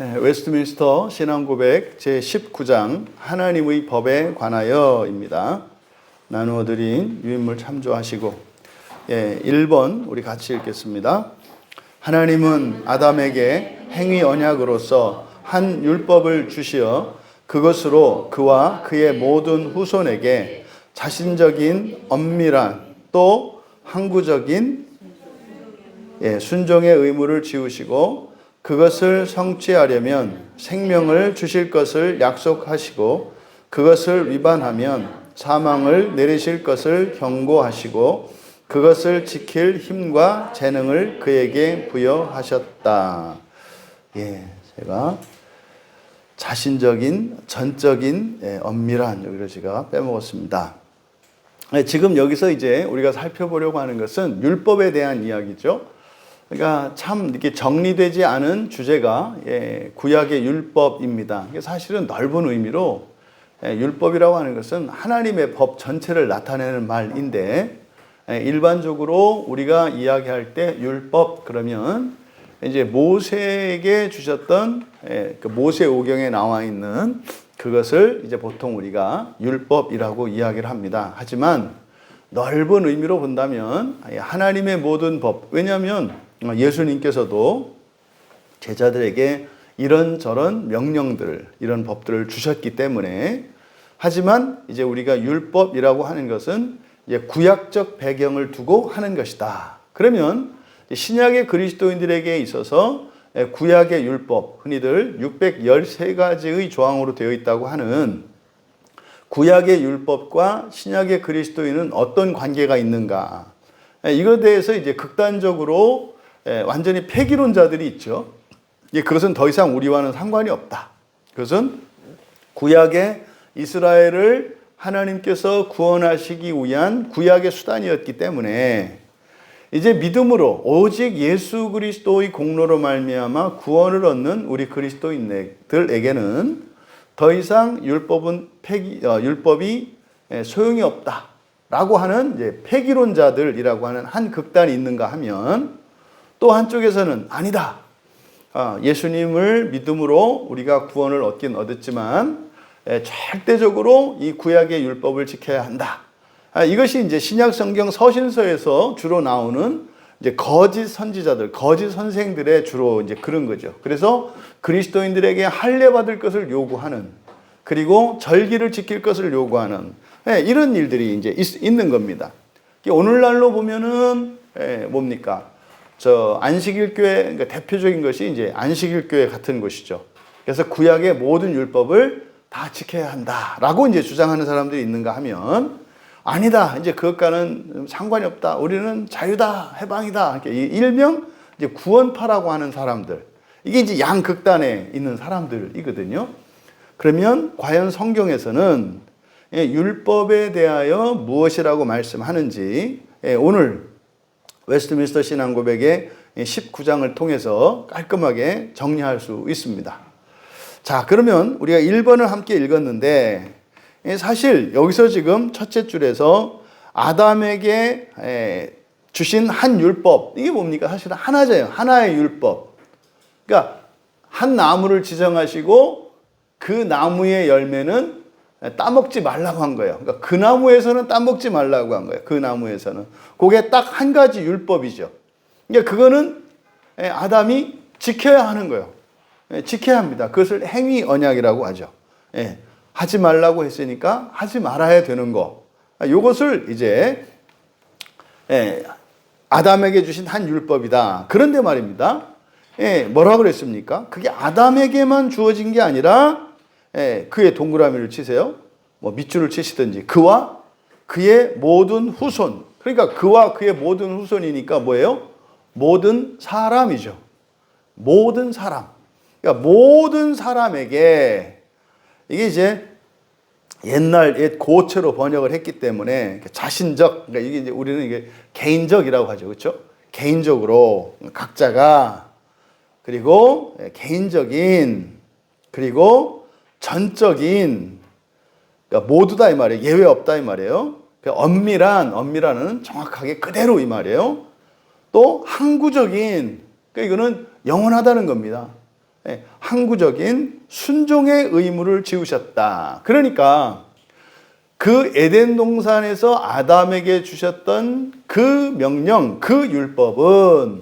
웨스트민스터 신앙고백 제19장 하나님의 법에 관하여입니다. 나누어 드린 유인물 참조하시고 1번 우리 같이 읽겠습니다. 하나님은 아담에게 행위 언약으로서 한 율법을 주시어 그것으로 그와 그의 모든 후손에게 자신적인 엄밀한 또 항구적인 순종의 의무를 지우시고 그것을 성취하려면 생명을 주실 것을 약속하시고 그것을 위반하면 사망을 내리실 것을 경고하시고 그것을 지킬 힘과 재능을 그에게 부여하셨다. 제가 자신적인, 전적인, 엄밀한 여기를 제가 빼먹었습니다. 지금 여기서 이제 우리가 살펴보려고 하는 것은 율법에 대한 이야기죠. 그러니까 참 이렇게 정리되지 않은 주제가 구약의 율법입니다. 사실은 넓은 의미로 율법이라고 하는 것은 하나님의 법 전체를 나타내는 말인데 일반적으로 우리가 이야기할 때 율법 그러면 이제 모세에게 주셨던 그 모세오경에 나와 있는 그것을 이제 보통 우리가 율법이라고 이야기를 합니다. 하지만 넓은 의미로 본다면 하나님의 모든 법, 왜냐하면 예수님께서도 제자들에게 이런저런 명령들을, 이런 법들을 주셨기 때문에, 하지만 이제 우리가 율법이라고 하는 것은 이제 구약적 배경을 두고 하는 것이다. 그러면 신약의 그리스도인들에게 있어서 구약의 율법, 흔히들 613가지의 조항으로 되어 있다고 하는 구약의 율법과 신약의 그리스도인은 어떤 관계가 있는가? 이것에 대해서 이제 극단적으로 완전히 폐기론자들이 있죠. 그것은 더 이상 우리와는 상관이 없다. 그것은 구약의 이스라엘을 하나님께서 구원하시기 위한 구약의 수단이었기 때문에 이제 믿음으로 오직 예수 그리스도의 공로로 말미암아 구원을 얻는 우리 그리스도인들에게는 더 이상 율법이 소용이 없다라고 하는 이제 폐기론자들이라고 하는 한 극단이 있는가 하면 또 한쪽에서는 아니다. 예수님을 믿음으로 우리가 구원을 얻긴 얻었지만 절대적으로 이 구약의 율법을 지켜야 한다. 이것이 이제 신약 성경 서신서에서 주로 나오는 이제 거짓 선지자들, 거짓 선생들의 주로 이제 그런 거죠. 그래서 그리스도인들에게 할례 받을 것을 요구하는, 그리고 절기를 지킬 것을 요구하는 이런 일들이 이제 있는 겁니다. 오늘날로 보면은 뭡니까? 안식일교회, 그러니까 대표적인 것이 이제 안식일교회 같은 것이죠. 그래서 구약의 모든 율법을 다 지켜야 한다라고 이제 주장하는 사람들이 있는가 하면 아니다. 이제 그것과는 상관이 없다. 우리는 자유다, 해방이다. 일명 이제 구원파라고 하는 사람들. 이게 이제 양극단에 있는 사람들이거든요. 그러면 과연 성경에서는 율법에 대하여 무엇이라고 말씀하는지 오늘 웨스트민스터 신앙고백의 19장을 통해서 깔끔하게 정리할 수 있습니다. 자, 그러면 우리가 1번을 함께 읽었는데 사실 여기서 지금 첫째 줄에서 아담에게 주신 한 율법, 이게 뭡니까? 사실 하나잖아요. 하나의 율법. 그러니까 한 나무를 지정하시고 그 나무의 열매는 따먹지 말라고 한 거예요. 그러니까 그 나무에서는 따먹지 말라고 한 거예요. 그 나무에서는. 그게 딱 한 가지 율법이죠. 그러니까 그거는 아담이 지켜야 하는 거예요. 지켜야 합니다. 그것을 행위 언약이라고 하죠. 하지 말라고 했으니까 하지 말아야 되는 거. 이것을 이제 아담에게 주신 한 율법이다. 그런데 말입니다. 뭐라고 그랬습니까? 그게 아담에게만 주어진 게 아니라 그의 동그라미를 치세요. 뭐 밑줄을 치시든지 그와 그의 모든 후손. 그러니까 그와 그의 모든 후손이니까 뭐예요? 모든 사람이죠. 모든 사람. 그러니까 모든 사람에게 이게 이제 옛 고체로 번역을 했기 때문에 자신적, 그러니까 이게 이제 우리는 이게 개인적이라고 하죠. 그렇죠? 개인적으로 각자가 그리고 개인적인 그리고 전적인, 그러니까 모두다 이 말이에요. 예외 없다 이 말이에요. 그러니까 엄밀한은 정확하게 그대로 이 말이에요. 또 항구적인, 그러니까 이거는 영원하다는 겁니다. 항구적인 순종의 의무를 지우셨다. 그러니까 그 에덴 동산에서 아담에게 주셨던 그 명령, 그 율법은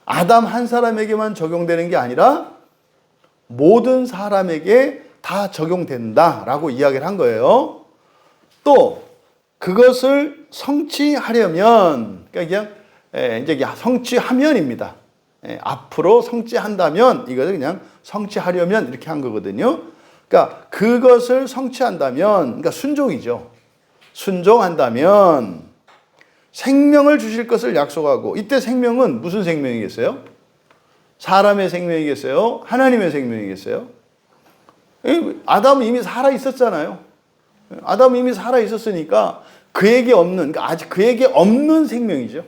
아담 한 사람에게만 적용되는 게 아니라 모든 사람에게 다 적용된다라고 이야기를 한 거예요. 또 그것을 성취하려면, 그러니까 그냥 이제 성취하면입니다. 앞으로 성취한다면, 이것을 그냥 성취하려면 이렇게 한 거거든요. 그러니까 그것을 성취한다면, 그러니까 순종이죠. 순종한다면 생명을 주실 것을 약속하고, 이때 생명은 무슨 생명이겠어요? 사람의 생명이겠어요? 하나님의 생명이겠어요? 아담은 이미 살아 있었잖아요. 아담은 이미 살아 있었으니까 그에게 없는, 그러니까 아직 그에게 없는 생명이죠.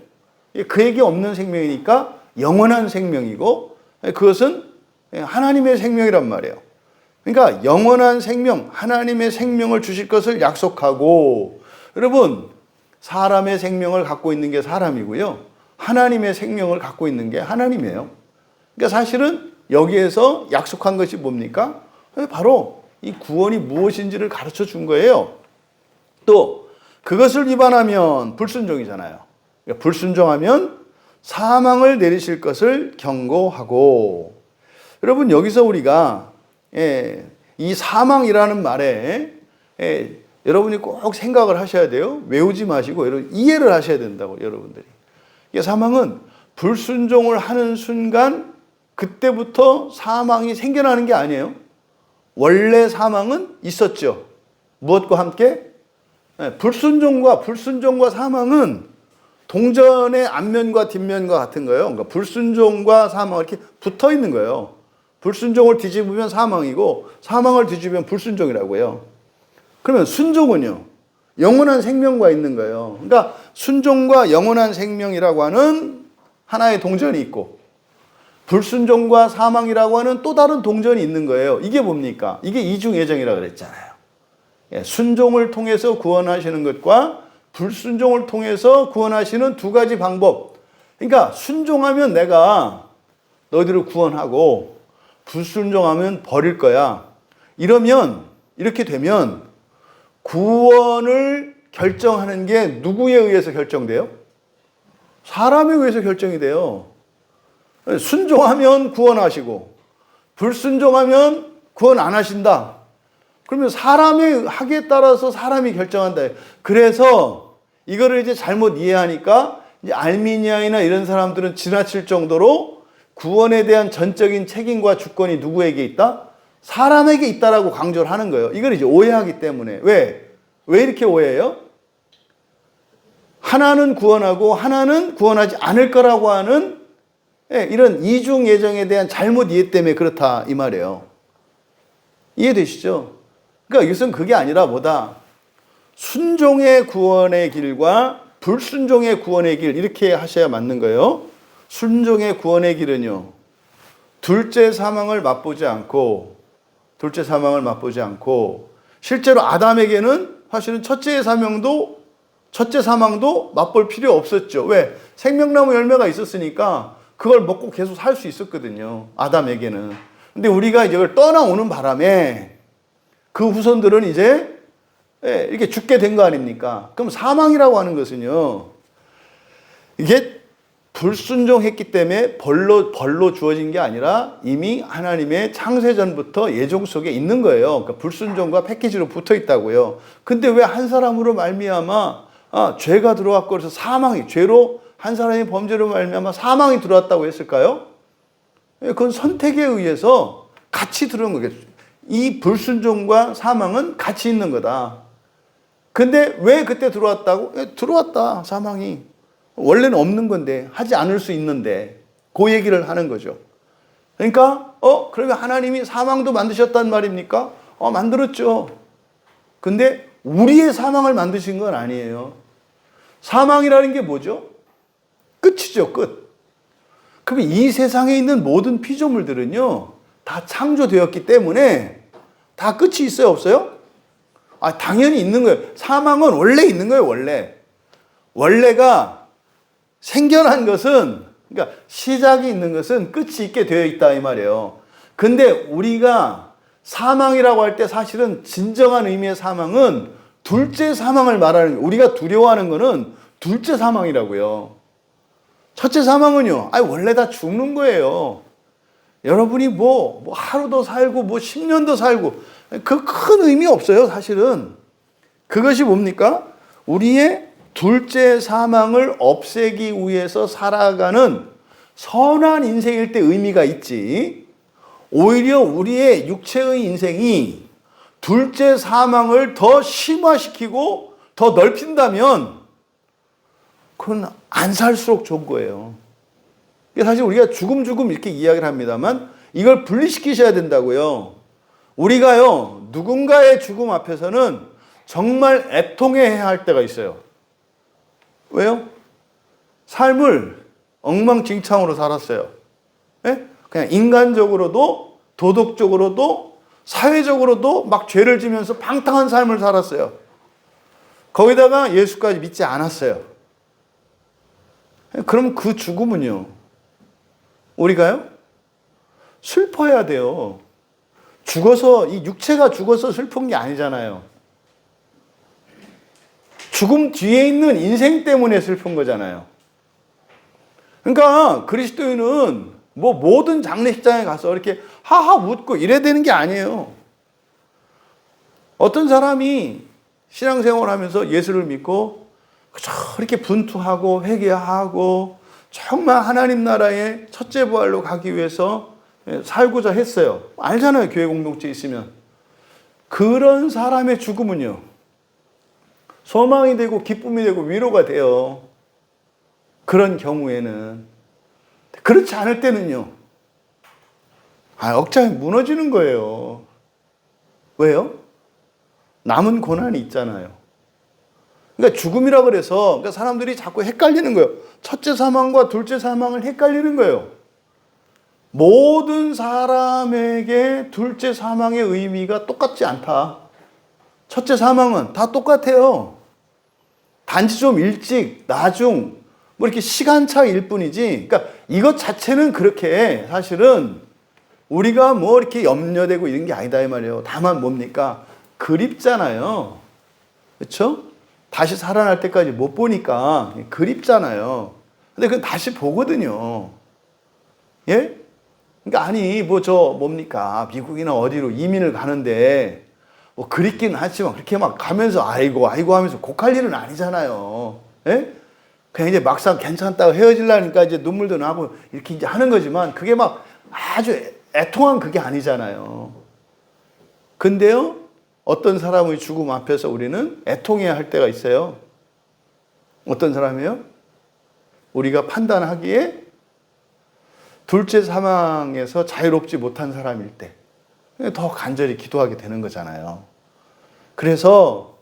그에게 없는 생명이니까 영원한 생명이고, 그것은 하나님의 생명이란 말이에요. 그러니까 영원한 생명, 하나님의 생명을 주실 것을 약속하고, 여러분, 사람의 생명을 갖고 있는 게 사람이고요, 하나님의 생명을 갖고 있는 게 하나님이에요. 그러니까 사실은 여기에서 약속한 것이 뭡니까? 바로 이 구원이 무엇인지를 가르쳐 준 거예요. 또 그것을 위반하면 불순종이잖아요. 그러니까 불순종하면 사망을 내리실 것을 경고하고, 여러분 여기서 우리가 이 사망이라는 말에 여러분이 꼭 생각을 하셔야 돼요. 외우지 마시고 여러분 이해를 하셔야 된다고, 여러분들이. 이 사망은 불순종을 하는 순간 그때부터 사망이 생겨나는 게 아니에요. 원래 사망은 있었죠. 무엇과 함께? 불순종과 사망은 동전의 앞면과 뒷면과 같은 거예요. 그러니까 불순종과 사망은 이렇게 붙어 있는 거예요. 불순종을 뒤집으면 사망이고 사망을 뒤집으면 불순종이라고 해요. 그러면 순종은요, 영원한 생명과 있는 거예요. 그러니까 순종과 영원한 생명이라고 하는 하나의 동전이 있고, 불순종과 사망이라고 하는 또 다른 동전이 있는 거예요. 이게 뭡니까? 이게 이중예정이라고 그랬잖아요. 순종을 통해서 구원하시는 것과 불순종을 통해서 구원하시는 두 가지 방법. 그러니까 순종하면 내가 너희들을 구원하고 불순종하면 버릴 거야. 이렇게 되면 구원을 결정하는 게 누구에 의해서 결정돼요? 사람에 의해서 결정이 돼요. 순종하면 구원하시고 불순종하면 구원 안 하신다. 그러면 사람의 학에 따라서 사람이 결정한다. 그래서 이거를 이제 잘못 이해하니까 이제 알미니아이나 이런 사람들은 지나칠 정도로 구원에 대한 전적인 책임과 주권이 누구에게 있다? 사람에게 있다라고 강조를 하는 거예요. 이걸 이제 오해하기 때문에. 왜 이렇게 오해해요? 하나는 구원하고 하나는 구원하지 않을 거라고 하는 이런 이중 예정에 대한 잘못 이해 때문에 그렇다, 이 말이에요. 이해되시죠? 그러니까 이것은 그게 아니라 뭐다? 순종의 구원의 길과 불순종의 구원의 길, 이렇게 하셔야 맞는 거예요. 순종의 구원의 길은요, 둘째 사망을 맛보지 않고 실제로 아담에게는 사실은 첫째 사망도 맛볼 필요 없었죠. 왜? 생명나무 열매가 있었으니까 그걸 먹고 계속 살 수 있었거든요, 아담에게는. 근데 우리가 이걸 떠나오는 바람에 그 후손들은 이제 이렇게 죽게 된 거 아닙니까? 그럼 사망이라고 하는 것은요, 이게 불순종했기 때문에 벌로 주어진 게 아니라 이미 하나님의 창세전부터 예정 속에 있는 거예요. 그러니까 불순종과 패키지로 붙어 있다고요. 근데 왜 한 사람으로 말미암아 죄가 들어왔고 그래서 죄로 한 사람이 범죄로 말미암아 사망이 들어왔다고 했을까요? 그건 선택에 의해서 같이 들어온 거겠죠. 이 불순종과 사망은 같이 있는 거다. 근데 왜 그때 들어왔다고? 들어왔다, 사망이. 원래는 없는 건데, 하지 않을 수 있는데, 그 얘기를 하는 거죠. 그러니까, 그러면 하나님이 사망도 만드셨단 말입니까? 만들었죠. 근데 우리의 사망을 만드신 건 아니에요. 사망이라는 게 뭐죠? 끝이죠, 끝. 그러면 이 세상에 있는 모든 피조물들은요, 다 창조되었기 때문에 다 끝이 있어요, 없어요? 당연히 있는 거예요. 사망은 원래 있는 거예요, 원래. 원래가 생겨난 것은 그러니까 시작이 있는 것은 끝이 있게 되어 있다 이 말이에요. 근데 우리가 사망이라고 할 때 사실은 진정한 의미의 사망은 둘째 사망을 말하는 거예요. 우리가 두려워하는 거는 둘째 사망이라고요. 첫째 사망은요, 원래 다 죽는 거예요. 여러분이 뭐 하루 더 살고, 10년 더 살고, 그 큰 의미 없어요, 사실은. 그것이 뭡니까? 우리의 둘째 사망을 없애기 위해서 살아가는 선한 인생일 때 의미가 있지. 오히려 우리의 육체의 인생이 둘째 사망을 더 심화시키고 더 넓힌다면 그건 안 살수록 좋은 거예요. 사실 우리가 죽음 이렇게 이야기를 합니다만 이걸 분리시키셔야 된다고요. 우리가요, 누군가의 죽음 앞에서는 정말 애통해야 할 때가 있어요. 왜요? 삶을 엉망진창으로 살았어요. 네? 그냥 인간적으로도 도덕적으로도 사회적으로도 막 죄를 지면서 방탕한 삶을 살았어요. 거기다가 예수까지 믿지 않았어요. 그럼 그 죽음은요, 우리가요, 슬퍼해야 돼요. 죽어서, 이 육체가 죽어서 슬픈 게 아니잖아요. 죽음 뒤에 있는 인생 때문에 슬픈 거잖아요. 그러니까 그리스도인은 모든 장례식장에 가서 이렇게 하하 웃고 이래야 되는 게 아니에요. 어떤 사람이 신앙생활 하면서 예수를 믿고 이렇게 분투하고 회개하고 정말 하나님 나라의 첫째 부활로 가기 위해서 살고자 했어요. 알잖아요, 교회 공동체 있으면. 그런 사람의 죽음은요, 소망이 되고 기쁨이 되고 위로가 돼요. 그런 경우에는. 그렇지 않을 때는요, 억장이 무너지는 거예요. 왜요? 남은 고난이 있잖아요. 그러니까 죽음이라 그래서 사람들이 자꾸 헷갈리는 거예요. 첫째 사망과 둘째 사망을 헷갈리는 거예요. 모든 사람에게 둘째 사망의 의미가 똑같지 않다. 첫째 사망은 다 똑같아요. 단지 좀 일찍, 나중, 이렇게 시간차일 뿐이지. 그러니까 이것 자체는 그렇게 사실은 우리가 이렇게 염려되고 이런 게 아니다 이 말이에요. 다만 뭡니까? 그립잖아요. 그렇죠? 다시 살아날 때까지 못 보니까 그립잖아요. 근데 그건 다시 보거든요. 예? 그러니까 뭡니까? 미국이나 어디로 이민을 가는데 그립긴 하지만 그렇게 막 가면서 아이고 하면서 곡할 일은 아니잖아요. 예? 그냥 이제 막상 괜찮다고 헤어지려니까 이제 눈물도 나고 이렇게 이제 하는 거지만 그게 막 아주 애통한 그게 아니잖아요. 근데요, 어떤 사람의 죽음 앞에서 우리는 애통해야 할 때가 있어요. 어떤 사람이요? 우리가 판단하기에 둘째 사망에서 자유롭지 못한 사람일 때 더 간절히 기도하게 되는 거잖아요. 그래서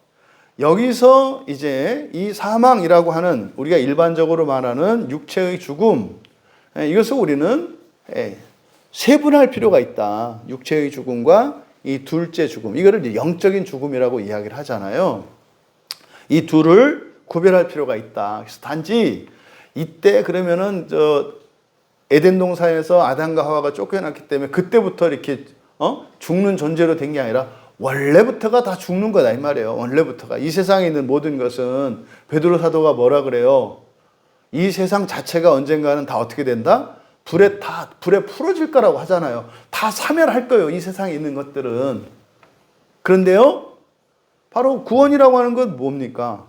여기서 이제 이 사망이라고 하는 우리가 일반적으로 말하는 육체의 죽음, 이것을 우리는 세분할 필요가 있다. 육체의 죽음과 이 둘째 죽음, 이거를 영적인 죽음이라고 이야기를 하잖아요. 이 둘을 구별할 필요가 있다. 그래서 단지 이때 그러면은 에덴 동산에서 아담과 하와가 쫓겨났기 때문에 그때부터 이렇게 죽는 존재로 된 게 아니라 원래부터가 다 죽는 거다 이 말이에요. 원래부터가. 이 세상에 있는 모든 것은 베드로 사도가 뭐라 그래요? 이 세상 자체가 언젠가는 다 어떻게 된다? 불에 풀어질 거라고 하잖아요. 다 사멸할 거예요, 이 세상에 있는 것들은. 그런데요, 바로 구원이라고 하는 건 뭡니까?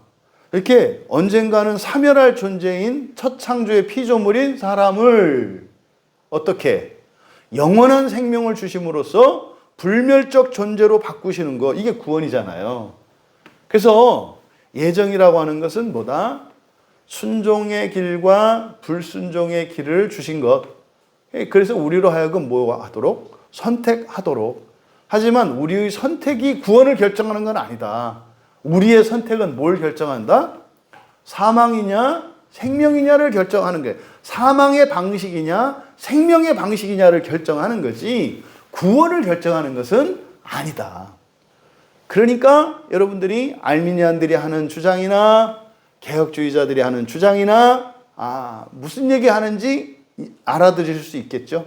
이렇게 언젠가는 사멸할 존재인 첫 창조의 피조물인 사람을 어떻게 영원한 생명을 주심으로써 불멸적 존재로 바꾸시는 거, 이게 구원이잖아요. 그래서 예정이라고 하는 것은 뭐다? 순종의 길과 불순종의 길을 주신 것. 그래서 우리로 하여금 뭐 하도록? 선택하도록. 하지만 우리의 선택이 구원을 결정하는 건 아니다. 우리의 선택은 뭘 결정한다? 사망이냐 생명이냐를 결정하는 거예요. 사망의 방식이냐 생명의 방식이냐를 결정하는 거지 구원을 결정하는 것은 아니다. 그러니까 여러분들이 알미니안들이 하는 주장이나 개혁주의자들이 하는 주장이나 무슨 얘기 하는지 알아들으실 수 있겠죠?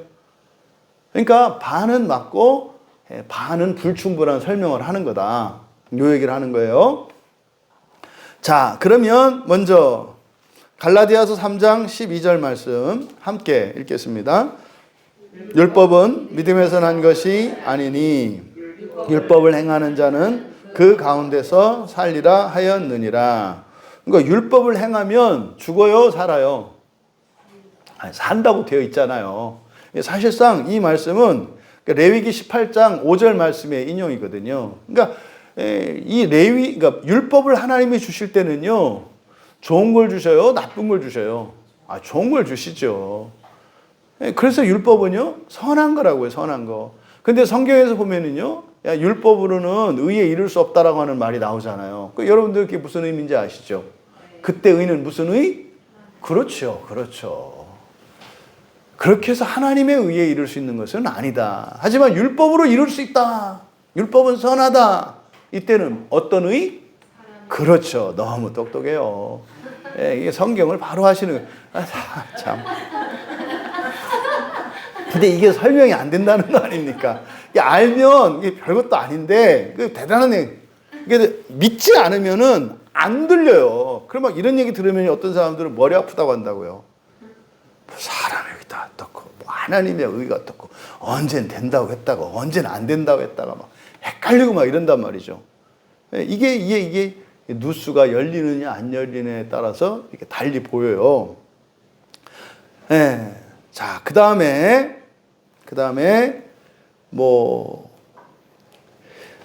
그러니까 반은 맞고 반은 불충분한 설명을 하는 거다. 요 얘기를 하는 거예요. 자, 그러면 먼저 갈라디아서 3장 12절 말씀 함께 읽겠습니다. 율법은 믿음에서 난 것이 아니니 율법을 행하는 자는 그 가운데서 살리라 하였느니라. 그러니까 율법을 행하면 죽어요, 살아요? 산다고 되어 있잖아요. 사실상 이 말씀은 레위기 18장 5절 말씀의 인용이거든요. 그러니까 그러니까 율법을 하나님이 주실 때는요, 좋은 걸 주셔요, 나쁜 걸 주셔요? 좋은 걸 주시죠. 그래서 율법은요, 선한 거라고요, 선한 거. 근데 성경에서 보면은요, 율법으로는 의에 이를 수 없다라고 하는 말이 나오잖아요. 여러분들 그게 무슨 의미인지 아시죠? 그때 의는 무슨 의? 그렇죠, 그렇죠. 그렇게 해서 하나님의 의에 이룰 수 있는 것은 아니다. 하지만 율법으로 이룰 수 있다. 율법은 선하다. 이때는 어떤 의? 그렇죠. 너무 똑똑해요. 이게 성경을 바로 하시는 거예요. 참. 근데 이게 설명이 안 된다는 거 아닙니까? 이게 알면 이게 별것도 아닌데 대단한 얘기. 이게 믿지 않으면은 안 들려요. 그럼 막 이런 얘기 들으면 어떤 사람들은 머리 아프다고 한다고요. 사람의 의가 어떻고, 하나님의 의가 어떻고, 언젠 된다고 했다가, 언젠 안 된다고 했다가 막 헷갈리고 막 이런단 말이죠. 이게 누수가 열리느냐 안 열리느냐에 따라서 이렇게 달리 보여요. 자, 그 다음에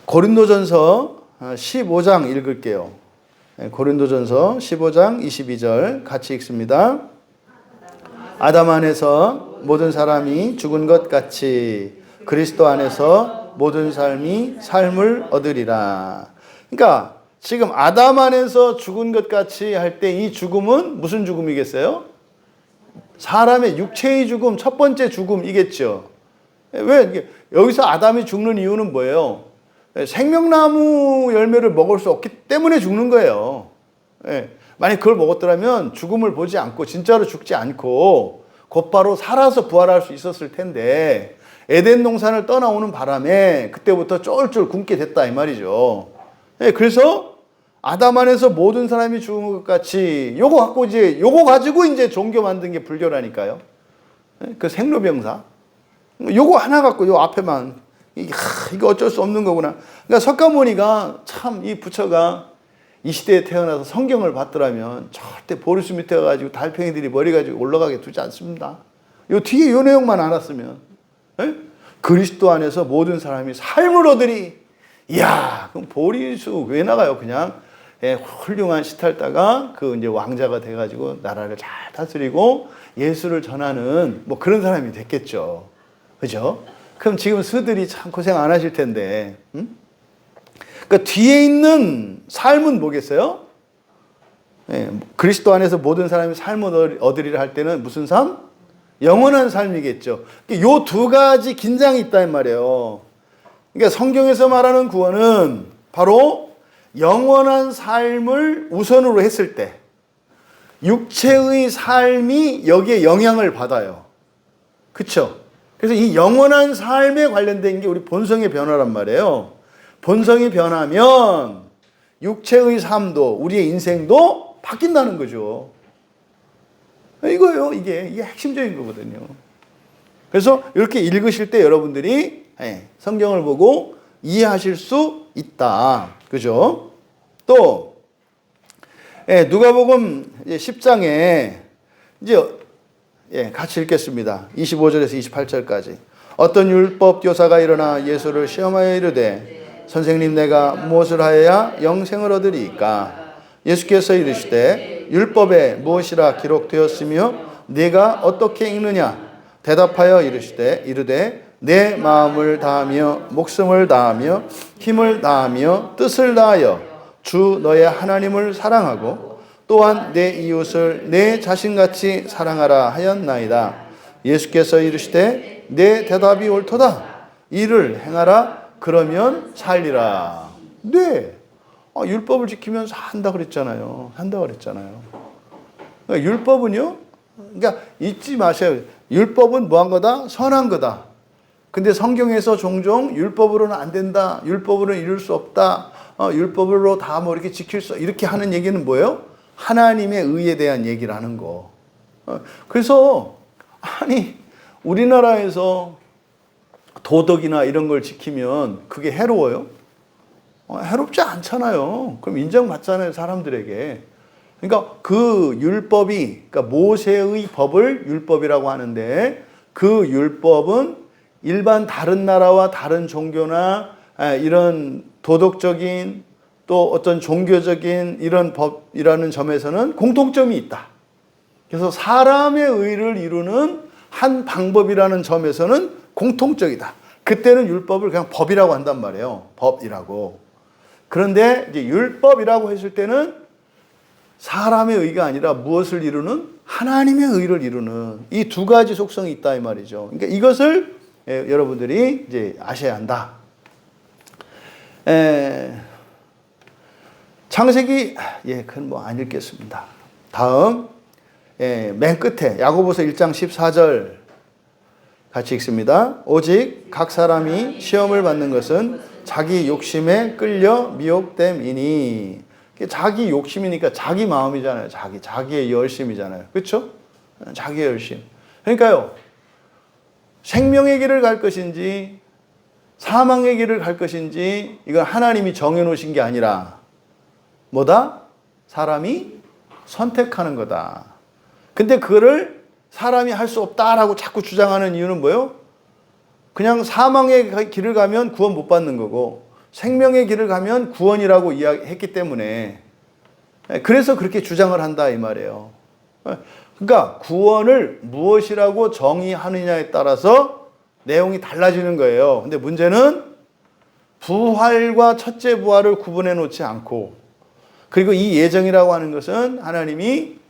고린도전서 15장 읽을게요. 고린도전서 15장 22절 같이 읽습니다. 아담 안에서 모든 사람이 죽은 것 같이 그리스도 안에서 모든 삶이 삶을 얻으리라. 그러니까 지금 아담 안에서 죽은 것 같이 할 때 이 죽음은 무슨 죽음이겠어요? 사람의 육체의 죽음, 첫 번째 죽음이겠죠. 왜 여기서 아담이 죽는 이유는 뭐예요? 생명나무 열매를 먹을 수 없기 때문에 죽는 거예요. 만약 그걸 먹었더라면 죽음을 보지 않고 진짜로 죽지 않고 곧바로 살아서 부활할 수 있었을 텐데 에덴 동산을 떠나오는 바람에 그때부터 쫄쫄 굶게 됐다 이 말이죠. 그래서 아담 안에서 모든 사람이 죽은 것 같이 요거 가지고 이제 종교 만든 게 불교라니까요. 그 생로병사. 요거 하나 갖고 요 앞에만 이거 어쩔 수 없는 거구나. 그러니까 석가모니가 참 이 부처가 이 시대에 태어나서 성경을 봤더라면 절대 보리수 밑에 가지고 달팽이들이 머리 가지고 올라가게 두지 않습니다. 요 뒤에 요 내용만 알았으면 그리스도 안에서 모든 사람이 삶을 얻으리. 이야, 그럼 보리수 왜 나가요? 그냥 훌륭한 시탈다가 그 이제 왕자가 돼가지고 나라를 잘 다스리고 예수를 전하는 뭐 그런 사람이 됐겠죠. 그죠? 그럼 지금 스들이 참 고생 안 하실 텐데. 그러니까 뒤에 있는 삶은 뭐겠어요? 그리스도 안에서 모든 사람이 삶을 얻으리라 할 때는 무슨 삶? 영원한 삶이겠죠. 요 두 가지 긴장이 있단 말이에요. 그러니까 성경에서 말하는 구원은 바로 영원한 삶을 우선으로 했을 때 육체의 삶이 여기에 영향을 받아요. 그렇죠? 그래서 이 영원한 삶에 관련된 게 우리 본성의 변화란 말이에요. 본성이 변하면 육체의 삶도 우리의 인생도 바뀐다는 거죠. 이거예요. 이게 핵심적인 거거든요. 그래서 이렇게 읽으실 때 여러분들이 성경을 보고 이해하실 수 있다. 그죠? 또 누가복음 10장에 이제 같이 읽겠습니다. 25절에서 28절까지. 어떤 율법 교사가 일어나 예수를 시험하여 이르되 선생님 내가 무엇을 하여야 영생을 얻으리이까? 예수께서 이르시되 율법에 무엇이라 기록되었으며 네가 어떻게 읽느냐? 대답하여 이르되 내 마음을 다하며 목숨을 다하며 힘을 다하며 뜻을 다하여 주 너의 하나님을 사랑하고 또한 내 이웃을 내 자신같이 사랑하라 하였나이다. 예수께서 이르시되 내 대답이 옳도다. 이를 행하라. 그러면 살리라. 네. 율법을 지키면 산다 그랬잖아요. 그러니까 율법은요, 그러니까 잊지 마세요. 율법은 뭐한 거다? 선한 거다. 근데 성경에서 종종 율법으로는 안 된다. 율법으로는 이룰 수 없다. 율법으로 다 뭐 이렇게 지킬 수, 이렇게 하는 얘기는 뭐예요? 하나님의 의에 대한 얘기를 하는 거. 그래서, 아니, 우리나라에서 도덕이나 이런 걸 지키면 그게 해로워요? 해롭지 않잖아요. 그럼 인정받잖아요, 사람들에게. 그러니까 그 율법이, 그러니까 모세의 법을 율법이라고 하는데 그 율법은 일반 다른 나라와 다른 종교나 이런 도덕적인 또 어떤 종교적인 이런 법이라는 점에서는 공통점이 있다. 그래서 사람의 의를 이루는 한 방법이라는 점에서는 공통적이다. 그때는 율법을 그냥 법이라고 한단 말이에요. 법이라고. 그런데 이제 율법이라고 했을 때는 사람의 의가 아니라 무엇을 이루는? 하나님의 의를 이루는 이 두 가지 속성이 있다 이 말이죠. 그러니까 이것을 여러분들이 이제 아셔야 한다. 창세기 그건 뭐 안 읽겠습니다. 다음 맨 끝에 야고보서 1장 14절 같이 읽습니다. 오직 각 사람이 시험을 받는 것은 자기 욕심에 끌려 미혹됨이니. 자기 욕심이니까 자기 마음이잖아요. 자기의 열심이잖아요. 그렇죠? 자기의 열심. 그러니까요. 생명의 길을 갈 것인지 사망의 길을 갈 것인지 이건 하나님이 정해놓으신 게 아니라 뭐다? 사람이 선택하는 거다. 근데 그거를 사람이 할 수 없다라고 자꾸 주장하는 이유는 뭐예요? 그냥 사망의 길을 가면 구원 못 받는 거고 생명의 길을 가면 구원이라고 이야기했기 때문에 그래서 그렇게 주장을 한다 이 말이에요. 그러니까 구원을 무엇이라고 정의하느냐에 따라서 내용이 달라지는 거예요. 근데 문제는 부활과 첫째 부활을 구분해 놓지 않고 그리고 이 예정이라고 하는 것은 하나님이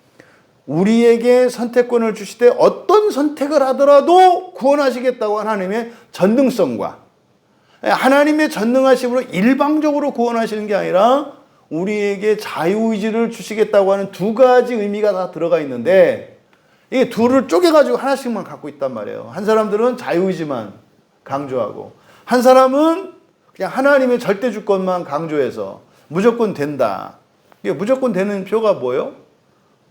우리에게 선택권을 주시되 어떤 선택을 하더라도 구원하시겠다고 하나님의 전능성과 하나님의 전능하심으로 일방적으로 구원하시는 게 아니라 우리에게 자유의지를 주시겠다고 하는 두 가지 의미가 다 들어가 있는데 이게 둘을 쪼개가지고 하나씩만 갖고 있단 말이에요. 한 사람들은 자유의지만 강조하고 한 사람은 그냥 하나님의 절대 주권만 강조해서 무조건 된다. 이게 무조건 되는 표가 뭐예요?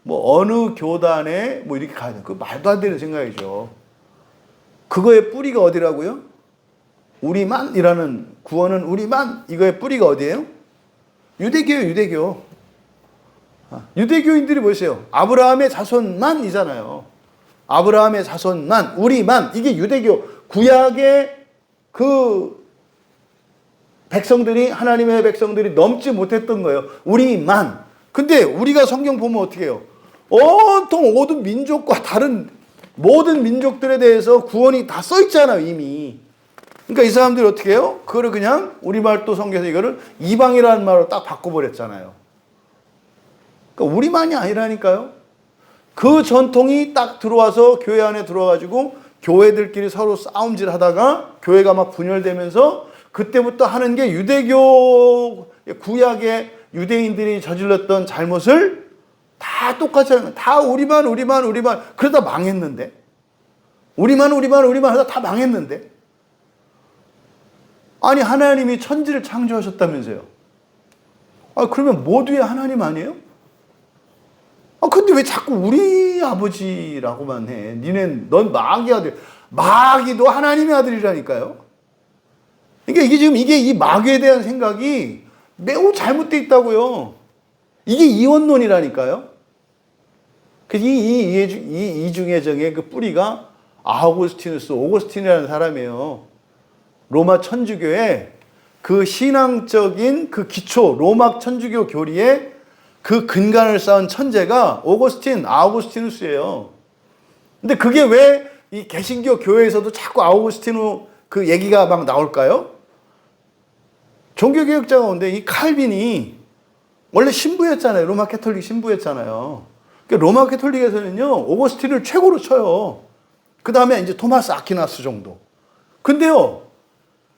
뭐 어느 교단에 뭐 이렇게 가야 돼. 그 말도 안 되는 생각이죠. 그거의 뿌리가 어디라고요? 우리만이라는 구원은 우리만 이거의 뿌리가 어디예요? 유대교예요, 유대교. 유대교인들이 뭐였어요? 아브라함의 자손만이잖아요. 아브라함의 자손만, 우리만. 이게 유대교 구약의 그 백성들이 하나님의 백성들이 넘지 못했던 거예요. 우리만. 근데 우리가 성경 보면 어떻게 해요? 온통 모든 민족과 다른 모든 민족들에 대해서 구원이 다 써 있잖아요, 이미. 그러니까 이 사람들이 어떻게 해요? 그거를 그냥 우리말 또 성경에서 이거를 이방이라는 말로 딱 바꿔버렸잖아요. 그러니까 우리만이 아니라니까요. 그 전통이 딱 들어와서 교회 안에 들어와가지고 교회들끼리 서로 싸움질 하다가 교회가 막 분열되면서 그때부터 하는 게 유대교 구약의 유대인들이 저질렀던 잘못을 다 똑같이 하는 거예요. 다 우리만 그러다 망했는데 우리만 하다 다 망했는데 아니 하나님이 천지를 창조하셨다면서요. 그러면 모두의 하나님 아니에요? 근데 왜 자꾸 우리 아버지라고만 해? 넌 마귀 아들. 마귀도 하나님의 아들이라니까요. 그러니까 이게 지금 이 마귀에 대한 생각이 매우 잘못되어 있다고요. 이게 이원론이라니까요. 그래서 이 이중애정의 그 뿌리가 오거스틴이라는 사람이에요. 로마 천주교의 그 신앙적인 그 기초, 로마 천주교 교리의 그 근간을 쌓은 천재가 아우구스티누스예요. 근데 그게 왜 이 개신교 교회에서도 자꾸 아우구스티누 그 얘기가 막 나올까요? 종교개혁자 가운데 이 칼빈이 원래 신부였잖아요. 로마 캐톨릭 신부였잖아요. 그러니까 로마 캐톨릭에서는요, 오거스틴을 최고로 쳐요. 그 다음에 이제 토마스 아퀴나스 정도. 근데요,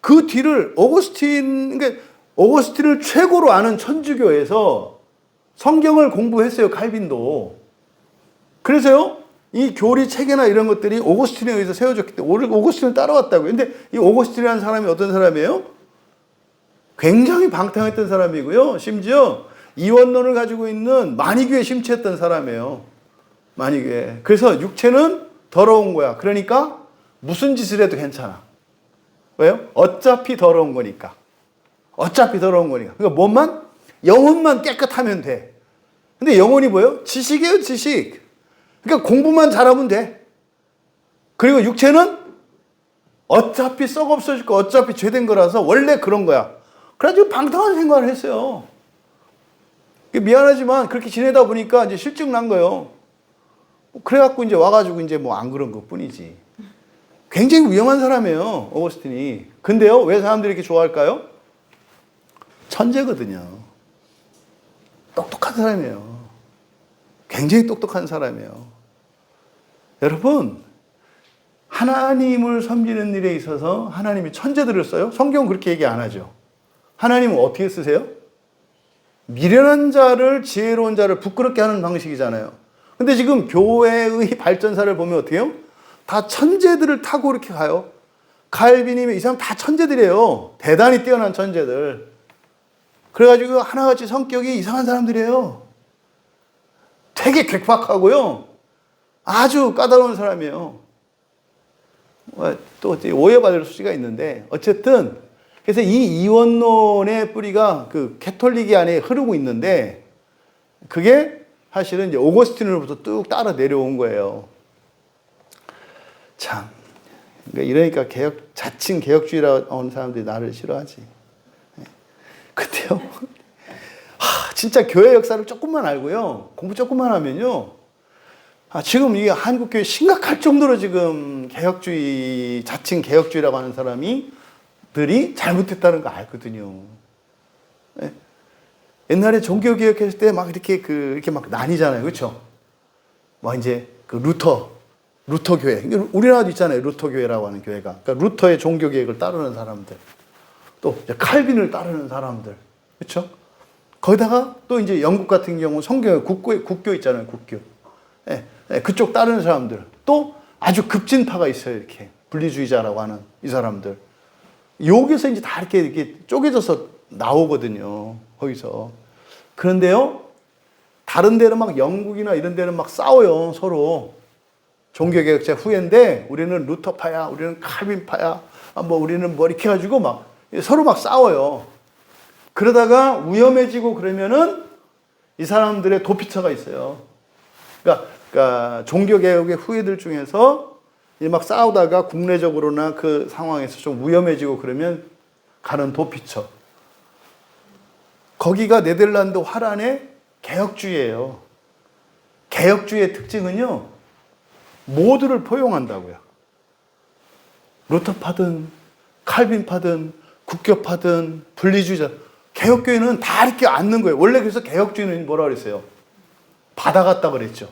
그 뒤를 그러니까 오거스틴을 최고로 아는 천주교에서 성경을 공부했어요, 칼빈도. 그래서요, 이 교리 체계나 이런 것들이 오거스틴에 의해서 세워졌기 때문에 오거스틴을 따라왔다고요. 근데 이 오거스틴이라는 사람이 어떤 사람이에요? 굉장히 방탕했던 사람이고요. 심지어 이원론을 가지고 있는 마니교에 심취했던 사람이에요. 마니교에. 그래서 육체는 더러운 거야. 그러니까 무슨 짓을 해도 괜찮아. 왜요? 어차피 더러운 거니까. 어차피 더러운 거니까. 그러니까 몸만, 영혼만 깨끗하면 돼. 근데 영혼이 뭐예요? 지식이에요, 지식. 그러니까 공부만 잘하면 돼. 그리고 육체는 어차피 썩 없어질 거, 어차피 죄된 거라서 원래 그런 거야. 그래가지고 방탕한 생활을 했어요. 미안하지만 그렇게 지내다 보니까 이제 실증 난 거예요. 그래갖고 이제 와가지고 이제 뭐 안 그런 것 뿐이지. 굉장히 위험한 사람이에요, 오거스틴이. 근데요, 왜 사람들이 이렇게 좋아할까요? 천재거든요. 똑똑한 사람이에요. 굉장히 똑똑한 사람이에요. 여러분, 하나님을 섬기는 일에 있어서 하나님이 천재들을 써요? 성경은 그렇게 얘기 안 하죠. 하나님은 어떻게 쓰세요? 미련한 자를, 지혜로운 자를 부끄럽게 하는 방식이잖아요. 근데 지금 교회의 발전사를 보면 어떻게 해요? 다 천재들을 타고 이렇게 가요. 칼빈이면 이 사람 다 천재들이에요. 대단히 뛰어난 천재들. 그래가지고 하나같이 성격이 이상한 사람들이에요. 되게 괴팍하고요. 아주 까다로운 사람이에요. 또 오해받을 수가 있는데 어쨌든 그래서 이 이원론의 뿌리가 그 캐톨릭이 안에 흐르고 있는데 그게 사실은 이제 오거스틴으로부터 뚝 따라 내려온 거예요. 참, 그러니까 자칭 개혁주의라고 하는 사람들이 나를 싫어하지. 근데요, 진짜 교회 역사를 조금만 알고요, 공부 조금만 하면요, 지금 이 한국교회 심각할 정도로 지금 개혁주의, 자칭 개혁주의라고 하는 사람들이 잘못했다는 거 알거든요. 옛날에 종교개혁했을 때 막 이렇게 막 나뉘잖아요. 그렇죠? 막 이제 그 루터 교회. 우리나라도 있잖아요. 루터 교회라고 하는 교회가. 그러니까 루터의 종교개혁을 따르는 사람들. 또 이제 칼빈을 따르는 사람들. 그렇죠? 거기다가 또 이제 영국 같은 경우 성경 국교 있잖아요. 국교. 그쪽 따르는 사람들. 또 아주 급진파가 있어요. 이렇게. 분리주의자라고 하는 이 사람들. 여기서 이제 다 이렇게 쪼개져서 나오거든요. 거기서. 그런데요, 다른 데는 막 영국이나 이런 데는 막 싸워요. 서로. 종교개혁자 후예인데 우리는 루터파야, 우리는 칼빈파야, 뭐 우리는 뭐 이렇게 해가지고 막 서로 막 싸워요. 그러다가 위험해지고 그러면은 이 사람들의 도피처가 있어요. 그러니까 종교개혁의 후예들 중에서 막 싸우다가 국내적으로나 그 상황에서 좀 위험해지고 그러면 가는 도피처. 거기가 네덜란드 화란의 개혁주의예요. 개혁주의의 특징은요, 모두를 포용한다고요. 루터파든 칼빈파든 국교파든 분리주의자, 개혁교회는 다 이렇게 앉는 거예요. 원래 그래서 개혁주의는 뭐라 그랬어요? 받아갔다 그랬죠.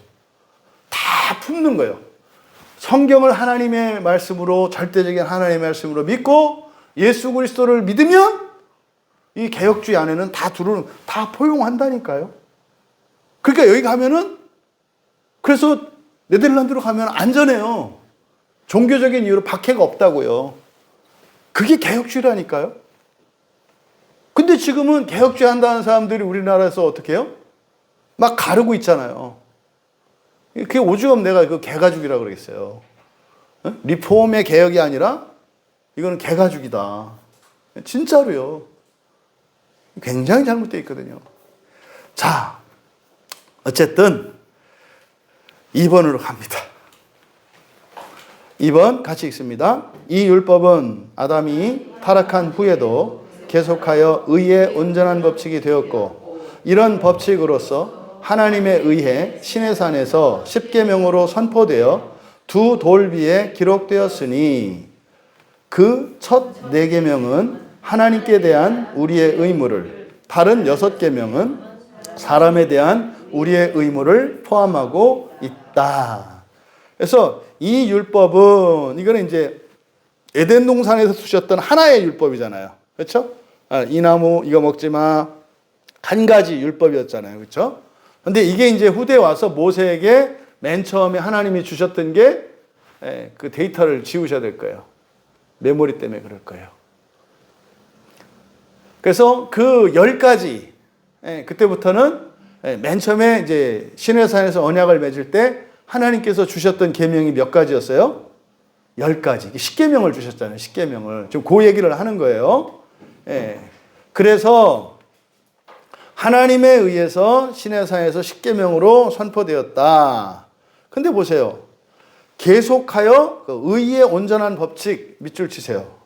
다 품는 거예요. 성경을 하나님의 말씀으로, 절대적인 하나님의 말씀으로 믿고 예수 그리스도를 믿으면 이 개혁주의 안에는 다 포용한다니까요. 그러니까 여기 가면은, 그래서 네덜란드로 가면 안전해요. 종교적인 이유로 박해가 없다고요. 그게 개혁주의라니까요. 근데 지금은 개혁주의 한다는 사람들이 우리나라에서 어떻게 해요? 막 가르고 있잖아요. 그게 오죽하면 내가 그 개가죽이라고 그러겠어요. 리폼의 개혁이 아니라 이거는 개가죽이다. 진짜로요. 굉장히 잘못되어 있거든요. 자, 어쨌든 2번으로 갑니다. 2번 같이 읽습니다. 이 율법은 아담이 타락한 후에도 계속하여 의의 온전한 법칙이 되었고, 이런 법칙으로서 하나님에 의해 시내산에서 십계명으로 선포되어 두 돌비에 기록되었으니, 그 첫 4계명은 하나님께 대한 우리의 의무를, 다른 6계명은 사람에 대한 우리의 의무를 포함하고 있다. 그래서 이 율법은, 이거는 이제 에덴 동산에서 두셨던 하나의 율법이잖아요. 그렇죠? 이 나무 이거 먹지 마. 한 가지 율법이었잖아요. 그렇죠? 근데 이게 이제 후대에 와서 모세에게 맨 처음에 하나님이 주셨던 게 그 데이터를 지우셔야 될 거예요. 메모리 때문에 그럴 거예요. 그래서 그 10가지, 그때부터는 맨 처음에 이제 시내산에서 언약을 맺을 때 하나님께서 주셨던 계명이 몇 가지였어요? 10가지. 10계명을 주셨잖아요. 10계명을. 지금 그 얘기를 하는 거예요. 그래서 하나님에 의해서 시내산에서 10계명으로 선포되었다. 근데 보세요. 계속하여 그 의의 온전한 법칙 밑줄 치세요.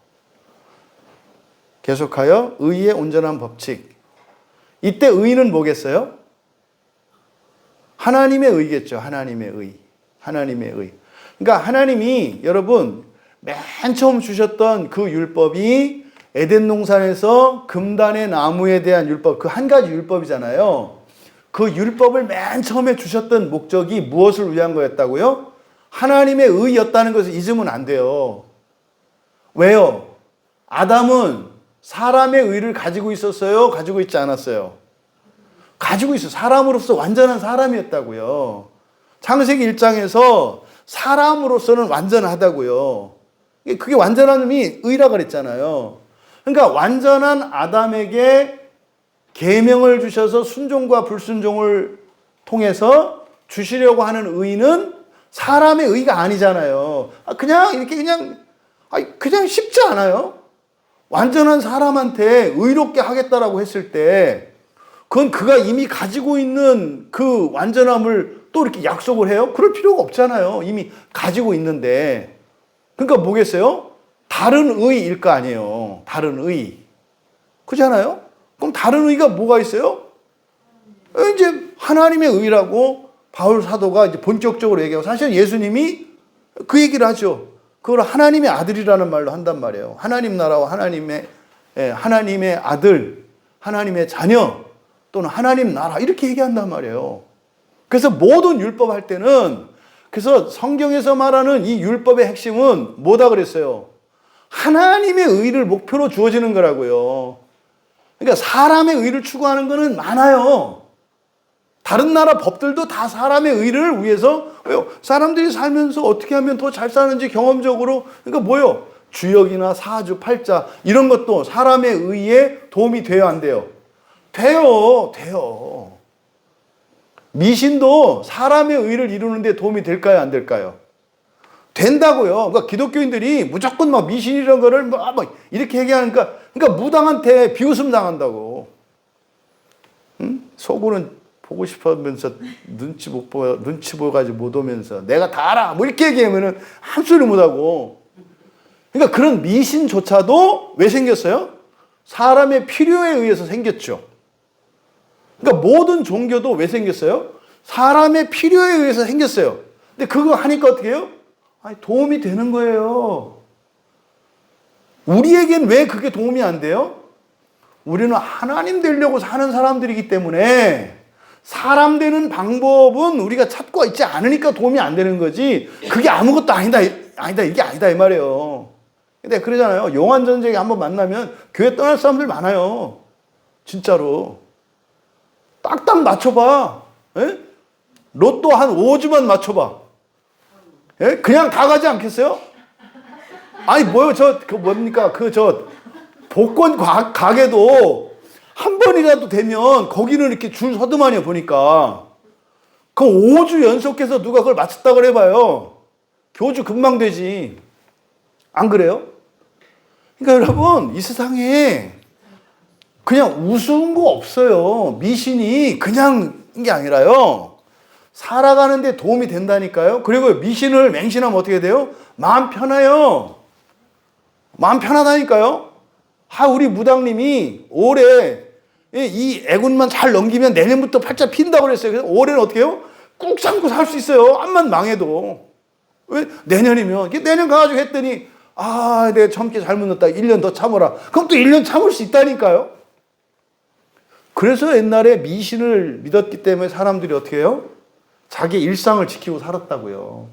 계속하여 의의 온전한 법칙. 이때 의는 뭐겠어요? 하나님의 의겠죠. 하나님의 의. 하나님의 의. 그러니까 하나님이 여러분 맨 처음 주셨던 그 율법이 에덴 동산에서 금단의 나무에 대한 율법, 그 한 가지 율법이잖아요. 그 율법을 맨 처음에 주셨던 목적이 무엇을 위한 거였다고요? 하나님의 의였다는 것을 잊으면 안 돼요. 왜요? 아담은 사람의 의를 가지고 있었어요? 가지고 있지 않았어요? 가지고 있어요. 사람으로서 완전한 사람이었다고요. 창세기 1장에서 사람으로서는 완전하다고요. 그게 완전한 의미 의라 그랬잖아요. 그러니까 완전한 아담에게 계명을 주셔서 순종과 불순종을 통해서 주시려고 하는 의는 사람의 의가 아니잖아요. 그냥 이렇게 그냥 쉽지 않아요. 완전한 사람한테 의롭게 하겠다라고 했을 때 그건 그가 이미 가지고 있는 그 완전함을 또 이렇게 약속을 해요? 그럴 필요가 없잖아요. 이미 가지고 있는데. 그러니까 뭐겠어요? 다른 의일 거 아니에요. 다른 의. 그렇잖아요? 그럼 다른 의가 뭐가 있어요? 이제 하나님의 의라고 바울 사도가 이제 본격적으로 얘기하고 사실 예수님이 그 얘기를 하죠. 그걸 하나님의 아들이라는 말로 한단 말이에요. 하나님 나라와 하나님의 아들, 하나님의 자녀 또는 하나님 나라 이렇게 얘기한단 말이에요. 그래서 모든 율법 할 때는 그래서 성경에서 말하는 이 율법의 핵심은 뭐다 그랬어요? 하나님의 의를 목표로 주어지는 거라고요. 그러니까 사람의 의를 추구하는 거는 많아요. 다른 나라 법들도 다 사람의 의를 위해서 왜요? 사람들이 살면서 어떻게 하면 더 잘 사는지 경험적으로 그러니까 뭐요? 주역이나 사주, 팔자 이런 것도 사람의 의에 도움이 돼야 안 돼요? 돼요. 미신도 사람의 의를 이루는데 도움이 될까요? 안 될까요? 된다고요. 그러니까 기독교인들이 무조건 막 미신이라는 거를 막 이렇게 얘기하니까 그러니까 무당한테 비웃음 당한다고. 응? 속으로는 보고 싶으면서 눈치 보가지고 못 오면서 내가 다 알아. 뭐 이렇게 얘기하면은 한 소리 못 하고. 그러니까 그런 미신조차도 왜 생겼어요? 사람의 필요에 의해서 생겼죠. 그러니까 모든 종교도 왜 생겼어요? 사람의 필요에 의해서 생겼어요. 근데 그거 하니까 어떻게 해요? 도움이 되는 거예요. 우리에겐 왜 그게 도움이 안 돼요? 우리는 하나님 되려고 사는 사람들이기 때문에 사람 되는 방법은 우리가 찾고 있지 않으니까 도움이 안 되는 거지. 그게 아무것도 아니다 이게 아니다 이 말이에요. 근데 그러잖아요. 용한 전쟁에 한번 만나면 교회 떠날 사람들 많아요. 진짜로. 딱딱 맞춰봐. 에? 로또 한 5주만 맞춰봐. 에? 그냥 다 가지 않겠어요? 아니 뭐요 뭡니까 복권 가게도 한 번이라도 되면 거기는 이렇게 줄 서더만요 보니까. 그 5주 연속해서 누가 그걸 맞췄다 그래봐요. 교주 금방 되지. 안 그래요? 그러니까 여러분 이 세상에 그냥 우스운 거 없어요. 미신이 그냥 게 아니라요. 살아가는데 도움이 된다니까요. 그리고 미신을 맹신하면 어떻게 돼요? 마음 편해요. 마음 편하다니까요. 우리 무당님이 올해 이 애군만 잘 넘기면 내년부터 팔자 핀다고 그랬어요. 그래서 올해는 어떻게 해요? 꾹 참고 살 수 있어요. 암만 망해도. 왜? 내년이면. 내년 가가지고 했더니 내가 참기 잘못 넣었다. 1년 더 참아라. 그럼 또 1년 참을 수 있다니까요. 그래서 옛날에 미신을 믿었기 때문에 사람들이 어떻게 해요? 자기 일상을 지키고 살았다고요.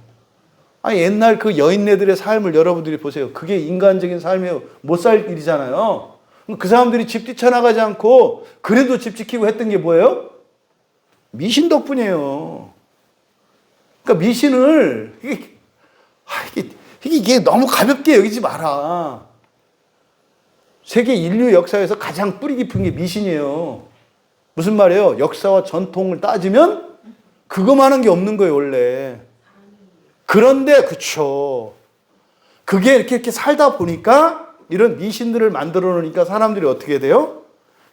옛날 그 여인네들의 삶을 여러분들이 보세요. 그게 인간적인 삶이에요. 못 살 일이잖아요. 그 사람들이 집 뛰쳐나가지 않고 그래도 집 지키고 했던 게 뭐예요? 미신 덕분이에요. 그러니까 미신을 이게 너무 가볍게 여기지 마라. 세계 인류 역사에서 가장 뿌리 깊은 게 미신이에요. 무슨 말이에요? 역사와 전통을 따지면 그거만한 게 없는 거예요, 원래. 그런데 그쵸. 그게 이렇게 살다 보니까 이런 미신들을 만들어 놓으니까 사람들이 어떻게 돼요?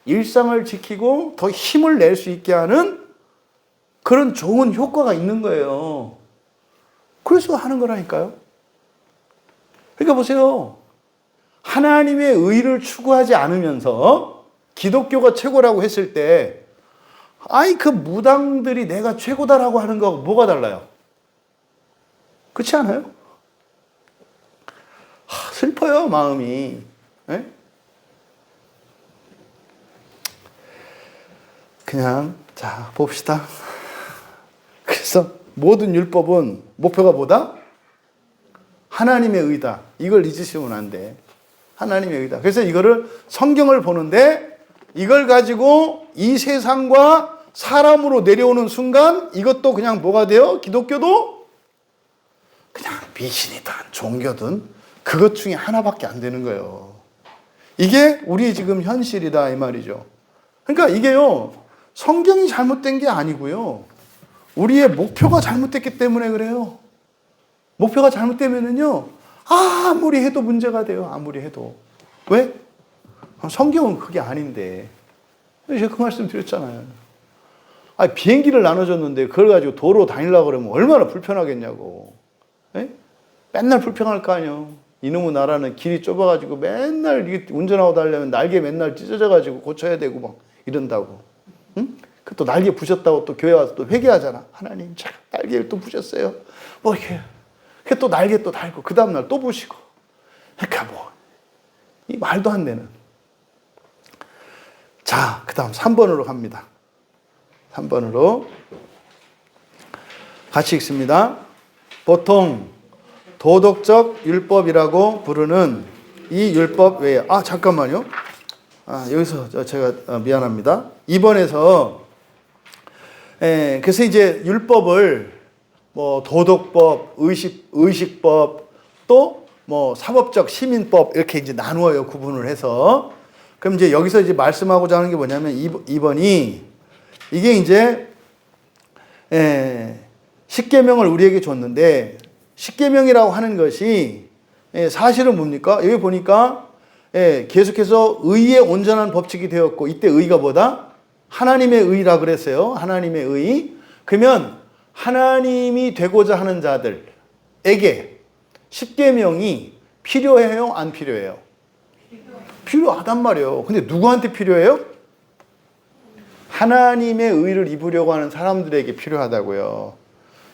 일상을 지키고 더 힘을 낼 수 있게 하는 그런 좋은 효과가 있는 거예요. 그래서 하는 거라니까요. 그러니까 보세요. 하나님의 의를 추구하지 않으면서 기독교가 최고라고 했을 때, 그 무당들이 내가 최고다라고 하는 거하고 뭐가 달라요? 그렇지 않아요? 슬퍼요, 마음이. 네? 그냥, 자, 봅시다. 그래서 모든 율법은 목표가 뭐다? 하나님의 의다. 이걸 잊으시면 안 돼. 하나님의 의다. 그래서 이거를 성경을 보는데 이걸 가지고 이 세상과 사람으로 내려오는 순간 이것도 그냥 뭐가 돼요? 기독교도 그냥 미신이든 종교든 그것 중에 하나밖에 안 되는 거예요. 이게 우리 지금 현실이다 이 말이죠. 그러니까 이게요. 성경이 잘못된 게 아니고요. 우리의 목표가 잘못됐기 때문에 그래요. 목표가 잘못되면은요. 아무리 해도 문제가 돼요. 아무리 해도. 왜? 성경은 그게 아닌데. 제가 그 말씀 드렸잖아요. 비행기를 나눠줬는데 그걸 가지고 도로 다니려고 그러면 얼마나 불편하겠냐고. 에? 맨날 불편할 거 아니에요. 이놈의 나라는 길이 좁아가지고 맨날 이게 운전하고 다니려면 날개 맨날 찢어져가지고 고쳐야 되고 막 이런다고. 응? 또 날개 부셨다고 또 교회 와서 또 회개하잖아. 하나님, 참 날개를 또 부셨어요. 뭐 이렇게 또 날개 또 달고 그 다음날 또 부시고. 그러니까 이 말도 안 되는. 자, 그 다음 3번으로 갑니다. 3번으로 같이 읽습니다. 보통 도덕적 율법이라고 부르는 이 율법 외에 잠깐만요. 여기서 제가 미안합니다. 2번에서 그래서 이제 율법을 도덕법, 의식법, 또 사법적 시민법 이렇게 이제 나누어요. 구분을 해서. 그럼 이제 여기서 이제 말씀하고자 하는 게 뭐냐면 2번이 이게 이제 십계명을 우리에게 줬는데 십계명이라고 하는 것이 사실은 뭡니까? 여기 보니까 계속해서 의의 온전한 법칙이 되었고 이때 의가 뭐다? 하나님의 의라 그랬어요. 하나님의 의. 그러면 하나님이 되고자 하는 자들에게 십계명이 필요해요? 안 필요해요? 필요하단 말이에요. 근데 누구한테 필요해요? 하나님의 의를 입으려고 하는 사람들에게 필요하다고요.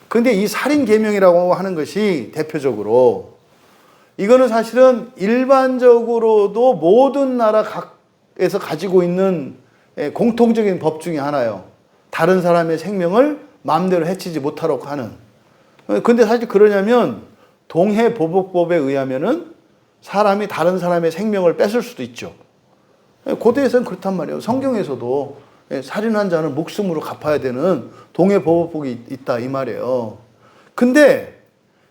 근데 이 살인계명이라고 하는 것이 대표적으로 이거는 사실은 일반적으로도 모든 나라 각에서 가지고 있는 공통적인 법 중에 하나예요. 다른 사람의 생명을 마음대로 해치지 못하라고 하는. 근데 사실 그러냐면 동해보복법에 의하면은 사람이 다른 사람의 생명을 뺏을 수도 있죠. 고대에서는 그렇단 말이에요. 성경에서도 살인한 자는 목숨으로 갚아야 되는 동해보복법이 있다 이 말이에요. 근데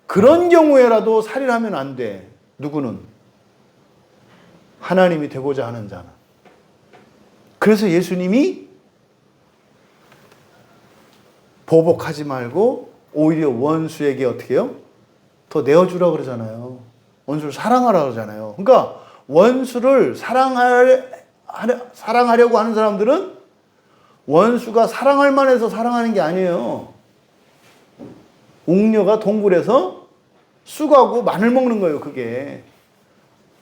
그런 경우에라도 살인하면 안 돼. 누구는? 하나님이 되고자 하는 자는. 그래서 예수님이 보복하지 말고 오히려 원수에게 어떻게 해요? 더 내어주라 그러잖아요. 원수를 사랑하라 그러잖아요. 그러니까 원수를 사랑하려고 하는 사람들은 원수가 사랑할 만해서 사랑하는 게 아니에요. 옥녀가 동굴에서 쑥하고 마늘 먹는 거예요, 그게.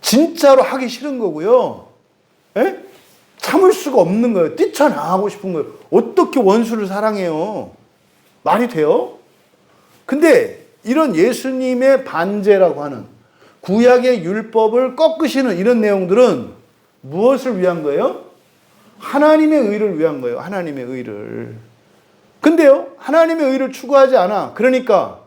진짜로 하기 싫은 거고요. 에? 참을 수가 없는 거예요. 뛰쳐나가고 싶은 거예요. 어떻게 원수를 사랑해요? 말이 돼요? 근데 이런 예수님의 반제라고 하는 구약의 율법을 꺾으시는 이런 내용들은 무엇을 위한 거예요? 하나님의 의를 위한 거예요. 하나님의 의를. 근데요, 하나님의 의를 추구하지 않아. 그러니까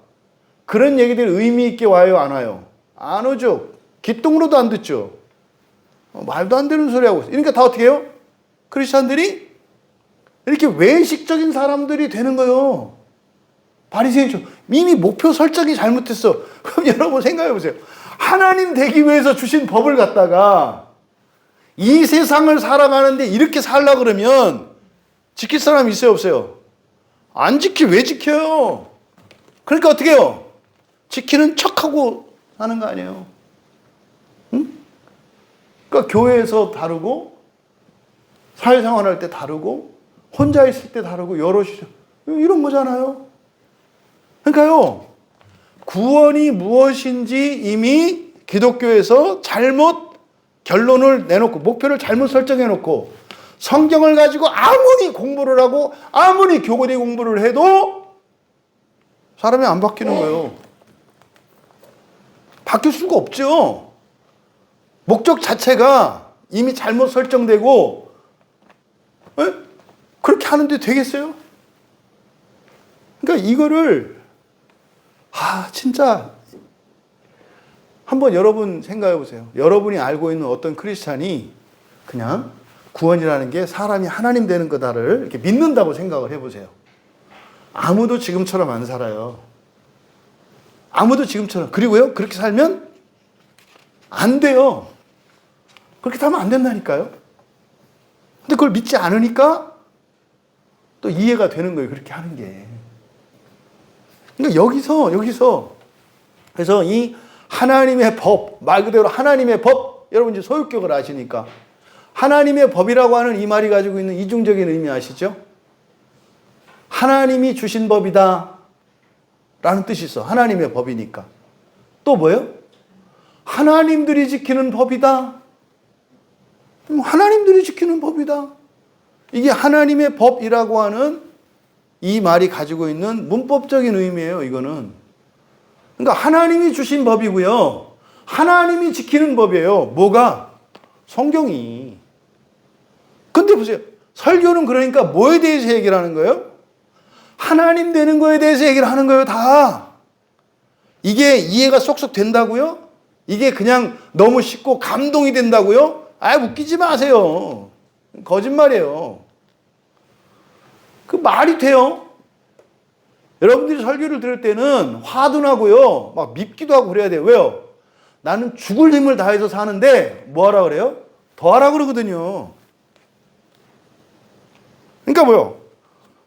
그런 얘기들이 의미 있게 와요, 안 와요? 안 오죠. 귓등으로도 안 듣죠. 말도 안 되는 소리 하고 있어요. 그러니까 다 어떻게 해요? 크리스찬들이 이렇게 외식적인 사람들이 되는 거예요. 바리새인처럼 이미 목표 설정이 잘못했어. 그럼 여러분 생각해 보세요. 하나님 되기 위해서 주신 법을 갖다가 이 세상을 살아가는데 이렇게 살라 그러면 지킬 사람 있어요, 없어요? 안 왜 지켜요? 그러니까 어떻게 해요? 지키는 척하고 사는 거 아니에요? 응? 그러니까 교회에서 다르고 사회생활할 때 다르고 혼자 있을 때 다르고 여럿이 이런 거잖아요. 그러니까요, 구원이 무엇인지 이미 기독교에서 잘못 결론을 내놓고 목표를 잘못 설정해 놓고 성경을 가지고 아무리 공부를 하고 아무리 교리 공부를 해도 사람이 안 바뀌는 거예요. 바뀔 수가 없죠. 목적 자체가 이미 잘못 설정되고 에? 그렇게 하는데 되겠어요? 그러니까 이거를 진짜 한번 여러분 생각해 보세요. 여러분이 알고 있는 어떤 크리스찬이 그냥 구원이라는 게 사람이 하나님 되는 거다를 이렇게 믿는다고 생각을 해보세요. 아무도 지금처럼 안 살아요. 아무도 지금처럼. 그리고요, 그렇게 살면 안 돼요. 그렇게 살면 안 된다니까요. 근데 그걸 믿지 않으니까 또 이해가 되는 거예요. 그렇게 하는 게. 그러니까 여기서 그래서 이 하나님의 법, 말 그대로 하나님의 법, 여러분 이제 소유격을 아시니까 하나님의 법이라고 하는 이 말이 가지고 있는 이중적인 의미 아시죠? 하나님이 주신 법이다 라는 뜻이 있어. 하나님의 법이니까. 또 뭐예요? 하나님들이 지키는 법이다. 하나님들이 지키는 법이다. 이게 하나님의 법이라고 하는 이 말이 가지고 있는 문법적인 의미예요. 이거는. 그러니까 하나님이 주신 법이고요. 하나님이 지키는 법이에요. 뭐가? 성경이. 근데 보세요. 설교는 그러니까 뭐에 대해서 얘기를 하는 거예요? 하나님 되는 거에 대해서 얘기를 하는 거예요. 다. 이게 이해가 쏙쏙 된다고요? 이게 그냥 너무 쉽고 감동이 된다고요? 웃기지 마세요. 거짓말이에요. 그 말이 돼요? 여러분들이 설교를 들을 때는 화도 나고요. 막 밉기도 하고 그래야 돼요. 왜요? 나는 죽을 힘을 다해서 사는데 뭐 하라 그래요? 더 하라 그러거든요. 그러니까 뭐요?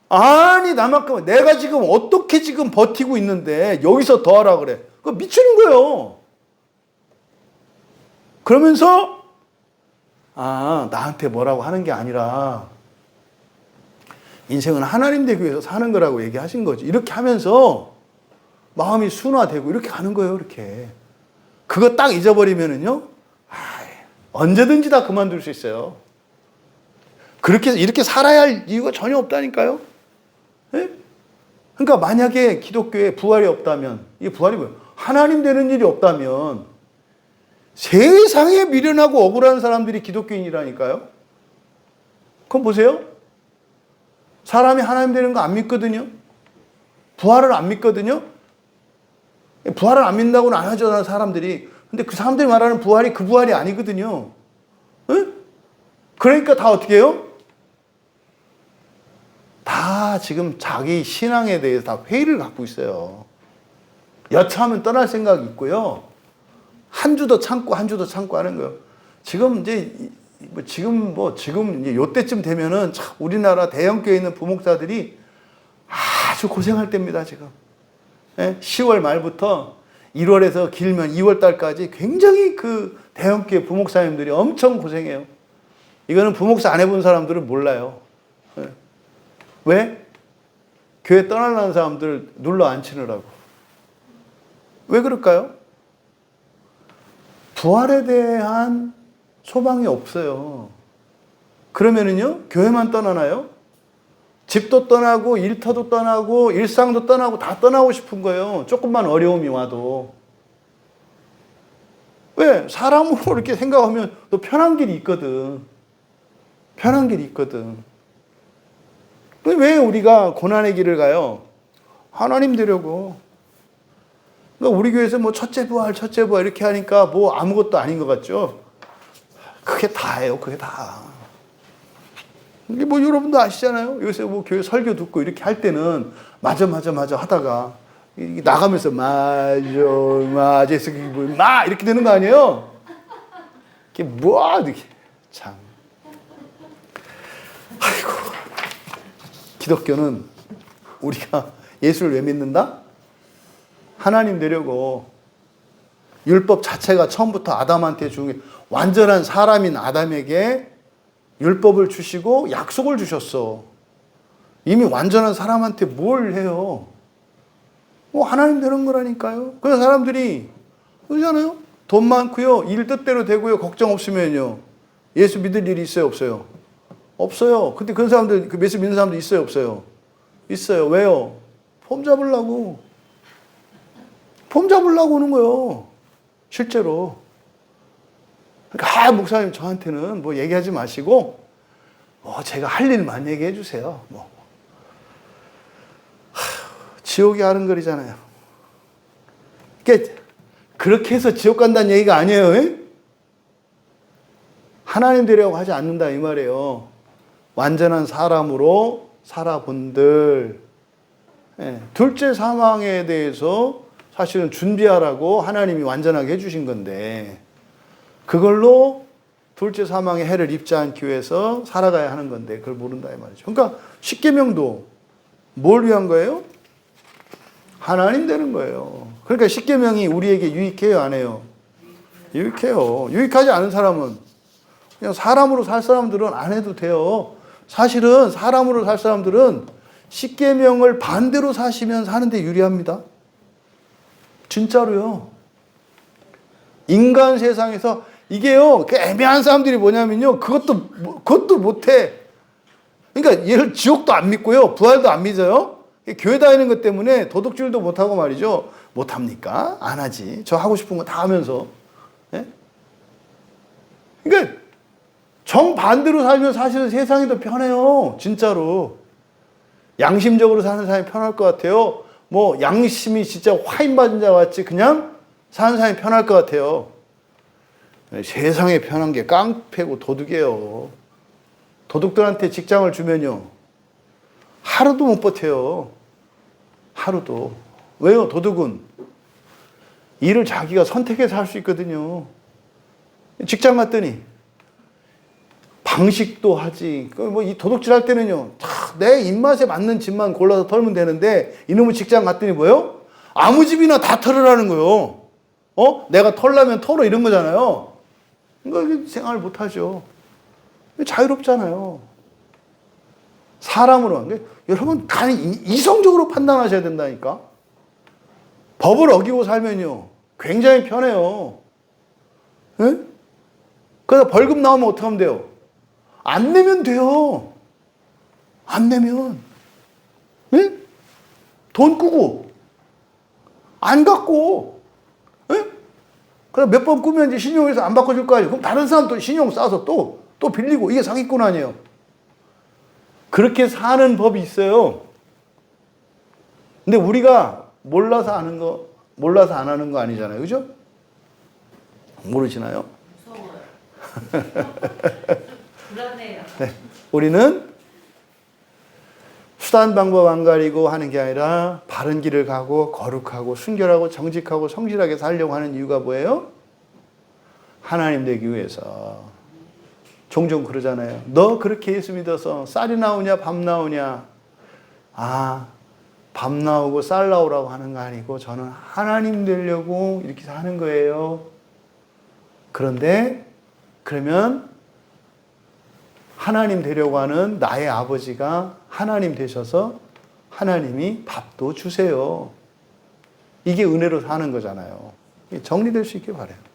아니 나만큼 내가 지금 어떻게 지금 버티고 있는데 여기서 더 하라 그래. 그거 미치는 거예요. 그러면서 나한테 뭐라고 하는 게 아니라 인생은 하나님 되기 위해서 사는 거라고 얘기하신 거지. 이렇게 하면서 마음이 순화되고 이렇게 가는 거예요. 이렇게. 그거 딱 잊어버리면은요. 언제든지 다 그만둘 수 있어요. 그렇게 이렇게 살아야 할 이유가 전혀 없다니까요. 네? 그러니까 만약에 기독교에 부활이 없다면 이게 부활이 뭐예요? 하나님 되는 일이 없다면 세상에 미련하고 억울한 사람들이 기독교인이라니까요. 그럼 보세요. 사람이 하나님 되는 거 안 믿거든요. 부활을 안 믿거든요. 부활을 안 믿는다고는 안 하죠, 사람들이. 근데 그 사람들이 말하는 부활이 그 부활이 아니거든요. 네? 그러니까 다 어떻게 해요? 다 지금 자기 신앙에 대해서 다 회의를 갖고 있어요. 여차하면 떠날 생각이 있고요. 한 주 더 참고 한 주 더 참고 하는 거예요. 지금 이제 요때쯤 되면은 참 우리나라 대형교회에 있는 부목사들이 아주 고생할 때입니다, 지금. 10월 말부터 1월에서 길면 2월 달까지 굉장히 그 대형교회 부목사님들이 엄청 고생해요. 이거는 부목사 안 해본 사람들은 몰라요. 왜? 교회 떠나려는 사람들 눌러 앉히느라고. 왜 그럴까요? 부활에 대한 소망이 없어요. 그러면은요, 교회만 떠나나요? 집도 떠나고, 일터도 떠나고, 일상도 떠나고, 다 떠나고 싶은 거예요. 조금만 어려움이 와도. 왜? 사람으로 이렇게 생각하면 또 편한 길이 있거든. 편한 길이 있거든. 왜 우리가 고난의 길을 가요? 하나님 되려고. 그러니까 우리 교회에서 뭐 첫째 부활 이렇게 하니까 뭐 아무것도 아닌 것 같죠? 그게 다예요. 그게 다. 이게 뭐 여러분도 아시잖아요. 요새 뭐 교회 설교 듣고 이렇게 할 때는 맞아 하다가 나가면서 맞아 해서 이렇게 되는 거 아니에요? 이게 뭐야 이게 참. 아이고, 기독교는 우리가 예수를 왜 믿는다? 하나님 되려고. 율법 자체가 처음부터 아담한테 준 게 완전한 사람인 아담에게 율법을 주시고 약속을 주셨어. 이미 완전한 사람한테 뭘 해요? 하나님 되는 거라니까요. 그래서 사람들이 그러잖아요. 돈 많고요, 일 뜻대로 되고요, 걱정 없으면요, 예수 믿을 일이 있어요, 없어요? 없어요. 근데 그런 사람들, 그 예수 믿는 사람들 있어요, 없어요? 있어요. 왜요? 폼 잡으려고. 폼 잡으려고 오는 거예요. 실제로. 그러니까 목사님 저한테는 뭐 얘기하지 마시고 제가 할 일만 얘기해 주세요. 지옥이 아른거리잖아요. 그러니까 그렇게 해서 지옥 간다는 얘기가 아니에요. 에? 하나님 되려고 하지 않는다 이 말이에요. 완전한 사람으로 살아본들. 둘째 사망에 대해서 사실은 준비하라고 하나님이 완전하게 해주신 건데 그걸로 둘째 사망의 해를 입지 않기 위해서 살아가야 하는 건데 그걸 모른다 이 말이죠. 그러니까 십계명도 뭘 위한 거예요? 하나님 되는 거예요. 그러니까 십계명이 우리에게 유익해요, 안 해요? 유익해요. 유익하지 않은 사람은 그냥 사람으로 살 사람들은 안 해도 돼요. 사실은 사람으로 살 사람들은 십계명을 반대로 사시면 사는데 유리합니다. 진짜로요. 인간 세상에서 이게요, 그 애매한 사람들이 뭐냐면요, 그것도 못해. 그러니까 얘를 지옥도 안 믿고요, 부활도 안 믿어요. 교회 다니는 것 때문에 도덕질도 못하고 말이죠. 못합니까? 안 하지. 저 하고 싶은 거 다 하면서. 예? 그러니까 정반대로 살면 사실은 세상이 더 편해요. 진짜로. 양심적으로 사는 사람이 편할 것 같아요. 뭐 양심이 진짜 화인 받은 자 같이 그냥 사는 사람이 편할 것 같아요. 세상에 편한 게 깡패고 도둑이에요. 도둑들한테 직장을 주면요, 하루도 못 버텨요. 하루도. 왜요? 도둑은 일을 자기가 선택해서 할 수 있거든요. 직장 갔더니 방식도 하지. 이 도둑질 할 때는요, 내 입맛에 맞는 집만 골라서 털면 되는데 이놈의 직장 갔더니 뭐요? 아무 집이나 다 털으라는 거요. 내가 털려면 털어 이런 거잖아요. 그러니까 생활을 못 하죠. 자유롭잖아요. 사람으로. 여러분, 이성적으로 판단하셔야 된다니까. 법을 어기고 살면요, 굉장히 편해요. 네? 그래서 벌금 나오면 어떻게 하면 돼요? 안 내면 돼요. 안 내면. 네? 돈 꾸고, 안 갚고, 네? 그럼 몇 번 꾸면 이제 신용에서 안 바꿔줄 거 아니에요. 그럼 다른 사람 또 신용 싸서 또 빌리고, 이게 사기꾼 아니에요. 그렇게 사는 법이 있어요. 근데 우리가 몰라서 안 하는 거 아니잖아요. 그죠? 모르시나요? 무서워요. 불안해요. 네. 우리는 수단 방법 안 가리고 하는 게 아니라 바른 길을 가고 거룩하고 순결하고 정직하고 성실하게 살려고 하는 이유가 뭐예요? 하나님 되기 위해서. 종종 그러잖아요. 너 그렇게 예수 믿어서 쌀이 나오냐 밥 나오냐. 밥 나오고 쌀 나오라고 하는 거 아니고 저는 하나님 되려고 이렇게 사는 거예요. 그런데 그러면 하나님 되려고 하는 나의 아버지가 하나님 되셔서 하나님이 밥도 주세요. 이게 은혜로 사는 거잖아요. 정리될 수 있길 바라요.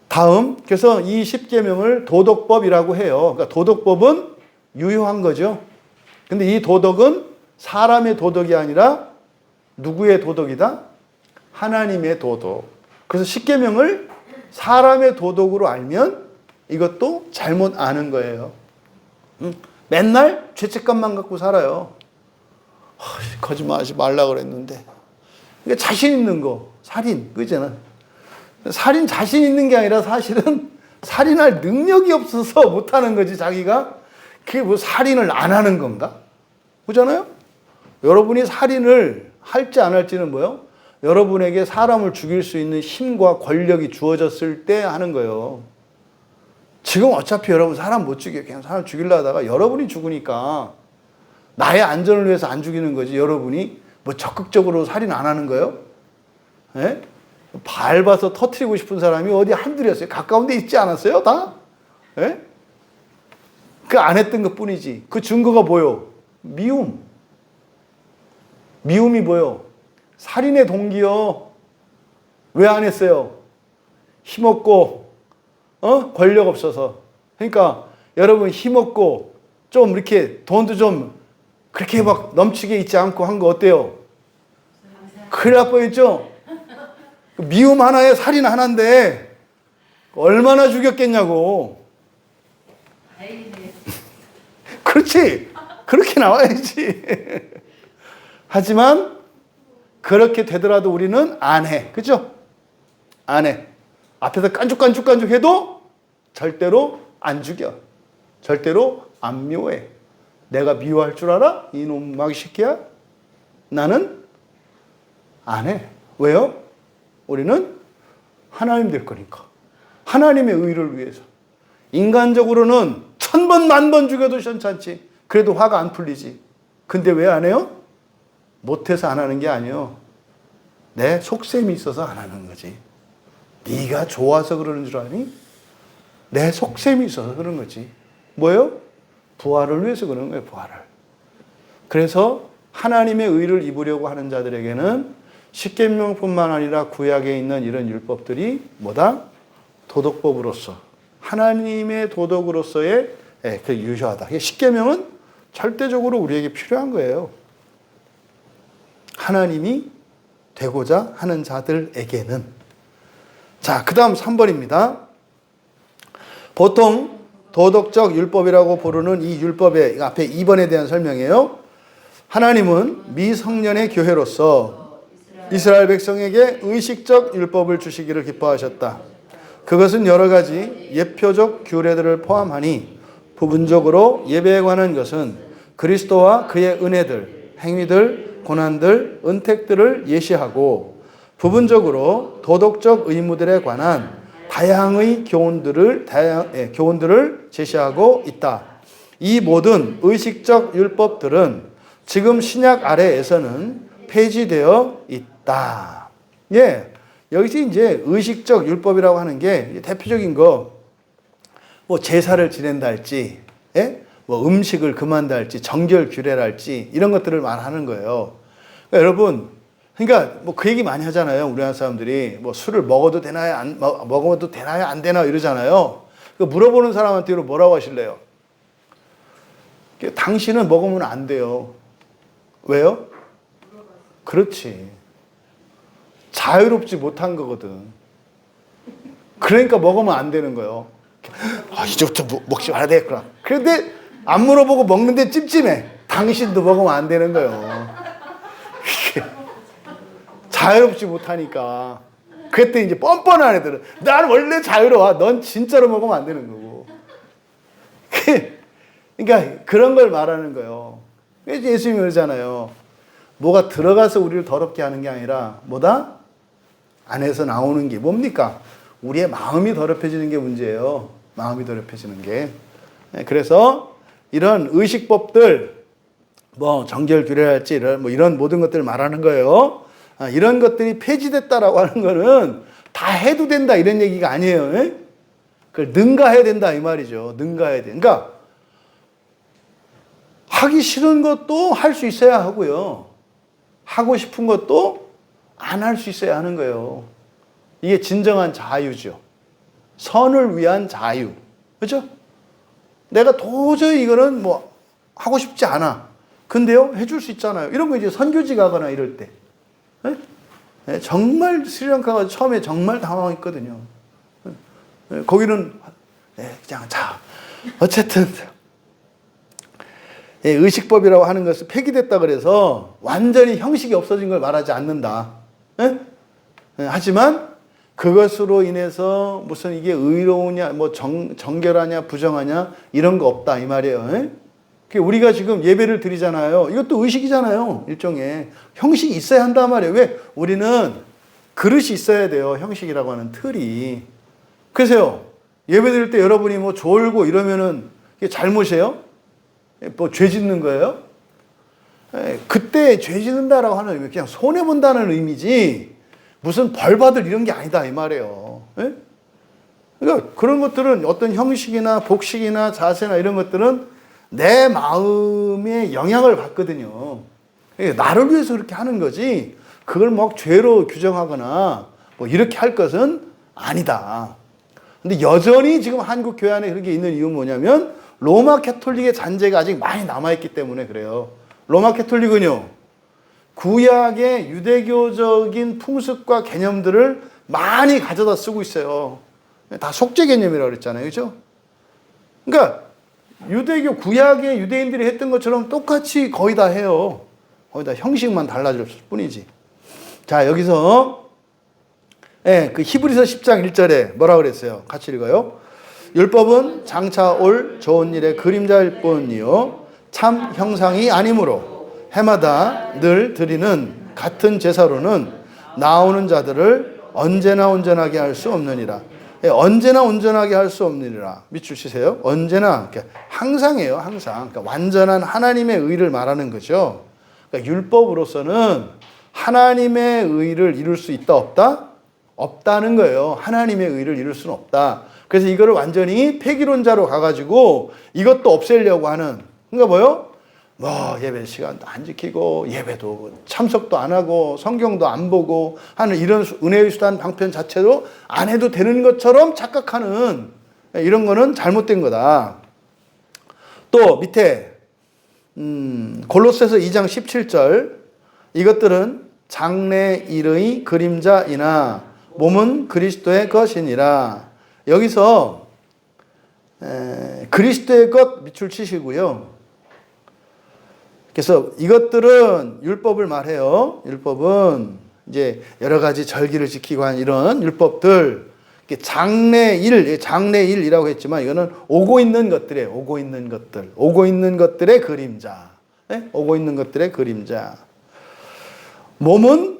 다음, 그래서 이 십계명을 도덕법이라고 해요. 그러니까 도덕법은 유효한 거죠. 근데 이 도덕은 사람의 도덕이 아니라 누구의 도덕이다? 하나님의 도덕. 그래서 십계명을 사람의 도덕으로 알면 이것도 잘못 아는 거예요. 맨날 죄책감만 갖고 살아요. 거짓말하지 말라 그랬는데. 그러니까 자신 있는 거, 살인, 그잖아. 살인 자신 있는 게 아니라 사실은 살인할 능력이 없어서 못하는 거지. 자기가 그게 뭐 살인을 안 하는 건가? 그렇잖아요? 여러분이 살인을 할지 안 할지는 뭐요? 여러분에게 사람을 죽일 수 있는 힘과 권력이 주어졌을 때 하는 거예요. 지금 어차피 여러분 사람 못 죽여요. 그냥 사람 죽이려 하다가 여러분이 죽으니까 나의 안전을 위해서 안 죽이는 거지. 여러분이 뭐 적극적으로 살인 안 하는 거예요? 예? 밟아서 터트리고 싶은 사람이 어디 한둘이었어요. 가까운 데 있지 않았어요? 다? 예? 그 안 했던 것 뿐이지. 그 증거가 뭐요? 미움. 미움이 뭐요? 살인의 동기요. 왜 안 했어요? 힘없고, 권력 없어서. 그러니까 여러분 힘없고 좀 이렇게 돈도 좀 그렇게 막 넘치게 있지 않고 한 거 어때요? 큰일 날 뻔했죠? 미움 하나에 살인 하나인데 얼마나 죽였겠냐고. 다행이네요. 그렇지. 그렇게 나와야지. 하지만 그렇게 되더라도 우리는 안 해. 그죠? 안 해. 앞에서 깐죽깐죽 해도 절대로 안 죽여. 절대로 안 미워해. 내가 미워할 줄 알아? 이놈 마귀 새끼야? 나는 안 해. 왜요? 우리는 하나님 될 거니까. 하나님의 의를 위해서. 인간적으로는 1000번, 10,000번 죽여도 괜찮지. 그래도 화가 안 풀리지. 근데 왜 안 해요? 못해서 안 하는 게 아니에요. 내 속셈이 있어서 안 하는 거지. 네가 좋아서 그러는 줄 아니? 내 속셈이 있어서 그런 거지. 뭐예요? 부활을 위해서 그러는 거예요. 부활을. 그래서 하나님의 의를 입으려고 하는 자들에게는 십계명뿐만 아니라 구약에 있는 이런 율법들이 뭐다? 도덕법으로서 하나님의 도덕으로서의 그 유효하다. 십계명은 절대적으로 우리에게 필요한 거예요. 하나님이 되고자 하는 자들에게는. 자, 그 다음 3번입니다. 보통 도덕적 율법이라고 부르는 이 율법의 앞에 2번에 대한 설명이에요. 하나님은 미성년의 교회로서 이스라엘 백성에게 의식적 율법을 주시기를 기뻐하셨다. 그것은 여러 가지 예표적 규례들을 포함하니 부분적으로 예배에 관한 것은 그리스도와 그의 은혜들, 행위들, 고난들, 은택들을 예시하고 부분적으로 도덕적 의무들에 관한 다양의 교훈들을 제시하고 있다. 이 모든 의식적 율법들은 지금 신약 아래에서는 폐지되어 있다. 예, 여기서 이제 의식적 율법이라고 하는 게 대표적인 거, 뭐 제사를 지낸다 할지, 예? 뭐 음식을 금한다 할지, 정결 규례랄지 이런 것들을 말하는 거예요. 그러니까 여러분, 그러니까 뭐 그 얘기 많이 하잖아요. 우리나라 사람들이 뭐 술을 먹어도 되나요? 먹어도 되나요? 안 되나요? 이러잖아요. 그 물어보는 사람한테 뭐라고 하실래요? 당신은 먹으면 안 돼요. 왜요? 그렇지. 자유롭지 못한 거거든. 그러니까 먹으면 안 되는 거예요. 아, 이제부터 먹지 말아야 되겠구나. 그런데 안 물어보고 먹는데 찜찜해. 당신도 먹으면 안 되는 거예요. 자유롭지 못하니까. 그때 이제 뻔뻔한 애들은 난 원래 자유로워. 넌 진짜로 먹으면 안 되는 거고. 그러니까 그런 걸 말하는 거예요. 예수님이 그러잖아요. 뭐가 들어가서 우리를 더럽게 하는 게 아니라 뭐다? 안에서 나오는 게 뭡니까? 우리의 마음이 더럽혀지는 게 문제예요. 마음이 더럽혀지는 게. 그래서 이런 의식법들, 뭐 정결 규례랄지 이런 모든 것들을 말하는 거예요. 이런 것들이 폐지됐다라고 하는 거는 다 해도 된다 이런 얘기가 아니에요. 에? 그걸 능가해야 된다 이 말이죠. 능가해야 돼. 그러니까 하기 싫은 것도 할 수 있어야 하고요. 하고 싶은 것도 안 할 수 있어야 하는 거예요. 이게 진정한 자유죠. 선을 위한 자유. 그렇죠? 내가 도저히 이거는 뭐 하고 싶지 않아. 근데요, 해줄 수 있잖아요. 이런 거 이제 선교지 가거나 이럴 때. 네? 네, 정말 스리랑카가 처음에 정말 당황했거든요. 네, 거기는 그냥 자 어쨌든 의식법이라고 하는 것은 폐기됐다 그래서 완전히 형식이 없어진 걸 말하지 않는다. 네? 하지만 그것으로 인해서 무슨 이게 의로우냐, 뭐 정결하냐, 부정하냐 이런 거 없다 이 말이에요. 에? 우리가 지금 예배를 드리잖아요. 이것도 의식이잖아요. 일종의 형식이 있어야 한단 말이에요. 왜? 우리는 그릇이 있어야 돼요. 형식이라고 하는 틀이. 그래서요. 예배 드릴 때 여러분이 뭐 졸고 이러면은 이게 잘못이에요? 뭐 죄 짓는 거예요? 그때 죄 짓는다라고 하는 의미, 그냥 손해본다는 의미지 무슨 벌 받을 이런 게 아니다 이 말이에요. 예? 그러니까 그런 것들은 어떤 형식이나 복식이나 자세나 이런 것들은 내 마음에 영향을 받거든요. 나를 위해서 그렇게 하는 거지 그걸 막 죄로 규정하거나 뭐 이렇게 할 것은 아니다. 근데 여전히 지금 한국 교회 안에 그런 게 있는 이유는 뭐냐면 로마 캐톨릭의 잔재가 아직 많이 남아있기 때문에 그래요. 로마 캐톨릭은요, 구약의 유대교적인 풍습과 개념들을 많이 가져다 쓰고 있어요. 다 속죄 개념이라고 그랬잖아요. 그죠? 그러니까 유대교, 구약의 유대인들이 했던 것처럼 똑같이 거의 다 해요. 거의 다 형식만 달라질 뿐이지. 자, 여기서 그 히브리서 10장 1절에 뭐라 그랬어요? 같이 읽어요. 율법은 장차 올 좋은 일의 그림자일 뿐이요 참 형상이 아니므로 해마다 늘 드리는 같은 제사로는 나오는 자들을 언제나 온전하게 할 수 없느니라. 언제나 온전하게 할 수 없느니라. 밑줄 치세요. 언제나, 그러니까 항상이에요. 항상. 그러니까 완전한 하나님의 의를 말하는 거죠. 그러니까 율법으로서는 하나님의 의를 이룰 수 있다 없다? 없다는 거예요. 하나님의 의를 이룰 수는 없다. 그래서 이거를 완전히 폐기론자로 가가지고 이것도 없애려고 하는, 그러니까 뭐요? 뭐 예배 시간도 안 지키고 예배도 참석도 안 하고 성경도 안 보고 하는 이런 은혜의 수단 방편 자체도 안 해도 되는 것처럼 착각하는 이런 거는 잘못된 거다. 또 밑에 골로새서 2장 17절 이것들은 장래일의 그림자이나 몸은 그리스도의 것이니라. 여기서 그리스도의 것 밑줄 치시고요. 그래서 이것들은 율법을 말해요. 율법은 이제 여러 가지 절기를 지키고 한 이런 율법들, 장래일이라고 했지만 이거는 오고 있는 것들이에요. 오고 있는 것들, 오고 있는 것들의 그림자, 오고 있는 것들의 그림자. 몸은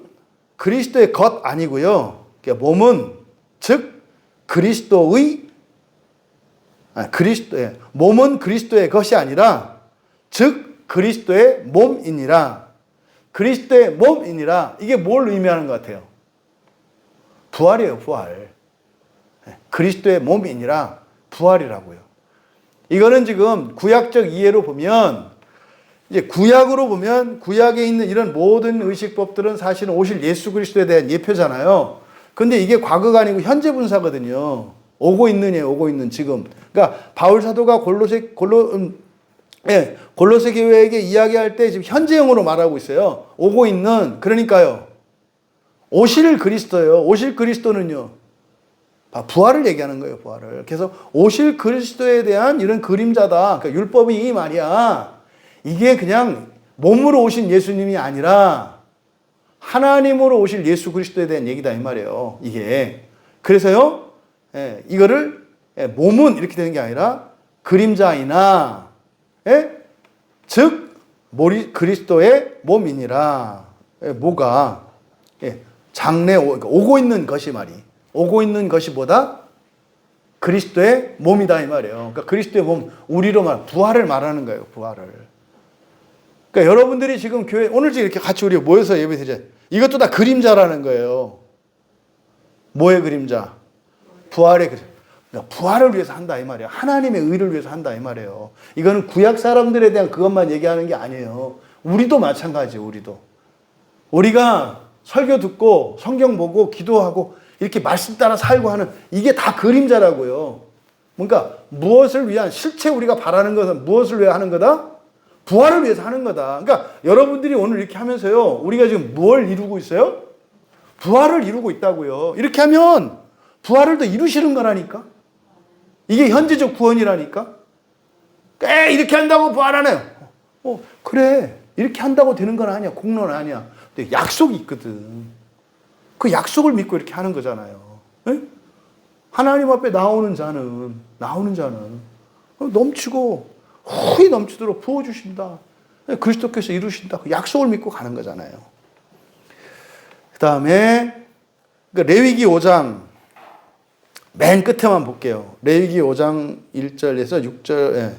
그리스도의 것 아니고요. 그러니까 몸은 즉 몸은 그리스도의 것이 아니라 즉 그리스도의 몸이니라. 그리스도의 몸이니라. 이게 뭘 의미하는 것 같아요? 부활이에요, 부활. 그리스도의 몸이니라 부활이라고요. 이거는 지금 구약적 이해로 보면, 이제 구약으로 보면 구약에 있는 이런 모든 의식법들은 사실은 오실 예수 그리스도에 대한 예표잖아요. 근데 이게 과거가 아니고 현재 분사거든요. 오고 있느냐, 오고 있는 지금. 그러니까 바울 사도가 골로새 교회에게 이야기할 때 지금 현재형으로 말하고 있어요. 오고 있는, 그러니까요. 오실 그리스도예요. 오실 그리스도는요. 부활을 얘기하는 거예요, 부활을. 그래서 오실 그리스도에 대한 이런 그림자다. 그러니까 율법이 이 말이야. 이게 그냥 몸으로 오신 예수님이 아니라 하나님으로 오실 예수 그리스도에 대한 얘기다 이 말이에요. 이게. 그래서요. 이거를 몸은 이렇게 되는 게 아니라 그림자이나 즉 그리스도의 몸이니라. 뭐가 장래 오고 있는 것이 말이 오고 있는 것이 뭐다? 그리스도의 몸이다 이 말이에요. 그러니까 그리스도의 몸, 우리로 말 부활을 말하는 거예요. 부활을. 그러니까 여러분들이 지금 교회 오늘 이렇게 같이 우리 모여서 예배드리잖아요. 이것도 다 그림자라는 거예요. 뭐의 그림자? 부활의 그림자. 그러니까 부활을 위해서 한다 이 말이에요. 하나님의 의를 위해서 한다 이 말이에요. 이거는 구약 사람들에 대한 그것만 얘기하는 게 아니에요. 우리도 마찬가지예요. 우리가 설교 듣고 성경 보고 기도하고 이렇게 말씀 따라 살고 하는 이게 다 그림자라고요. 그러니까 무엇을 위한, 실체 우리가 바라는 것은 무엇을 위해 하는 거다? 부활을 위해서 하는 거다. 그러니까 여러분들이 오늘 이렇게 하면서요, 우리가 지금 뭘 이루고 있어요? 부활을 이루고 있다고요. 이렇게 하면 부활을 더 이루시는 거라니까. 이게 현재적 구원이라니까. 이렇게 한다고 부활 안 해요. 그래. 이렇게 한다고 되는 건 아니야. 공로는 아니야. 근데 약속이 있거든. 그 약속을 믿고 이렇게 하는 거잖아요. 예? 하나님 앞에 나오는 자는 넘치고 후히 넘치도록 부어주신다. 그리스도께서 이루신다. 그 약속을 믿고 가는 거잖아요. 그 다음에 레위기 5장 맨 끝에만 볼게요. 레위기 5장 1절에서 6절,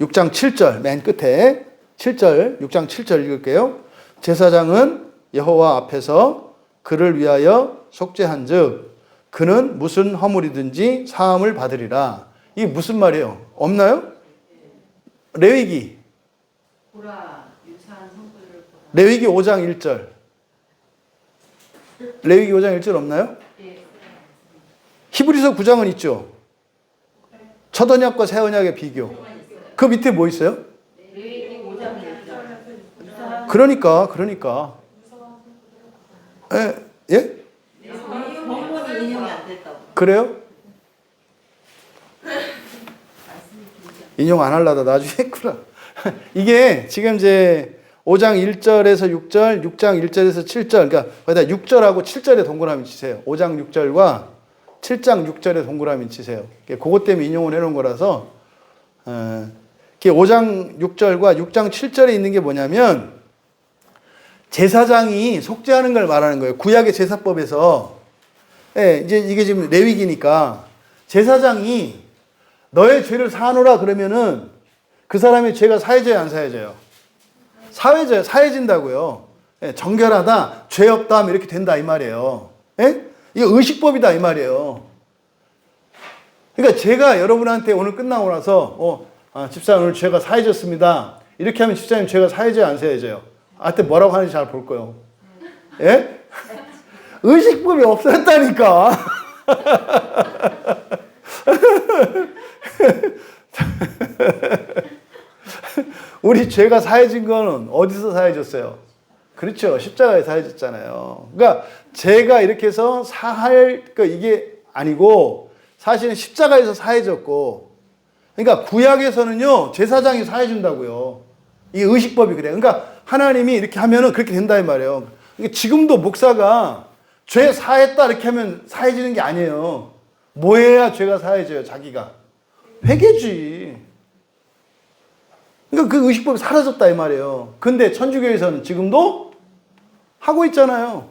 6장 7절 맨 끝에 7절, 6장 7절 읽을게요. 제사장은 여호와 앞에서 그를 위하여 속죄한즉 그는 무슨 허물이든지 사함을 받으리라. 이게 무슨 말이에요? 없나요? 레위기. 보라 유사한 성도를 보라. 레위기 5장 1절. 레위기 5장 1절 없나요? 예. 히브리서 9장은 있죠. 첫 언약과 새 언약의 비교. 그 밑에 뭐 있어요? 레위기 5장 1절. 그러니까. 예? 본문이 인용이 안 됐다고. 그래요? 인용 안 하려다 나중에 했구나. 이게 지금 이제 5장 1절에서 6절, 6장 1절에서 7절, 그러니까 거기다 6절하고 7절에 동그라미 치세요. 5장 6절과 7장 6절에 동그라미 치세요. 그것 때문에 인용을 해놓은 거라서 5장 6절과 6장 7절에 있는 게 뭐냐면 제사장이 속죄하는 걸 말하는 거예요. 구약의 제사법에서. 이제 이게 지금 레위기니까 제사장이 너의 죄를 사하노라 그러면은 그 사람의 죄가 사해져요, 안 사해져요? 사해진다고요. 정결하다, 죄 없다, 이렇게 된다 이 말이에요. 이게 의식법이다 이 말이에요. 그러니까 제가 여러분한테 오늘 끝나고 나서 집사님 오늘 죄가 사해졌습니다. 이렇게 하면 집사님 죄가 사해져요, 안 사해져요? 한테 뭐라고 하는지 잘 볼 거예요. 예? 의식법이 없어졌다니까. 우리 죄가 사해진 거는 어디서 사해졌어요? 그렇죠. 십자가에 사해졌잖아요. 그러니까 죄가 이렇게 해서 이게 아니고 사실은 십자가에서 사해졌고, 그러니까 구약에서는요 제사장이 사해준다고요. 이 의식법이 그래요. 그러니까 하나님이 이렇게 하면은 그렇게 된다 이 말이에요. 그러니까 지금도 목사가 죄 사했다 이렇게 하면 사해지는 게 아니에요. 뭐 해야 죄가 사해져요? 자기가 회개지. 그러니까 그 의식법이 사라졌다 이 말이에요. 근데 천주교에서는 지금도 하고 있잖아요.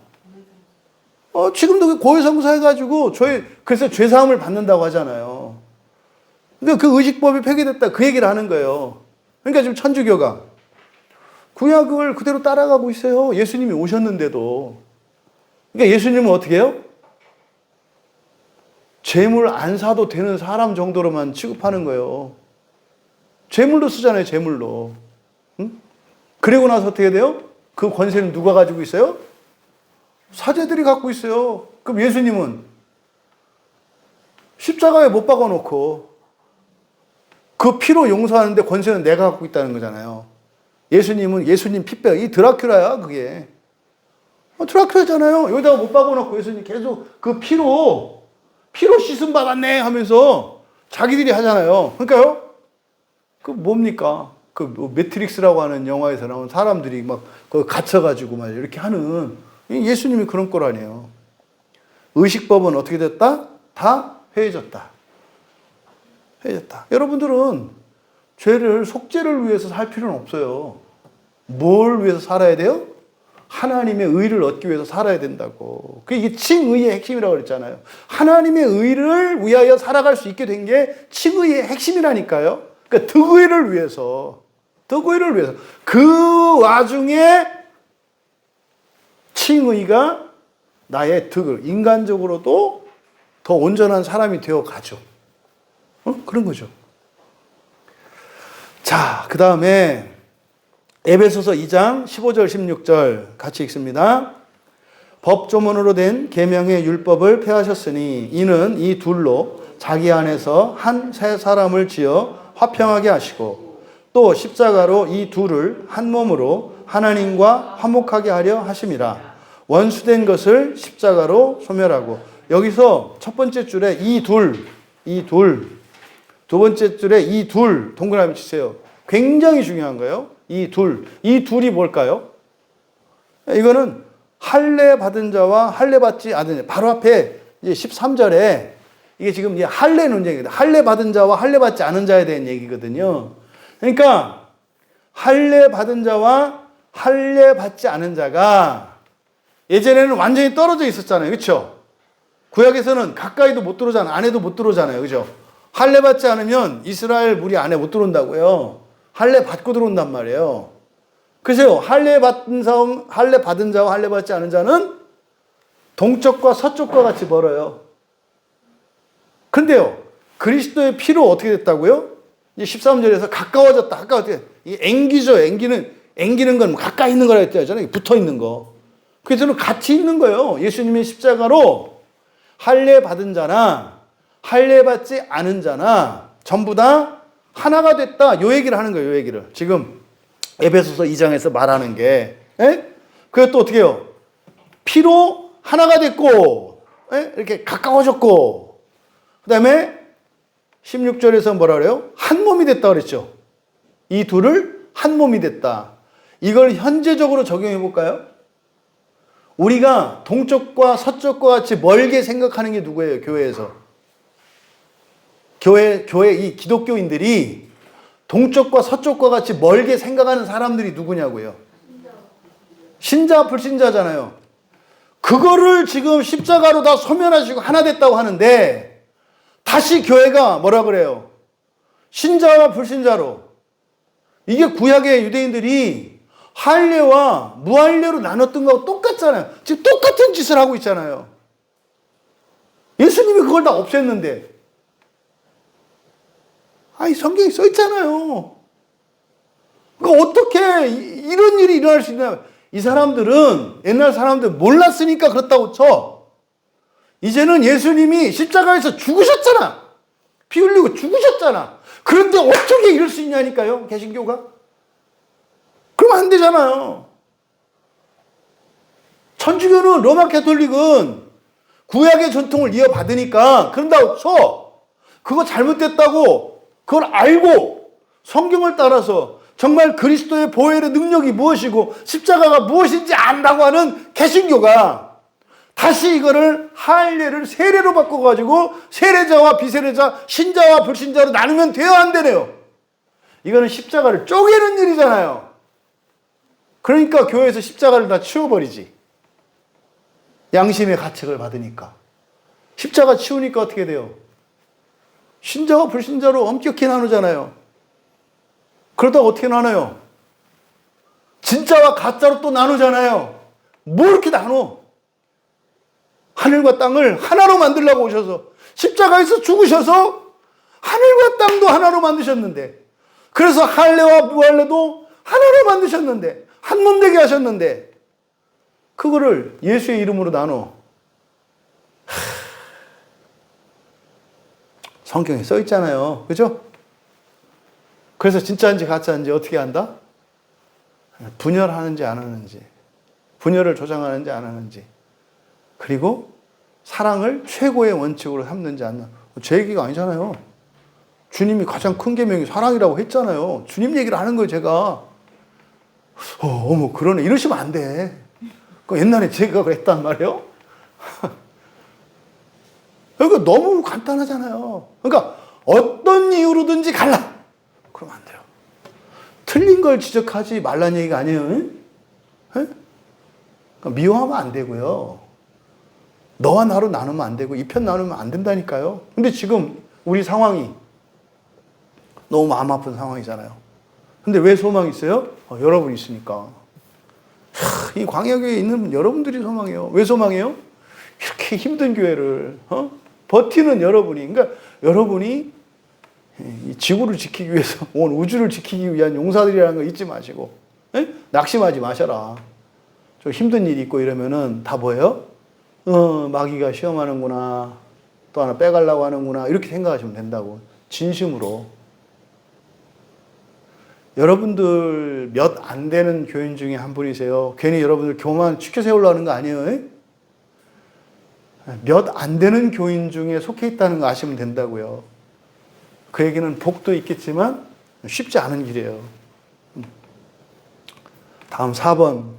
지금도 고해성사 해가지고 그래서 죄사함을 받는다고 하잖아요. 그러니까 그 의식법이 폐기됐다 그 얘기를 하는 거예요. 그러니까 지금 천주교가 구약을 그대로 따라가고 있어요. 예수님이 오셨는데도. 그러니까 예수님은 어떻게 해요? 재물 안 사도 되는 사람 정도로만 취급하는 거예요. 재물로 쓰잖아요, 재물로. 응? 그리고 나서 어떻게 돼요? 그 권세는 누가 가지고 있어요? 사제들이 갖고 있어요. 그럼 예수님은 십자가에 못 박아놓고 그 피로 용서하는데 권세는 내가 갖고 있다는 거잖아요. 예수님은 예수님 피뼈, 이 드라큘라야, 그게. 드라큘라잖아요. 여기다가 못 박아놓고 예수님 계속 그 피로 씻음 받았네 하면서 자기들이 하잖아요. 그러니까요. 그 뭡니까? 그 매트릭스라고 하는 영화에서 나온 사람들이 막 거기 갇혀가지고 막 이렇게 하는 예수님이 그런 거라니에요. 의식법은 어떻게 됐다? 다 회해졌다. 회해졌다. 여러분들은 죄를 속죄를 위해서 살 필요는 없어요. 뭘 위해서 살아야 돼요? 하나님의 의를 얻기 위해서 살아야 된다고. 이게 칭의의 핵심이라고 그랬잖아요. 하나님의 의를 위하여 살아갈 수 있게 된 게 칭의의 핵심이라니까요. 그러니까 덕의를 위해서. 그 와중에 칭의가 나의 덕을 인간적으로도 더 온전한 사람이 되어 가죠. 그런 거죠. 자, 그 다음에 에베소서 2장 15절 16절 같이 읽습니다. 법조문으로 된 계명의 율법을 폐하셨으니 이는 이 둘로 자기 안에서 한 새 사람을 지어 화평하게 하시고 또 십자가로 이 둘을 한 몸으로 하나님과 화목하게 하려 하심이라. 원수된 것을 십자가로 소멸하고. 여기서 첫 번째 줄에 이 둘, 두 번째 줄에 이 둘 동그라미 치세요. 굉장히 중요한 거예요. 이 둘이 뭘까요? 이거는 할례 받은 자와 할례 받지 않은 자. 바로 앞에 이제 13절에 이게 지금 이제 할례 논쟁입니다. 할례 받은 자와 할례 받지 않은 자에 대한 얘기거든요. 그러니까 할례 받은 자와 할례 받지 않은 자가 예전에는 완전히 떨어져 있었잖아요. 그렇죠? 구약에서는 가까이도 못 들어오잖아요. 안에도 못 들어오잖아요. 그죠? 할례 받지 않으면 이스라엘 무리 안에 못 들어온다고요. 할례 받고 들어온단 말이에요. 그래서 할례 받은 자와 할례 받지 않은 자는 동쪽과 서쪽과 같이 멀어요. 근데요, 그리스도의 피로 어떻게 됐다고요? 이제 13절에서 가까워졌다. 이 앵기죠. 앵기는 건 가까이 있는 거라 했잖아요. 붙어 있는 거. 그래서 같이 있는 거예요. 예수님의 십자가로 할례 받은 자나 할례 받지 않은 자나 전부 다 하나가 됐다. 요 얘기를 하는 거예요. 요 얘기를. 지금 에베소서 2장에서 말하는 게. 그게 또 어떻게 해요? 피로 하나가 됐고 이렇게 가까워졌고 그 다음에 16절에서 뭐라 그래요? 한 몸이 됐다 그랬죠. 이 둘을 한 몸이 됐다. 이걸 현재적으로 적용해 볼까요? 우리가 동쪽과 서쪽과 같이 멀게 생각하는 게 누구예요? 교회에서. 교회 이 기독교인들이 동쪽과 서쪽과 같이 멀게 생각하는 사람들이 누구냐고요? 신자, 불신자잖아요. 그거를 지금 십자가로 다 소멸하시고 하나 됐다고 하는데 다시 교회가 뭐라 그래요? 신자와 불신자로. 이게 구약의 유대인들이 할례와 무할례로 나눴던 거하고 똑같잖아요. 지금 똑같은 짓을 하고 있잖아요. 예수님이 그걸 다 없앴는데. 아니, 성경에 써 있잖아요. 그러니까 어떻게 이런 일이 일어날 수 있냐. 이 사람들은 옛날 사람들 몰랐으니까 그렇다고 쳐. 이제는 예수님이 십자가에서 죽으셨잖아. 피 흘리고 죽으셨잖아. 그런데 어떻게 이럴 수 있냐니까요, 개신교가. 그러면 안 되잖아요. 천주교는 로마 가톨릭은 구약의 전통을 이어받으니까 그런다고 쳐. 그거 잘못됐다고 그걸 알고 성경을 따라서 정말 그리스도의 보혈의 능력이 무엇이고 십자가가 무엇인지 안다고 하는 개신교가 다시 이거를 할례를 세례로 바꿔가지고 세례자와 비세례자, 신자와 불신자로 나누면 돼요, 안 되네요? 이거는 십자가를 쪼개는 일이잖아요. 그러니까 교회에서 십자가를 다 치워버리지. 양심의 가책을 받으니까. 십자가 치우니까 어떻게 돼요? 신자와 불신자로 엄격히 나누잖아요. 그러다가 어떻게 나눠요? 진짜와 가짜로 또 나누잖아요. 뭐 이렇게 나눠? 하늘과 땅을 하나로 만들려고 오셔서 십자가에서 죽으셔서 하늘과 땅도 하나로 만드셨는데, 그래서 할례와 무할례도 하나로 만드셨는데, 한 몸 되게 하셨는데, 그거를 예수의 이름으로 나눠. 성경에 써 있잖아요. 그죠? 그래서 진짜인지 가짜인지 어떻게 안다? 분열하는지 안 하는지, 분열을 조장하는지 안 하는지, 그리고 사랑을 최고의 원칙으로 삼는지 안 하는지. 제 얘기가 아니잖아요. 주님이 가장 큰 계명이 사랑이라고 했잖아요. 주님 얘기를 하는 거예요, 제가. 어머, 그러네. 이러시면 안 돼. 옛날에 제가 그랬단 말이에요. 그러니까 너무 간단하잖아요. 그러니까 어떤 이유로든지 갈라. 그러면 안 돼요. 틀린 걸 지적하지 말라는 얘기가 아니에요. 그러니까 미워하면 안 되고요. 너와 나로 나누면 안 되고 이 편 나누면 안 된다니까요. 근데 지금 우리 상황이 너무 마음 아픈 상황이잖아요. 근데 왜 소망이 있어요? 여러분이 있으니까. 이 광야교회에 있는 여러분들이 소망이에요. 왜 소망이에요? 이렇게 힘든 교회를 버티는 여러분이. 그러니까 여러분이 이 지구를 지키기 위해서 온 우주를 지키기 위한 용사들이라는 거 잊지 마시고 낙심하지 마셔라. 좀 힘든 일이 있고 이러면은 다 뭐예요? 마귀가 시험하는구나. 또 하나 빼가려고 하는구나. 이렇게 생각하시면 된다고. 진심으로. 여러분들 몇 안 되는 교인 중에 한 분이세요. 괜히 여러분들 교만 치켜 세우려고 하는 거 아니에요? 몇 안 되는 교인 중에 속해 있다는 거 아시면 된다고요. 그에게는 복도 있겠지만 쉽지 않은 길이에요. 다음 4번.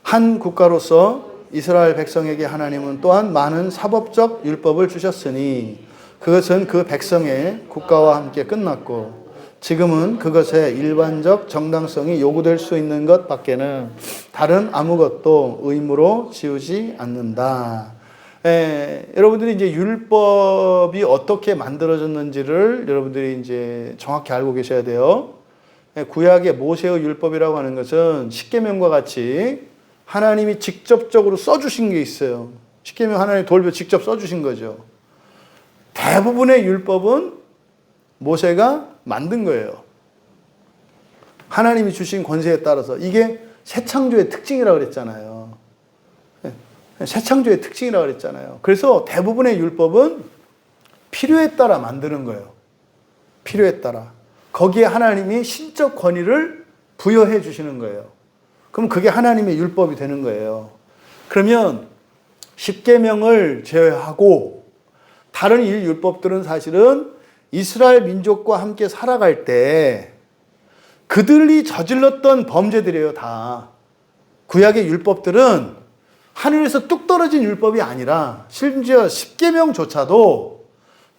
한 국가로서 이스라엘 백성에게 하나님은 또한 많은 사법적 율법을 주셨으니 그것은 그 백성의 국가와 함께 끝났고 지금은 그것의 일반적 정당성이 요구될 수 있는 것 밖에는 다른 아무것도 의무로 지우지 않는다. 여러분들이 이제 율법이 어떻게 만들어졌는지를 여러분들이 이제 정확히 알고 계셔야 돼요. 구약의 모세의 율법이라고 하는 것은 십계명과 같이 하나님이 직접적으로 써주신 게 있어요. 십계명 하나님 돌려 직접 써주신 거죠. 대부분의 율법은 모세가 만든 거예요. 하나님이 주신 권세에 따라서. 이게 새 창조의 특징이라고 그랬잖아요. 새 창조의 특징이라고 그랬잖아요. 그래서 대부분의 율법은 필요에 따라 만드는 거예요. 필요에 따라. 거기에 하나님이 신적 권위를 부여해 주시는 거예요. 그럼 그게 하나님의 율법이 되는 거예요. 그러면 십계명을 제외하고 다른 율법들은 사실은 이스라엘 민족과 함께 살아갈 때 그들이 저질렀던 범죄들이에요, 다. 구약의 율법들은 하늘에서 뚝 떨어진 율법이 아니라 심지어 십계명조차도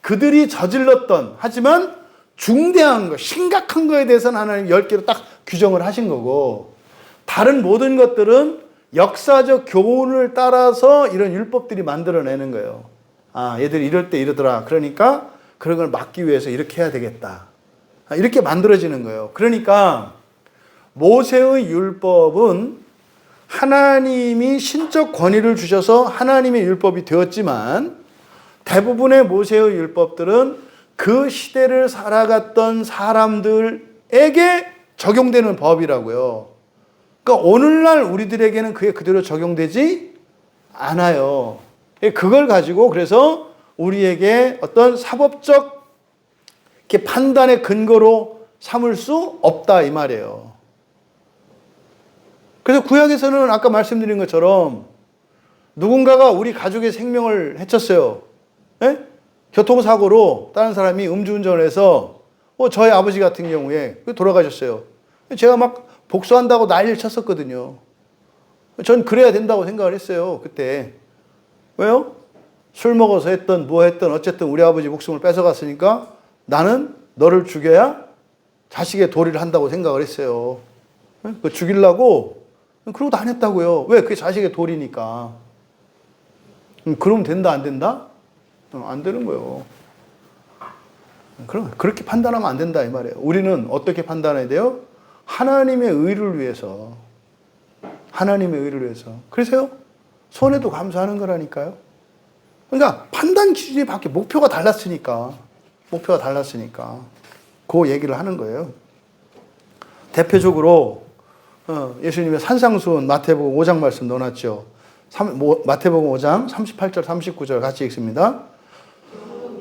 그들이 저질렀던, 하지만 중대한 거, 심각한 거에 대해서는 하나님 10개로 딱 규정을 하신 거고, 다른 모든 것들은 역사적 교훈을 따라서 이런 율법들이 만들어내는 거예요. 아, 얘들이 이럴 때 이러더라. 그러니까 그런 걸 막기 위해서 이렇게 해야 되겠다. 이렇게 만들어지는 거예요. 그러니까 모세의 율법은 하나님이 신적 권위를 주셔서 하나님의 율법이 되었지만 대부분의 모세의 율법들은 그 시대를 살아갔던 사람들에게 적용되는 법이라고요. 그러니까 오늘날 우리들에게는 그게 그대로 적용되지 않아요. 그걸 가지고 그래서 우리에게 어떤 사법적 판단의 근거로 삼을 수 없다 이 말이에요. 그래서 구약에서는 아까 말씀드린 것처럼 누군가가 우리 가족의 생명을 해쳤어요. 예? 교통사고로 다른 사람이 음주운전을 해서 저희 아버지 같은 경우에 돌아가셨어요. 제가 막 복수한다고 난리를 쳤었거든요. 전 그래야 된다고 생각을 했어요, 그때. 왜요? 술 먹어서 했던 뭐 했던 어쨌든 우리 아버지 목숨을 뺏어갔으니까 나는 너를 죽여야 자식의 도리를 한다고 생각을 했어요. 그 죽이려고 그러고도 안 했다고요. 왜? 그게 자식의 도리니까. 그러면 된다 안 된다? 안 되는 거예요. 그럼 그렇게 판단하면 안 된다 이 말이에요. 우리는 어떻게 판단해야 돼요? 하나님의 의를 위해서. 하나님의 의를 위해서. 그래서요. 손해도 감수하는 거라니까요. 그러니까 판단 기준이 바뀌어. 목표가 달랐으니까. 목표가 달랐으니까. 그 얘기를 하는 거예요. 대표적으로 예수님의 산상수훈 마태복음 5장 말씀 넣어놨죠. 마태복음 5장 38절 39절 같이 읽습니다.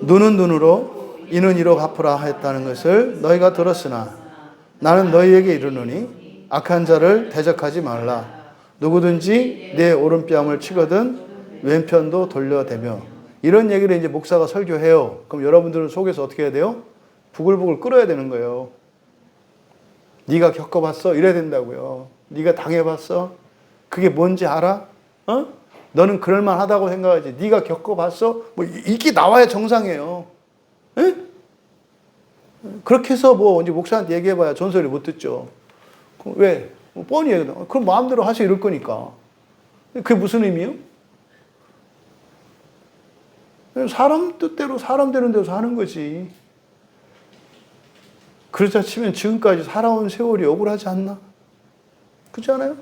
눈은 눈으로 이는 이로 갚으라 하였다는 것을 너희가 들었으나 나는 너희에게 이르노니 악한 자를 대적하지 말라. 누구든지 내 오른뺨을 치거든 왼편도 돌려대며. 이런 얘기를 이제 목사가 설교해요. 그럼 여러분들은 속에서 어떻게 해야 돼요? 부글부글 끓어야 되는 거예요. 네가 겪어봤어? 이래야 된다고요. 네가 당해봤어? 그게 뭔지 알아? 너는 그럴만하다고 생각하지. 네가 겪어봤어? 뭐 이게 나와야 정상이에요. 에? 그렇게 해서 뭐 이제 목사한테 얘기해봐야 존소리 못 듣죠. 왜? 뻔히 얘기해. 그럼 마음대로 하셔 이럴 거니까. 그게 무슨 의미예요? 사람 뜻대로 사람 되는 대로 사는 거지. 그렇다 치면 지금까지 살아온 세월이 억울하지 않나? 그렇지 않아요?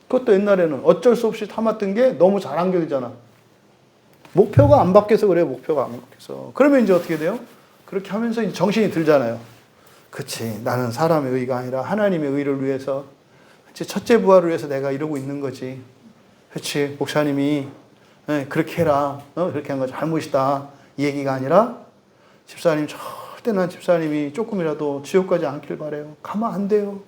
그것도 옛날에는 어쩔 수 없이 참았던 게 너무 잘한 게 되잖아. 목표가 안 바뀌어서 그래요. 목표가 안 바뀌어서. 그러면 이제 어떻게 돼요? 그렇게 하면서 이제 정신이 들잖아요. 그치. 나는 사람의 의가 아니라 하나님의 의를 위해서, 그치. 첫째 부활을 위해서 내가 이러고 있는 거지. 그치. 목사님이 그렇게 해라. 그렇게 한 거 잘못이다. 이 얘기가 아니라 집사님 절대 난 집사님이 조금이라도 지옥 가지 않길 바래요. 가면 안 돼요.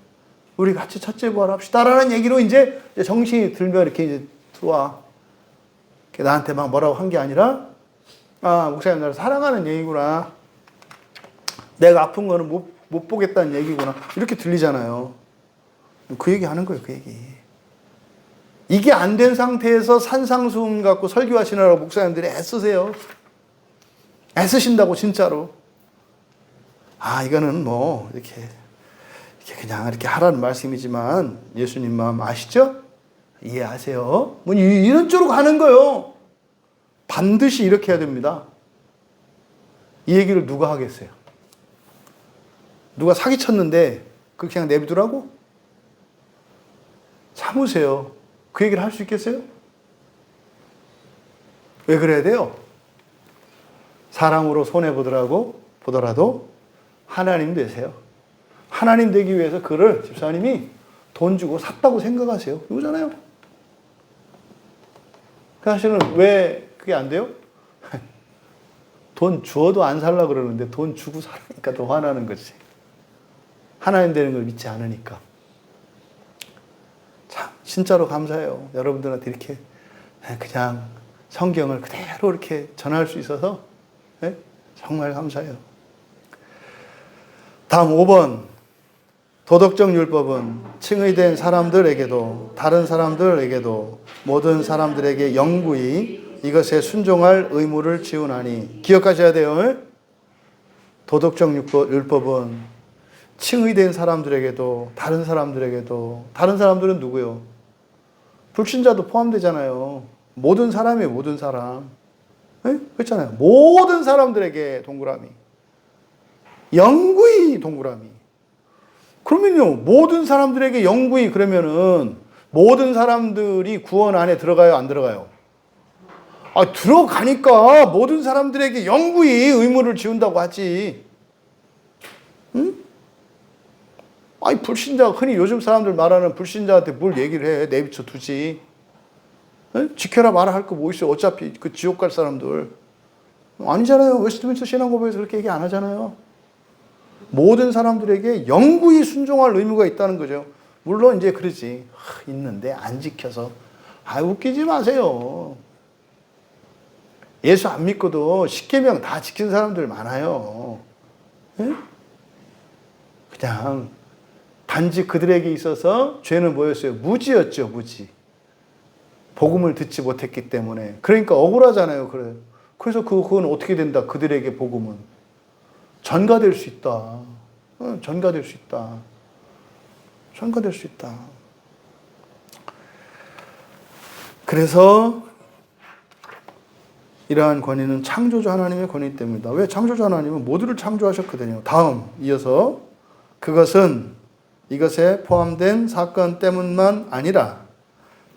우리 같이 첫째 부활 합시다라는 얘기로 이제 정신이 들면 이렇게 이제 들어와. 나한테 막 뭐라고 한 게 아니라, 아, 목사님 나를 사랑하는 얘기구나. 내가 아픈 거는 못 보겠다는 얘기구나. 이렇게 들리잖아요. 그 얘기 하는 거예요, 그 얘기. 이게 안 된 상태에서 산상수훈 갖고 설교하시느라고 목사님들이 애쓰세요. 애쓰신다고 진짜로. 이거는 뭐 이렇게 그냥 이렇게 하라는 말씀이지만 예수님 마음 아시죠? 이해하세요? 뭐 이런 쪽으로 가는 거예요. 반드시 이렇게 해야 됩니다. 이 얘기를 누가 하겠어요? 누가 사기쳤는데 그렇게 그냥 내비두라고? 참으세요. 그 얘기를 할 수 있겠어요? 왜 그래야 돼요? 사람으로 손해보더라도 하나님 되세요. 하나님 되기 위해서 그를 집사님이 돈 주고 샀다고 생각하세요. 이거잖아요. 사실은 왜 그게 안 돼요? 돈 주어도 안 살라 그러는데 돈 주고 사니까 더 화나는 거지. 하나님 되는 걸 믿지 않으니까. 참 진짜로 감사해요. 여러분들한테 이렇게 그냥 성경을 그대로 이렇게 전할 수 있어서 정말 감사해요. 다음 5번. 도덕적 율법은 칭의된 사람들에게도 다른 사람들에게도 모든 사람들에게 영구히 이것에 순종할 의무를 지우나니. 기억하셔야 돼요. 도덕적 율법은 칭의된 사람들에게도 다른 사람들에게도. 다른 사람들은 누구요? 불신자도 포함되잖아요. 모든 사람이에요. 모든 사람. 그렇잖아요. 모든 사람들에게 동그라미. 영구히 동그라미. 그러면요, 모든 사람들에게 영구히 그러면은 모든 사람들이 구원 안에 들어가요, 안 들어가요? 들어가니까 모든 사람들에게 영구히 의무를 지운다고 하지. 응? 불신자, 흔히 요즘 사람들 말하는 불신자한테 뭘 얘기를 해. 내비쳐 두지. 지켜라 말아 할 거 뭐 있어요. 어차피 그 지옥 갈 사람들. 아니잖아요. 웨스트민스터 신앙고백에서 그렇게 얘기 안 하잖아요. 모든 사람들에게 영구히 순종할 의무가 있다는 거죠. 물론 이제 그러지. 있는데 안 지켜서. 웃기지 마세요. 예수 안 믿고도 십계명 다 지킨 사람들 많아요. 그냥 단지 그들에게 있어서 죄는 뭐였어요? 무지였죠, 무지. 복음을 듣지 못했기 때문에. 그러니까 억울하잖아요. 그래서 그건 어떻게 된다? 그들에게 복음은. 전가될 수 있다. 전가될 수 있다. 전가될 수 있다. 그래서 이러한 권위는 창조주 하나님의 권위 때문이다. 왜? 창조주 하나님은 모두를 창조하셨거든요. 다음 이어서 그것은 이것에 포함된 사건 때문만 아니라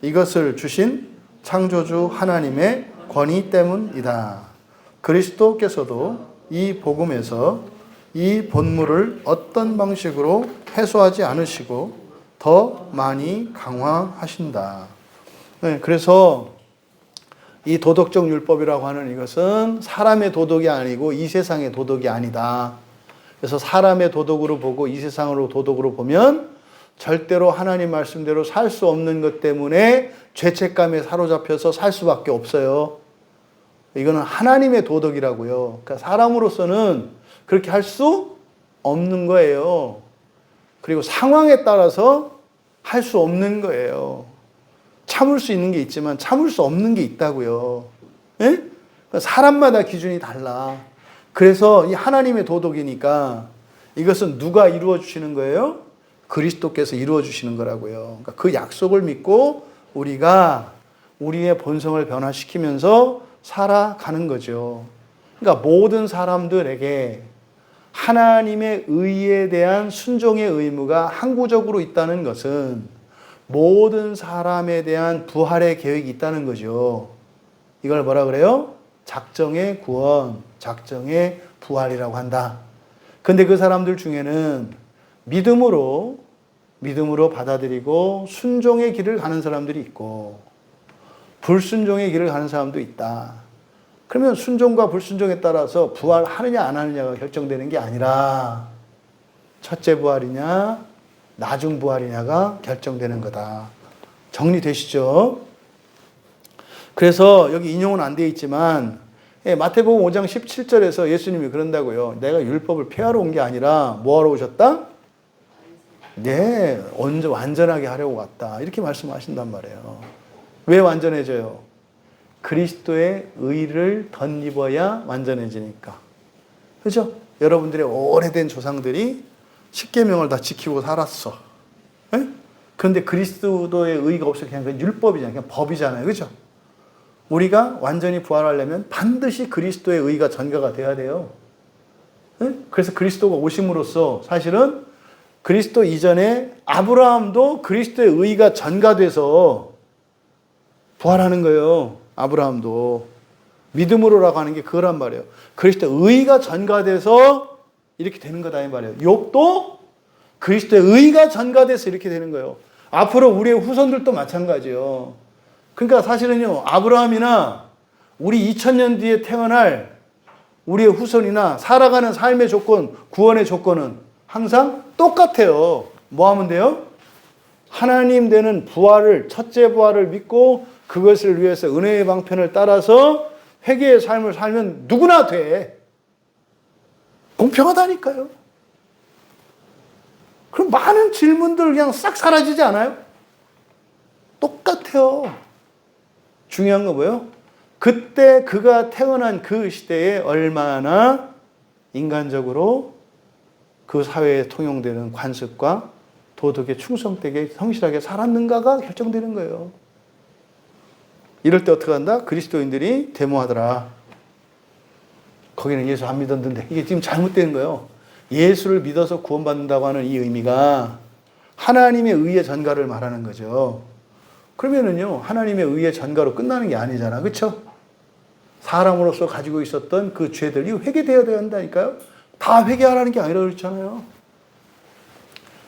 이것을 주신 창조주 하나님의 권위 때문이다. 그리스도께서도 이 복음에서 이 본물을 어떤 방식으로 해소하지 않으시고 더 많이 강화하신다. 그래서 이 도덕적 율법이라고 하는 이것은 사람의 도덕이 아니고 이 세상의 도덕이 아니다. 그래서 사람의 도덕으로 보고 이 세상으로 도덕으로 보면 절대로 하나님 말씀대로 살 수 없는 것 때문에 죄책감에 사로잡혀서 살 수밖에 없어요. 이거는 하나님의 도덕이라고요. 그러니까 사람으로서는 그렇게 할 수 없는 거예요. 그리고 상황에 따라서 할 수 없는 거예요. 참을 수 있는 게 있지만 참을 수 없는 게 있다고요. 그러니까 사람마다 기준이 달라. 그래서 이 하나님의 도덕이니까 이것은 누가 이루어 주시는 거예요? 그리스도께서 이루어 주시는 거라고요. 그러니까 그 약속을 믿고 우리가 우리의 본성을 변화시키면서 살아가는 거죠. 그러니까 모든 사람들에게 하나님의 의에 대한 순종의 의무가 항구적으로 있다는 것은 모든 사람에 대한 부활의 계획이 있다는 거죠. 이걸 뭐라 그래요? 작정의 구원, 작정의 부활이라고 한다. 근데 그 사람들 중에는 믿음으로 받아들이고 순종의 길을 가는 사람들이 있고 불순종의 길을 가는 사람도 있다. 그러면 순종과 불순종에 따라서 부활하느냐 안 하느냐가 결정되는 게 아니라 첫째 부활이냐 나중 부활이냐가 결정되는 거다. 정리되시죠? 그래서 여기 인용은 안 되어 있지만 마태복음 5장 17절에서 예수님이 그런다고요. 내가 율법을 폐하러 온 게 아니라 뭐하러 오셨다? 네, 완전하게 하려고 왔다. 이렇게 말씀하신단 말이에요. 왜 완전해져요? 그리스도의 의를 덧입어야 완전해지니까. 그죠? 여러분들의 오래된 조상들이 십계명을 다 지키고 살았어. 에? 그런데 그리스도의 의가 없어 그냥 율법이잖아요. 그냥 법이잖아요. 그죠? 우리가 완전히 부활하려면 반드시 그리스도의 의가 전가가 돼야 돼요. 에? 그래서 그리스도가 오심으로써 사실은 그리스도 이전에 아브라함도 그리스도의 의가 전가돼서 부활하는 거예요. 아브라함도. 믿음으로라고 하는 게 그거란 말이에요. 그리스도의 의가 전가돼서 이렇게 되는 거다 이 말이에요. 욥도 그리스도의 의가 전가돼서 이렇게 되는 거예요. 앞으로 우리의 후손들도 마찬가지예요. 그러니까 사실은요, 아브라함이나 우리 2000년 뒤에 태어날 우리의 후손이나 살아가는 삶의 조건, 구원의 조건은 항상 똑같아요. 뭐 하면 돼요? 하나님 되는 부활을, 첫째 부활을 믿고 그것을 위해서 은혜의 방편을 따라서 회개의 삶을 살면 누구나 돼. 공평하다니까요. 그럼 많은 질문들 그냥 싹 사라지지 않아요? 똑같아요. 중요한 거 뭐예요? 그때 그가 태어난 그 시대에 얼마나 인간적으로 그 사회에 통용되는 관습과 도덕에 충성되게 성실하게 살았는가가 결정되는 거예요. 이럴 때 어떻게 한다? 그리스도인들이 데모하더라. 거기는 예수 안 믿었는데 이게 지금 잘못된 거예요. 예수를 믿어서 구원받는다고 하는 이 의미가 하나님의 의의 전가를 말하는 거죠. 그러면은요, 하나님의 의의 전가로 끝나는 게 아니잖아. 그렇죠? 사람으로서 가지고 있었던 그 죄들이 회개되어야 한다니까요. 다 회개하라는 게 아니라 그렇잖아요.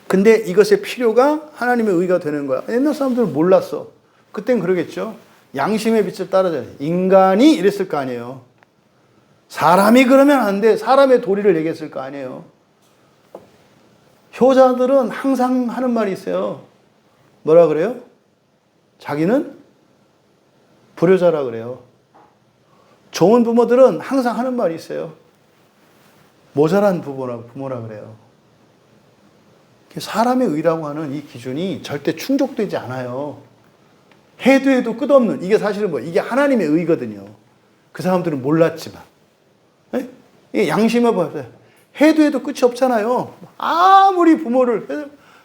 근데 이것의 필요가 하나님의 의가 되는 거야. 옛날 사람들은 몰랐어. 그땐 그러겠죠. 양심의 빛을 따라줘야 돼. 인간이 이랬을 거 아니에요. 사람이 그러면 안 돼. 사람의 도리를 얘기했을 거 아니에요. 효자들은 항상 하는 말이 있어요. 뭐라 그래요? 자기는 불효자라 그래요. 좋은 부모들은 항상 하는 말이 있어요. 모자란 부모라 그래요. 사람의 의라고 하는 이 기준이 절대 충족되지 않아요. 해도 끝없는, 이게 사실은 이게 하나님의 의거든요. 그 사람들은 몰랐지만. 이게 양심을 봐요. 해도 끝이 없잖아요. 아무리 부모를,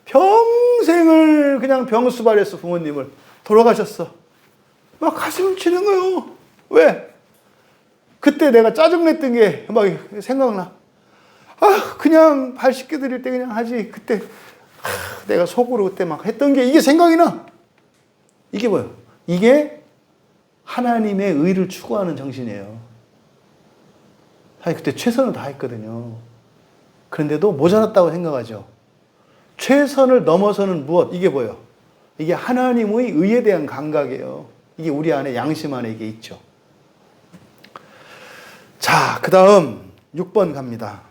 평생을 그냥 병수발했어, 부모님을. 돌아가셨어. 막 가슴을 치는 거예요. 왜? 그때 내가 짜증냈던 게 막 생각나. 그냥 발 씻겨 드릴 때 그냥 하지. 그때 내가 속으로 그때 막 했던 게 이게 생각이 나. 이게 뭐예요? 이게 하나님의 의를 추구하는 정신이에요. 사실 그때 최선을 다했거든요. 그런데도 모자랐다고 생각하죠. 최선을 넘어서는 무엇? 이게 뭐예요? 이게 하나님의 의에 대한 감각이에요. 이게 우리 안에 양심 안에 이게 있죠. 자, 그 다음 6번 갑니다.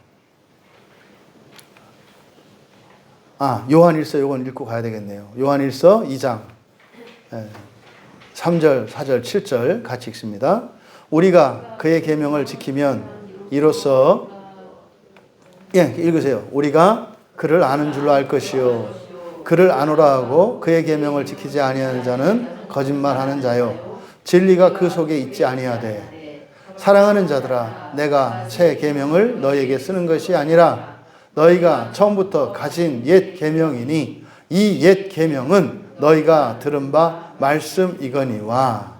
요한일서 요건 읽고 가야 되겠네요. 요한일서 2장 3절, 4절, 7절 같이 읽습니다. 우리가 그의 계명을 지키면 이로써 읽으세요. 우리가 그를 아는 줄로 알 것이요 그를 아노라 하고 그의 계명을 지키지 아니하는 자는 거짓말하는 자요 진리가 그 속에 있지 아니하되 사랑하는 자들아 내가 새 계명을 너희에게 쓰는 것이 아니라 너희가 처음부터 가진 옛 계명이니 이 옛 계명은 너희가 들은 바 말씀이거니와.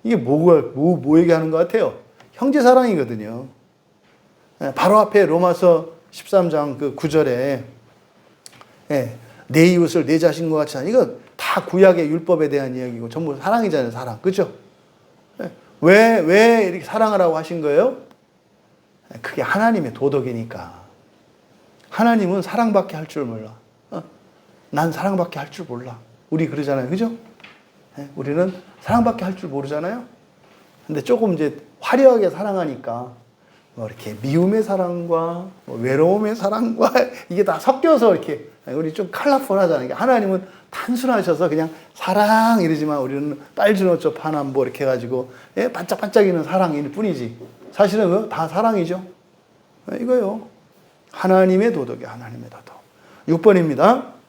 이게 뭐 얘기하는 것 같아요? 형제 사랑이거든요. 바로 앞에 로마서 13장 그 9절에 내 이웃을 내 자신과 같이 하는, 이거 다 구약의 율법에 대한 이야기고 전부 사랑이잖아요. 사랑. 그렇죠? 왜 이렇게 사랑하라고 하신 거예요? 그게 하나님의 도덕이니까. 하나님은 사랑밖에 할 줄 몰라. 난 사랑밖에 할 줄 몰라. 우리 그러잖아요. 그죠? 우리는 사랑밖에 할 줄 모르잖아요. 근데 조금 이제 화려하게 사랑하니까 이렇게 미움의 사랑과 외로움의 사랑과 이게 다 섞여서 이렇게 우리 좀 컬러풀하잖아요. 하나님은 단순하셔서 그냥 사랑 이러지만 우리는 빨주노초 파남보 이렇게 해가지고 반짝반짝이는 사랑일 뿐이지. 사실은 다 사랑이죠. 이거요. 하나님의 도덕이에요. 하나님의 도덕. 6번입니다.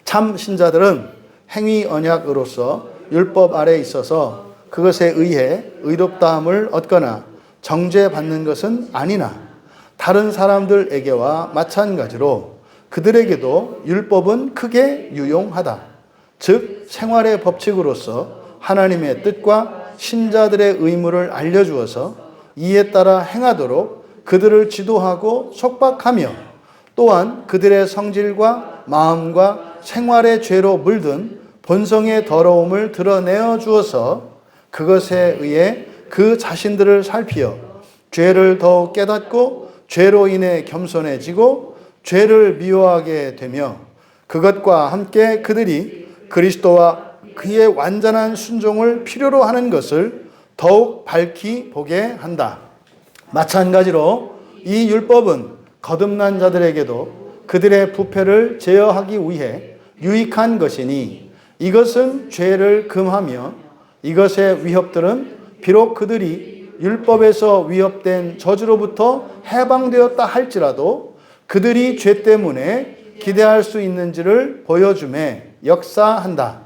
참 신자들은 행위 언약으로서 율법 아래에 있어서 그것에 의해 의롭다함을 얻거나 정죄받는 것은 아니나 다른 사람들에게와 마찬가지로 그들에게도 율법은 크게 유용하다. 즉 생활의 법칙으로서 하나님의 뜻과 신자들의 의무를 알려주어서 이에 따라 행하도록 그들을 지도하고 속박하며 또한 그들의 성질과 마음과 생활의 죄로 물든 본성의 더러움을 드러내어 주어서 그것에 의해 그 자신들을 살피어 죄를 더욱 깨닫고 죄로 인해 겸손해지고 죄를 미워하게 되며 그것과 함께 그들이 그리스도와 그의 완전한 순종을 필요로 하는 것을 더욱 밝히 보게 한다. 마찬가지로 이 율법은 거듭난 자들에게도 그들의 부패를 제어하기 위해 유익한 것이니 이것은 죄를 금하며 이것의 위협들은 비록 그들이 율법에서 위협된 저주로부터 해방되었다 할지라도 그들이 죄 때문에 기대할 수 있는지를 보여줌에 역사한다.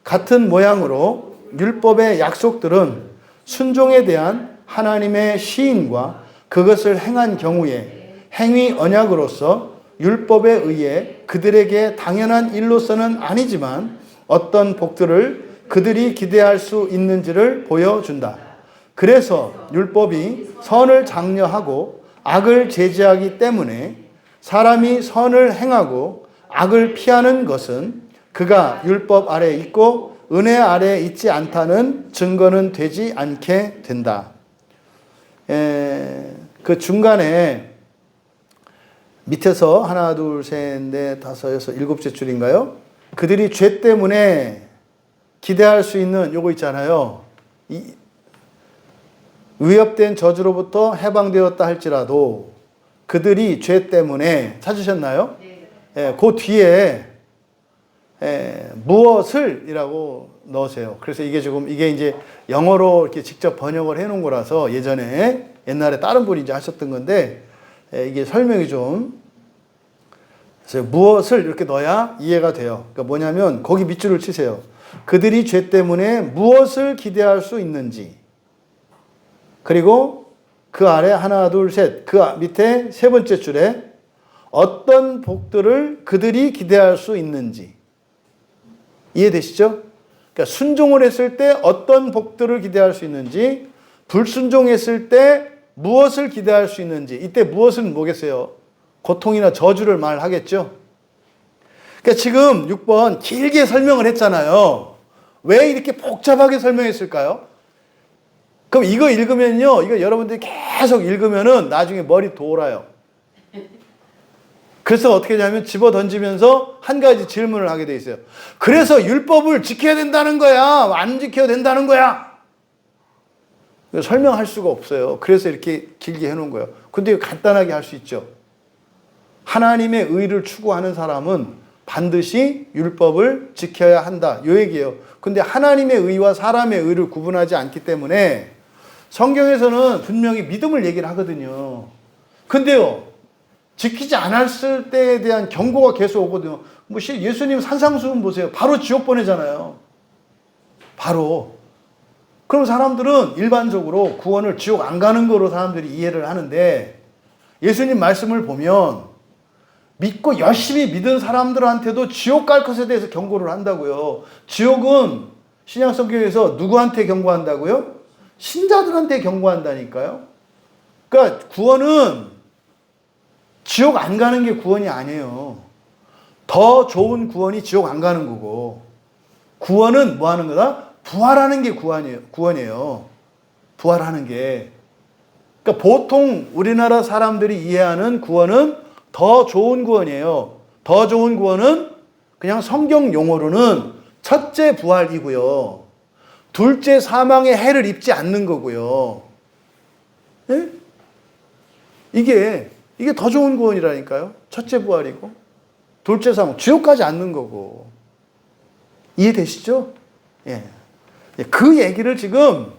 같은 모양으로 율법의 약속들은 순종에 대한 하나님의 시인과 그것을 행한 경우에 행위 언약으로서 율법에 의해 그들에게 당연한 일로서는 아니지만 어떤 복들을 그들이 기대할 수 있는지를 보여준다. 그래서 율법이 선을 장려하고 악을 제지하기 때문에 사람이 선을 행하고 악을 피하는 것은 그가 율법 아래에 있고 은혜 아래에 있지 않다는 증거는 되지 않게 된다. 그 중간에 밑에서 하나, 둘, 셋, 넷, 다섯, 여섯, 일곱째 줄인가요? 그들이 죄 때문에 기대할 수 있는 요거 있잖아요. 위협된 저주로부터 해방되었다 할지라도 그들이 죄 때문에 찾으셨나요? 네. 그 뒤에 무엇을 이라고 넣으세요. 그래서 이게 이제 영어로 이렇게 직접 번역을 해 놓은 거라서 옛날에 다른 분이 이제 하셨던 건데 이게 설명이 좀 그래서 무엇을 이렇게 넣어야 이해가 돼요. 그러니까 뭐냐면 거기 밑줄을 치세요. 그들이 죄 때문에 무엇을 기대할 수 있는지 그리고 그 아래 하나 둘 셋 그 밑에 세 번째 줄에 어떤 복들을 그들이 기대할 수 있는지 이해되시죠? 그러니까 순종을 했을 때 어떤 복들을 기대할 수 있는지 불순종했을 때 무엇을 기대할 수 있는지 이때 무엇은 뭐겠어요? 고통이나 저주를 말하겠죠? 그러니까 지금 6번 길게 설명을 했잖아요. 왜 이렇게 복잡하게 설명했을까요? 그럼 이거 읽으면요, 이거 여러분들이 계속 읽으면은 나중에 머리 돌아요. 그래서 어떻게 하냐면 집어 던지면서 한 가지 질문을 하게 돼 있어요. 그래서 율법을 지켜야 된다는 거야? 안 지켜야 된다는 거야? 설명할 수가 없어요. 그래서 이렇게 길게 해놓은 거예요. 근데 간단하게 할 수 있죠. 하나님의 의를 추구하는 사람은 반드시 율법을 지켜야 한다. 이 얘기예요. 근데 하나님의 의와 사람의 의를 구분하지 않기 때문에 성경에서는 분명히 믿음을 얘기를 하거든요. 근데요, 지키지 않았을 때에 대한 경고가 계속 오거든요. 예수님 산상수훈 보세요. 바로 지옥 보내잖아요. 바로. 그럼 사람들은 일반적으로 구원을 지옥 안 가는 거로 사람들이 이해를 하는데 예수님 말씀을 보면 믿고 열심히 믿은 사람들한테도 지옥 갈 것에 대해서 경고를 한다고요. 지옥은 신약 성경에서 누구한테 경고한다고요? 신자들한테 경고한다니까요. 그러니까 구원은 지옥 안 가는 게 구원이 아니에요. 더 좋은 구원이 지옥 안 가는 거고 구원은 뭐 하는 거다? 부활하는 게 구원이에요. 부활하는 게. 그러니까 보통 우리나라 사람들이 이해하는 구원은 더 좋은 구원이에요. 더 좋은 구원은 그냥 성경 용어로는 첫째 부활이고요. 둘째 사망의 해를 입지 않는 거고요. 예? 이게 더 좋은 구원이라니까요. 첫째 부활이고 둘째 사망, 지옥 가지 않는 거고. 이해되시죠? 예. 그 얘기를 지금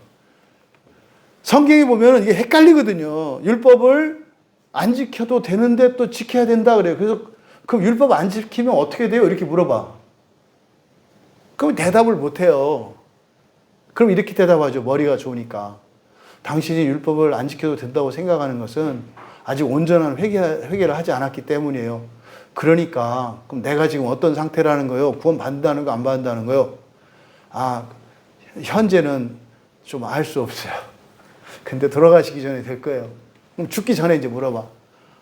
성경에 보면 이게 헷갈리거든요. 율법을 안 지켜도 되는데 또 지켜야 된다 그래요. 그래서 그럼 율법 안 지키면 어떻게 돼요? 이렇게 물어봐. 그럼 대답을 못 해요. 그럼 이렇게 대답하죠. 머리가 좋으니까. 당신이 율법을 안 지켜도 된다고 생각하는 것은 아직 온전한 회개를 하지 않았기 때문이에요. 그러니까 그럼 내가 지금 어떤 상태라는 거요? 구원 받는다는 거 안 받는다는 거요? 아, 현재는 좀 알 수 없어요. 근데 돌아가시기 전에 될 거예요. 그럼 죽기 전에 이제 물어봐.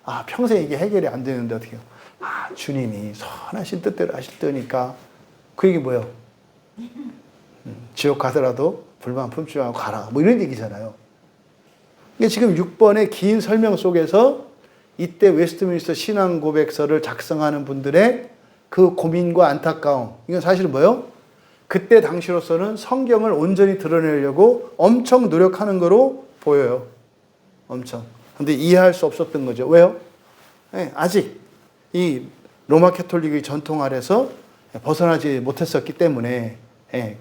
아, 평생 이게 해결이 안 되는데 어떻게 해요? 아, 주님이 선하신 뜻대로 하실 테니까. 그 얘기 뭐예요? 지옥 가더라도 불만 품지 말고 가라. 뭐 이런 얘기잖아요. 이게 지금 6번의 긴 설명 속에서 이때 웨스트민스터 신앙 고백서를 작성하는 분들의 그 고민과 안타까움. 이건 사실은 뭐예요? 그때 당시로서는 성경을 온전히 드러내려고 엄청 노력하는 거로 보여요. 엄청. 근데 이해할 수 없었던 거죠. 왜요? 네, 아직 이 로마 캐톨릭의 전통 아래서 벗어나지 못했었기 때문에. 네.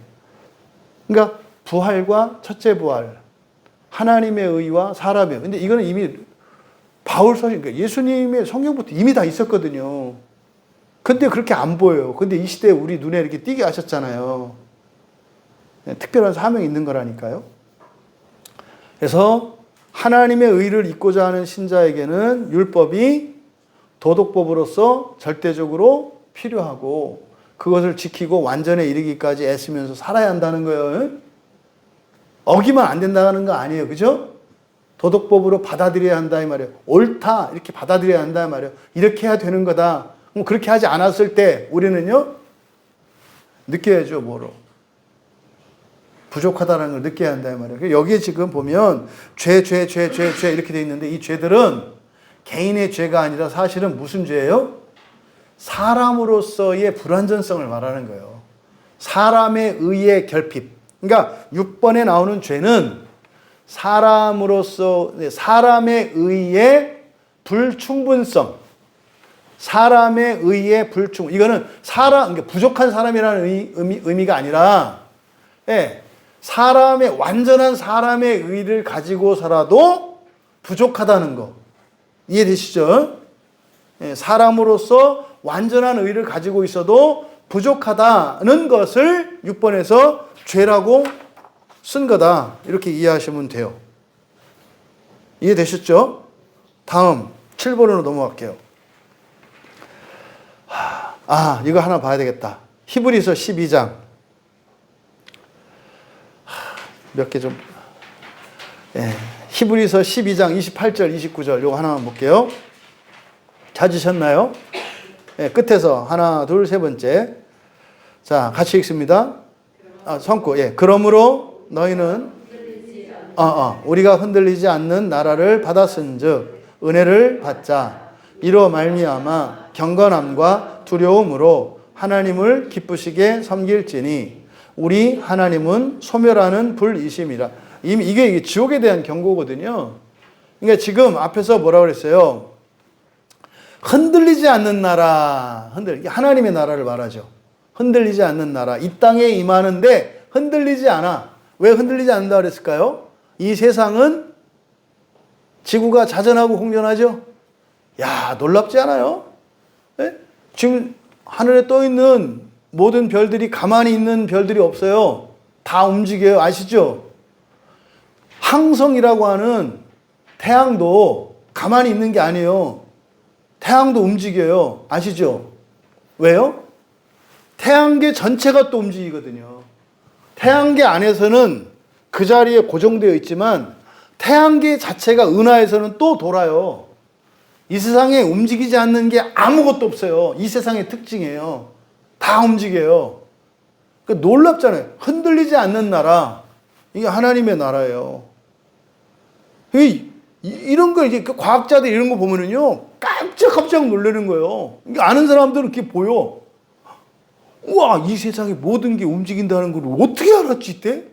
그러니까 부활과 첫째 부활, 하나님의 의와 사람의 의. 근데 이거는 이미 바울 서신, 그러니까 예수님의 성경부터 이미 다 있었거든요. 근데 그렇게 안 보여요. 근데 이 시대에 우리 눈에 이렇게 띄게 하셨잖아요. 특별한 사명이 있는 거라니까요. 그래서 하나님의 의를 잊고자 하는 신자에게는 율법이 도덕법으로서 절대적으로 필요하고 그것을 지키고 완전에 이르기까지 애쓰면서 살아야 한다는 거예요. 어기면 안 된다는 거 아니에요. 그죠? 도덕법으로 받아들여야 한다 이 말이에요. 옳다 이렇게 받아들여야 한다 이 말이에요. 이렇게 해야 되는 거다. 그렇게 하지 않았을 때 우리는요. 느껴야죠. 뭐로. 부족하다는 걸 느껴야 한다 이 말이에요. 여기에 지금 보면 죄 이렇게 돼 있는데 이 죄들은 개인의 죄가 아니라 사실은 무슨 죄예요? 사람으로서의 불완전성을 말하는 거예요. 사람의 의의 결핍. 그러니까 6번에 나오는 죄는 사람으로서 사람의 의의 불충분성. 사람의 의의 불충. 이거는 그러니까 부족한 사람이라는 의미가 아니라 완전한 사람의 의를 가지고 살아도 부족하다는 거. 이해되시죠? 사람으로서 완전한 의를 가지고 있어도 부족하다는 것을 6번에서 죄라고 쓴 거다. 이렇게 이해하시면 돼요. 이해되셨죠? 다음 7번으로 넘어갈게요. 이거 하나 봐야 되겠다. 히브리서 12장. 몇 개 좀. 히브리서 12장 28절, 29절 이거 하나만 볼게요. 찾으셨나요? 끝에서 하나, 둘, 세 번째. 자, 같이 읽습니다. 성구. 그러므로 너희는 우리가 흔들리지 않는 나라를 받았은즉 은혜를 받자. 이로 말미암아 경건함과 두려움으로 하나님을 기쁘시게 섬길지니 우리 하나님은 소멸하는 불이심이라. 이미 이게 지옥에 대한 경고거든요. 그러니까 지금 앞에서 뭐라고 그랬어요? 흔들리지 않는 나라, 하나님의 나라를 말하죠. 흔들리지 않는 나라, 이 땅에 임하는데 흔들리지 않아. 왜 흔들리지 않는다 그랬을까요? 이 세상은 지구가 자전하고 공전하죠. 야, 놀랍지 않아요? 네? 지금 하늘에 떠 있는 모든 별들이 가만히 있는 별들이 없어요. 다 움직여요. 아시죠? 항성이라고 하는 태양도 가만히 있는 게 아니에요. 태양도 움직여요. 아시죠? 왜요? 태양계 전체가 또 움직이거든요. 태양계 안에서는 그 자리에 고정되어 있지만 태양계 자체가 은하에서는 또 돌아요. 이 세상에 움직이지 않는 게 아무것도 없어요. 이 세상의 특징이에요. 다 움직여요. 그러니까 놀랍잖아요. 흔들리지 않는 나라. 이게 하나님의 나라예요. 이런 거 이제 과학자들 이런 거 보면은요. 깜짝 놀라는 거예요. 아는 사람들은 이렇게 보여. 우와, 이 세상에 모든 게 움직인다는 걸 어떻게 알았지 이때?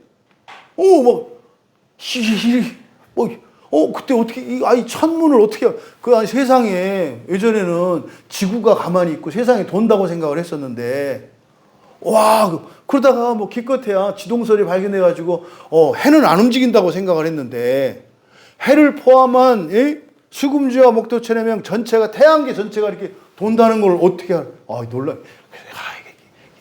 그때 어떻게 이 천문을 어떻게 세상에 예전에는 지구가 가만히 있고 세상에 돈다고 생각을 했었는데 와, 그러다가 기껏해야 지동설이 발견해 가지고 해는 안 움직인다고 생각을 했는데 해를 포함한 수금지와 목토천해명 전체가 태양계 전체가 이렇게 돈다는 걸 어떻게 알아? 놀라.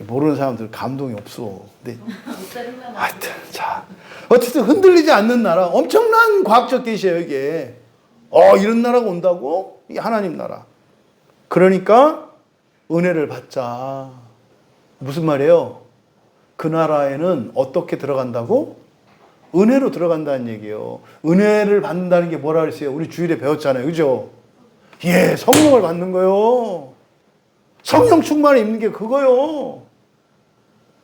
모르는 사람들 감동이 없어. 근데 목사님만 하여튼 자 어쨌든 흔들리지 않는 나라 엄청난 과학적 계시예요 이게. 이런 나라가 온다고? 이게 하나님 나라. 그러니까 은혜를 받자. 무슨 말이에요? 그 나라에는 어떻게 들어간다고? 은혜로 들어간다는 얘기예요. 은혜를 받는다는 게 뭐라 그랬어요? 우리 주일에 배웠잖아요. 그죠? 예, 성령을 받는 거요. 성령 충만을 입는 게 그거요.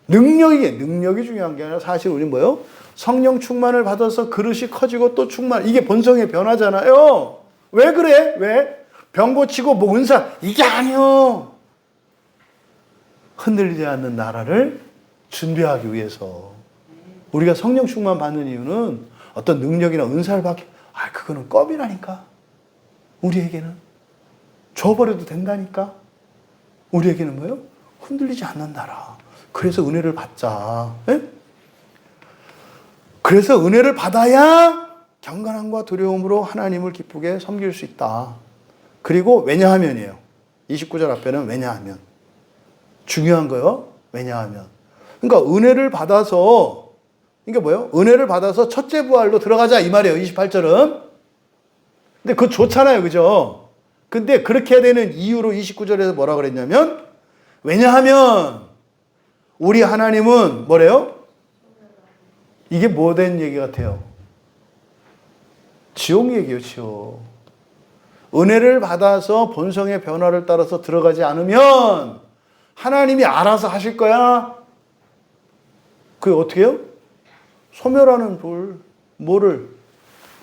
능력이 중요한 게 아니라 사실 우리 뭐요? 성령 충만을 받아서 그릇이 커지고 또 충만. 이게 본성의 변화잖아요. 왜 그래? 왜? 병 고치고 뭐 은사. 이게 아니요. 흔들리지 않는 나라를 준비하기 위해서. 우리가 성령 충만 받는 이유는 어떤 능력이나 은사를 받기. 그거는 껌이라니까. 우리에게는. 줘버려도 된다니까. 우리에게는 뭐요? 흔들리지 않는 나라. 그래서 은혜를 받자. 에? 그래서 은혜를 받아야 경건함과 두려움으로 하나님을 기쁘게 섬길 수 있다. 그리고 왜냐하면이에요. 29절 앞에는 왜냐하면. 중요한 거요. 왜냐하면. 그러니까 은혜를 받아서 이게 뭐예요? 은혜를 받아서 첫째 부활로 들어가자 이 말이에요. 28절은. 근데 그거 좋잖아요. 그죠? 근데 그렇게 해야 되는 이유로 29절에서 뭐라 그랬냐면 왜냐하면 우리 하나님은 뭐래요? 이게 뭐 된 얘기 같아요? 지옥 얘기예요. 지옥. 은혜를 받아서 본성의 변화를 따라서 들어가지 않으면 하나님이 알아서 하실 거야. 그게 어떻게 해요? 소멸하는 불. 뭐를?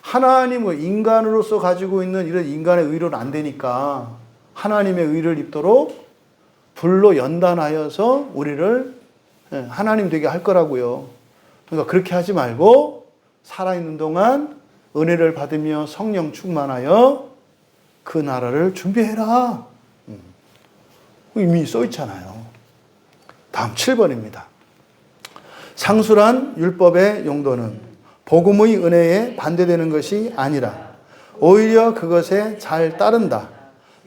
하나님을 인간으로서 가지고 있는 이런 인간의 의로는 안 되니까 하나님의 의를 입도록 불로 연단하여서 우리를 하나님 되게 할 거라고요. 그러니까 그렇게 하지 말고 살아있는 동안 은혜를 받으며 성령 충만하여 그 나라를 준비해라. 이미 써 있잖아요. 다음 7번입니다. 상술한 율법의 용도는 복음의 은혜에 반대되는 것이 아니라 오히려 그것에 잘 따른다.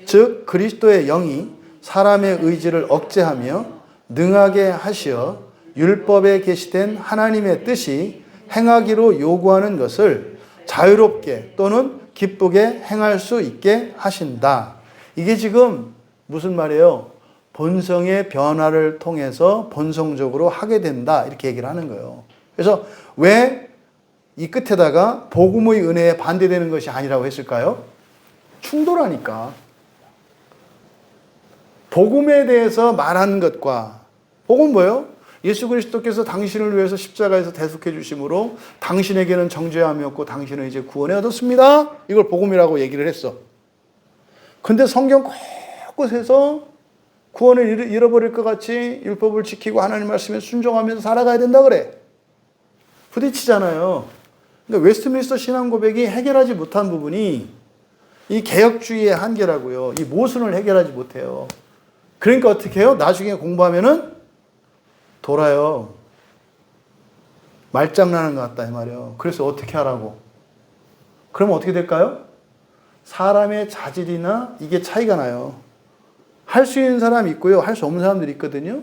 즉 그리스도의 영이 사람의 의지를 억제하며 능하게 하시어 율법에 계시된 하나님의 뜻이 행하기로 요구하는 것을 자유롭게 또는 기쁘게 행할 수 있게 하신다. 이게 지금 무슨 말이에요? 본성의 변화를 통해서 본성적으로 하게 된다. 이렇게 얘기를 하는 거예요. 그래서 왜 이 끝에다가 복음의 은혜에 반대되는 것이 아니라고 했을까요? 충돌하니까. 복음에 대해서 말하는 것과 복음은 뭐예요? 예수 그리스도께서 당신을 위해서 십자가에서 대속해 주심으로 당신에게는 정죄함이 없고 당신은 이제 구원을 얻었습니다. 이걸 복음이라고 얘기를 했어. 근데 성경 곳곳에서 구원을 잃어버릴 것 같이 율법을 지키고 하나님 말씀에 순종하면서 살아가야 된다 그래. 부딪히잖아요. 그러니까 웨스트민스터 신앙 고백이 해결하지 못한 부분이 이 개혁주의의 한계라고요. 이 모순을 해결하지 못해요. 그러니까 어떻게 해요? 나중에 공부하면은 돌아요. 말장난하는 것 같다 이 말이에요. 그래서 어떻게 하라고? 그러면 어떻게 될까요? 사람의 자질이나 이게 차이가 나요. 할 수 있는 사람이 있고요. 할 수 없는 사람들이 있거든요.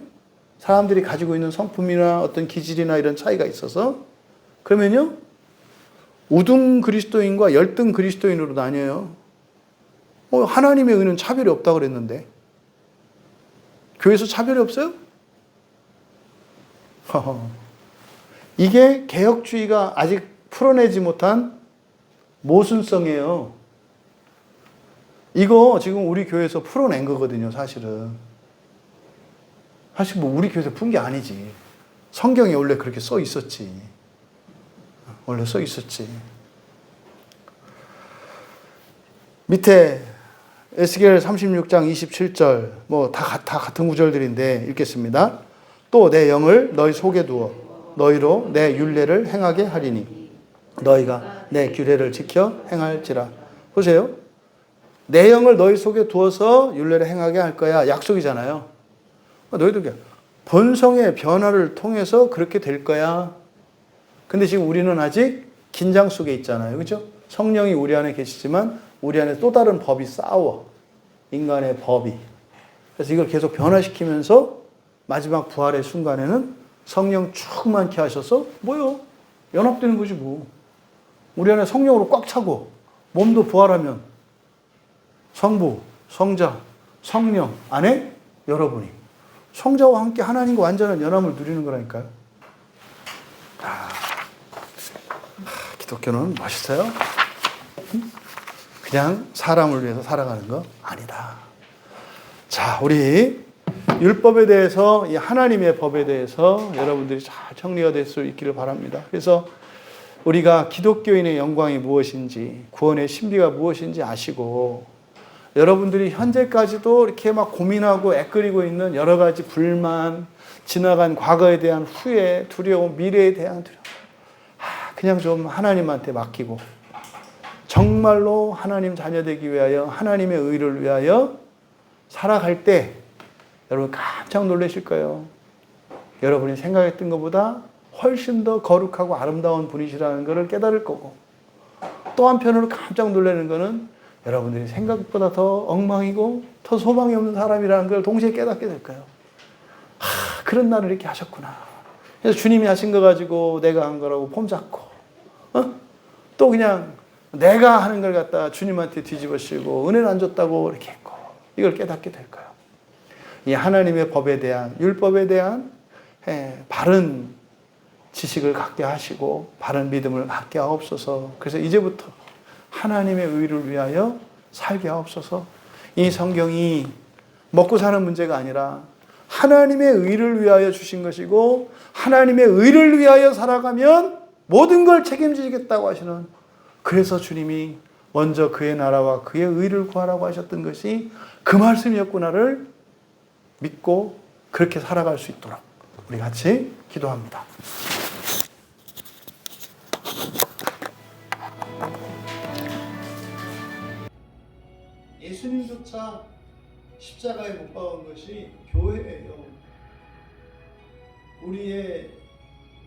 사람들이 가지고 있는 성품이나 어떤 기질이나 이런 차이가 있어서 그러면요. 우등 그리스도인과 열등 그리스도인으로 나뉘어요. 하나님의 의는 차별이 없다고 그랬는데 교회에서 차별이 없어요? 이게 개혁주의가 아직 풀어내지 못한 모순성이에요. 이거 지금 우리 교회에서 풀어낸 거거든요, 사실은. 사실 뭐 우리 교회에서 푼 게 아니지. 성경에 원래 그렇게 써 있었지. 원래 써 있었지. 밑에 에스겔 36장 27절 뭐 다 같은 구절들인데 읽겠습니다. 또 내 영을 너희 속에 두어 너희로 내 율례를 행하게 하리니 너희가 내 규례를 지켜 행할지라. 보세요. 내 영을 너희 속에 두어서 율례를 행하게 할 거야. 약속이잖아요. 너희도 본성의 변화를 통해서 그렇게 될 거야. 근데 지금 우리는 아직 긴장 속에 있잖아요. 그렇죠? 성령이 우리 안에 계시지만 우리 안에 또 다른 법이 싸워. 인간의 법이. 그래서 이걸 계속 변화시키면서 마지막 부활의 순간에는 성령 충만케 하셔서 뭐요? 연합되는 거지 뭐. 우리 안에 성령으로 꽉 차고 몸도 부활하면 성부, 성자, 성령 안에 여러분이 성자와 함께 하나님과 완전한 연합을 누리는 거라니까요. 기독교는 멋있어요. 그냥 사람을 위해서 살아가는 거 아니다. 자, 우리 율법에 대해서, 이 하나님의 법에 대해서 여러분들이 잘 정리가 될 수 있기를 바랍니다. 그래서 우리가 기독교인의 영광이 무엇인지, 구원의 신비가 무엇인지 아시고, 여러분들이 현재까지도 이렇게 막 고민하고 애끓이고 있는 여러 가지 불만, 지나간 과거에 대한 후회, 두려움, 미래에 대한 두려움, 그냥 좀 하나님한테 맡기고 정말로 하나님 자녀 되기 위하여, 하나님의 의를 위하여 살아갈 때 여러분 깜짝 놀라실 거예요. 여러분이 생각했던 것보다 훨씬 더 거룩하고 아름다운 분이시라는 것을 깨달을 거고, 또 한편으로 깜짝 놀라는 것은 여러분들이 생각보다 더 엉망이고 더 소망이 없는 사람이라는 걸 동시에 깨닫게 될 거예요. 그런 날을 이렇게 하셨구나. 그래서 주님이 하신 거 가지고 내가 한 거라고 폼잡고, 또 그냥 내가 하는 걸 갖다 주님한테 뒤집어 씌우고 은혜를 안 줬다고 이렇게 했고, 이걸 깨닫게 될 거예요. 이 하나님의 법에 대한, 율법에 대한 바른 지식을 갖게 하시고 바른 믿음을 갖게 하옵소서. 그래서 이제부터 하나님의 의를 위하여 살게 하옵소서. 이 성경이 먹고 사는 문제가 아니라 하나님의 의를 위하여 주신 것이고, 하나님의 의를 위하여 살아가면 모든 걸 책임지겠다고 하시는, 그래서 주님이 먼저 그의 나라와 그의 의를 구하라고 하셨던 것이 그 말씀이었구나를 믿고 그렇게 살아갈 수 있도록 우리 같이 기도합니다. 예수님조차 십자가에 못 박은 것이 교회예요. 우리의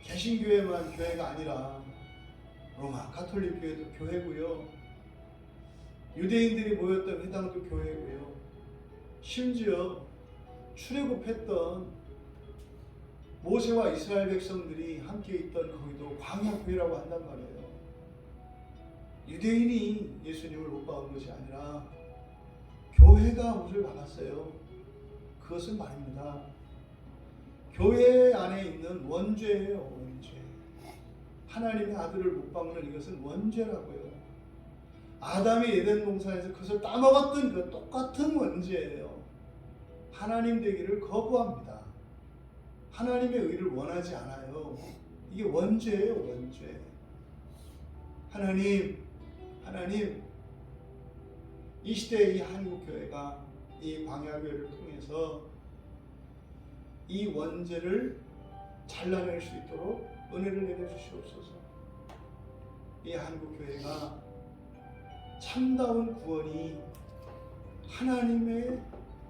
개신교회만 교회가 아니라 로마 가톨릭 교회도 교회고요. 유대인들이 모였던 회당도 교회고요. 심지어 출애굽했던 모세와 이스라엘 백성들이 함께 있던 거기도 광야교회라고 한단 말이에요. 유대인이 예수님을 못 박은 것이 아니라 교회가 못을 박았어요. 그것은 말입니다. 교회 안에 있는 원죄예요. 원죄. 하나님의 아들을 못 박는 이것은 원죄라고요. 아담이 에덴 동산에서 그것을 따먹었던 그 똑같은 원죄예요. 하나님 되기를 거부합니다. 하나님의 의를 원하지 않아요. 이게 원죄예요. 원죄. 하나님, 이 시대의 이 한국교회가 이 광야교회를 통해서 이 원죄를 잘라낼 수 있도록 은혜를 내려주시옵소서. 이 한국교회가 참다운 구원이 하나님의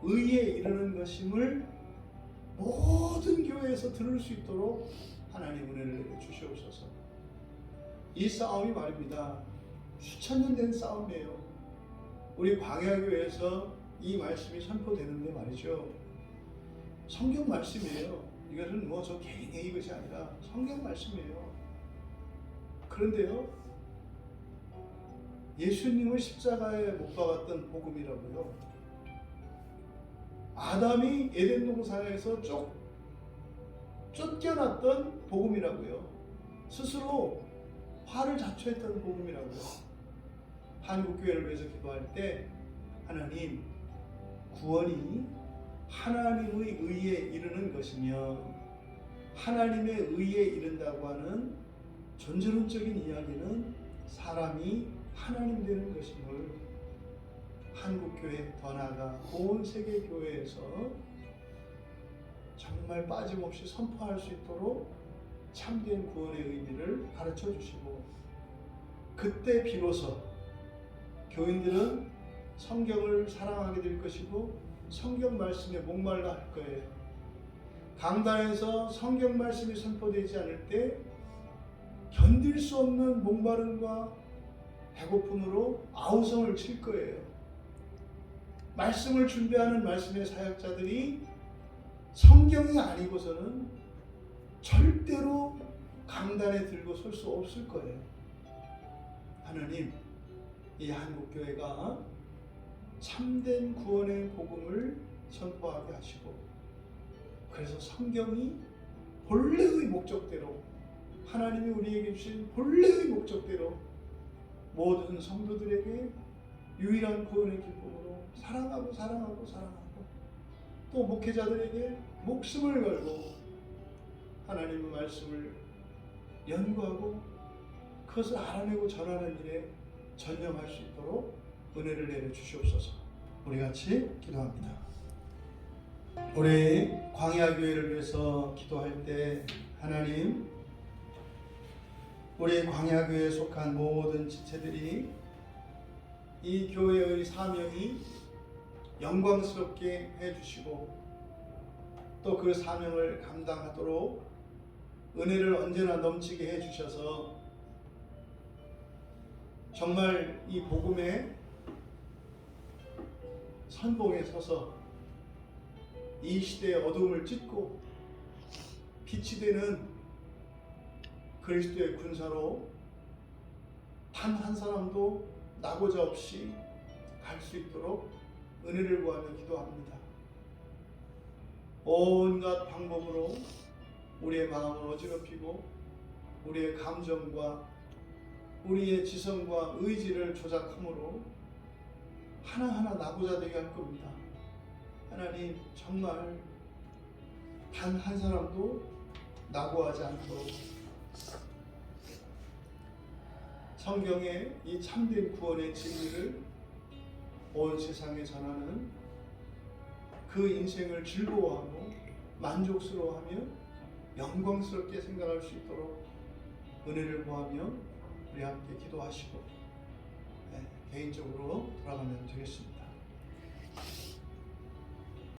의에 이르는 것임을 모든 교회에서 들을 수 있도록 하나님 은혜를 내려주시옵소서. 이 싸움이 말입니다. 수천 년 된 싸움이에요. 우리 광야교회에서 이 말씀이 선포되는데 말이죠. 성경 말씀이에요. 이것은 뭐 저 개인의 것이 아니라 성경 말씀이에요. 그런데요, 예수님을 십자가에 못 박았던 복음이라고요. 아담이 에덴 동산에서 쫓겨났던 복음이라고요. 스스로 화를 자초했던 복음이라고요. 한국교회를 위해서 기도할 때 하나님, 구원이 하나님의 의에 이르는 것이며 하나님의 의에 이른다고 하는 존재론적인 이야기는 사람이 하나님 되는 것임을 한국교회 더 나아가 온 세계 교회에서 정말 빠짐없이 선포할 수 있도록 참된 구원의 의미를 가르쳐 주시고, 그때 비로소 교인들은 성경을 사랑하게 될 것이고 성경 말씀에 목말라 할 거예요. 강단에서 성경 말씀이 선포되지 않을 때 견딜 수 없는 목마름과 배고픔으로 아우성을 칠 거예요. 말씀을 준비하는 말씀의 사역자들이 성경이 아니고서는 절대로 강단에 들고 설 수 없을 거예요. 하나님, 이 한국교회가 참된 구원의 복음을 선포하게 하시고, 그래서 성경이 본래의 목적대로, 하나님이 우리에게 주신 본래의 목적대로 모든 성도들에게 유일한 구원의 기쁨으로 사랑하고 또 목회자들에게 목숨을 걸고 하나님의 말씀을 연구하고 그것을 알아내고 전하는 일에 전념할 수 있도록 은혜를 내려 주시옵소서. 우리 같이 기도합니다. 우리 광야교회를 위해서 기도할 때 하나님, 우리 광야교회에 속한 모든 지체들이 이 교회의 사명이 영광스럽게 해주시고 또 그 사명을 감당하도록 은혜를 언제나 넘치게 해주셔서 정말 이 복음의 선봉에 서서 이 시대의 어둠을 찢고 빛이 되는 그리스도의 군사로 단 한 사람도 나고자 없이 갈 수 있도록 은혜를 구하며 기도합니다. 온갖 방법으로 우리의 마음을 어지럽히고 우리의 감정과 우리의 지성과 의지를 조작함으로 하나하나 나고자 되게 할 겁니다. 하나님, 정말 단 한 사람도 나고하지 않도록 성경의 이 참된 구원의 진리를 온 세상에 전하는 그 인생을 즐거워하고 만족스러워하며 영광스럽게 생각할 수 있도록 은혜를 구하며 우리 함께 기도하시고 개인적으로 돌아가면 되겠습니다.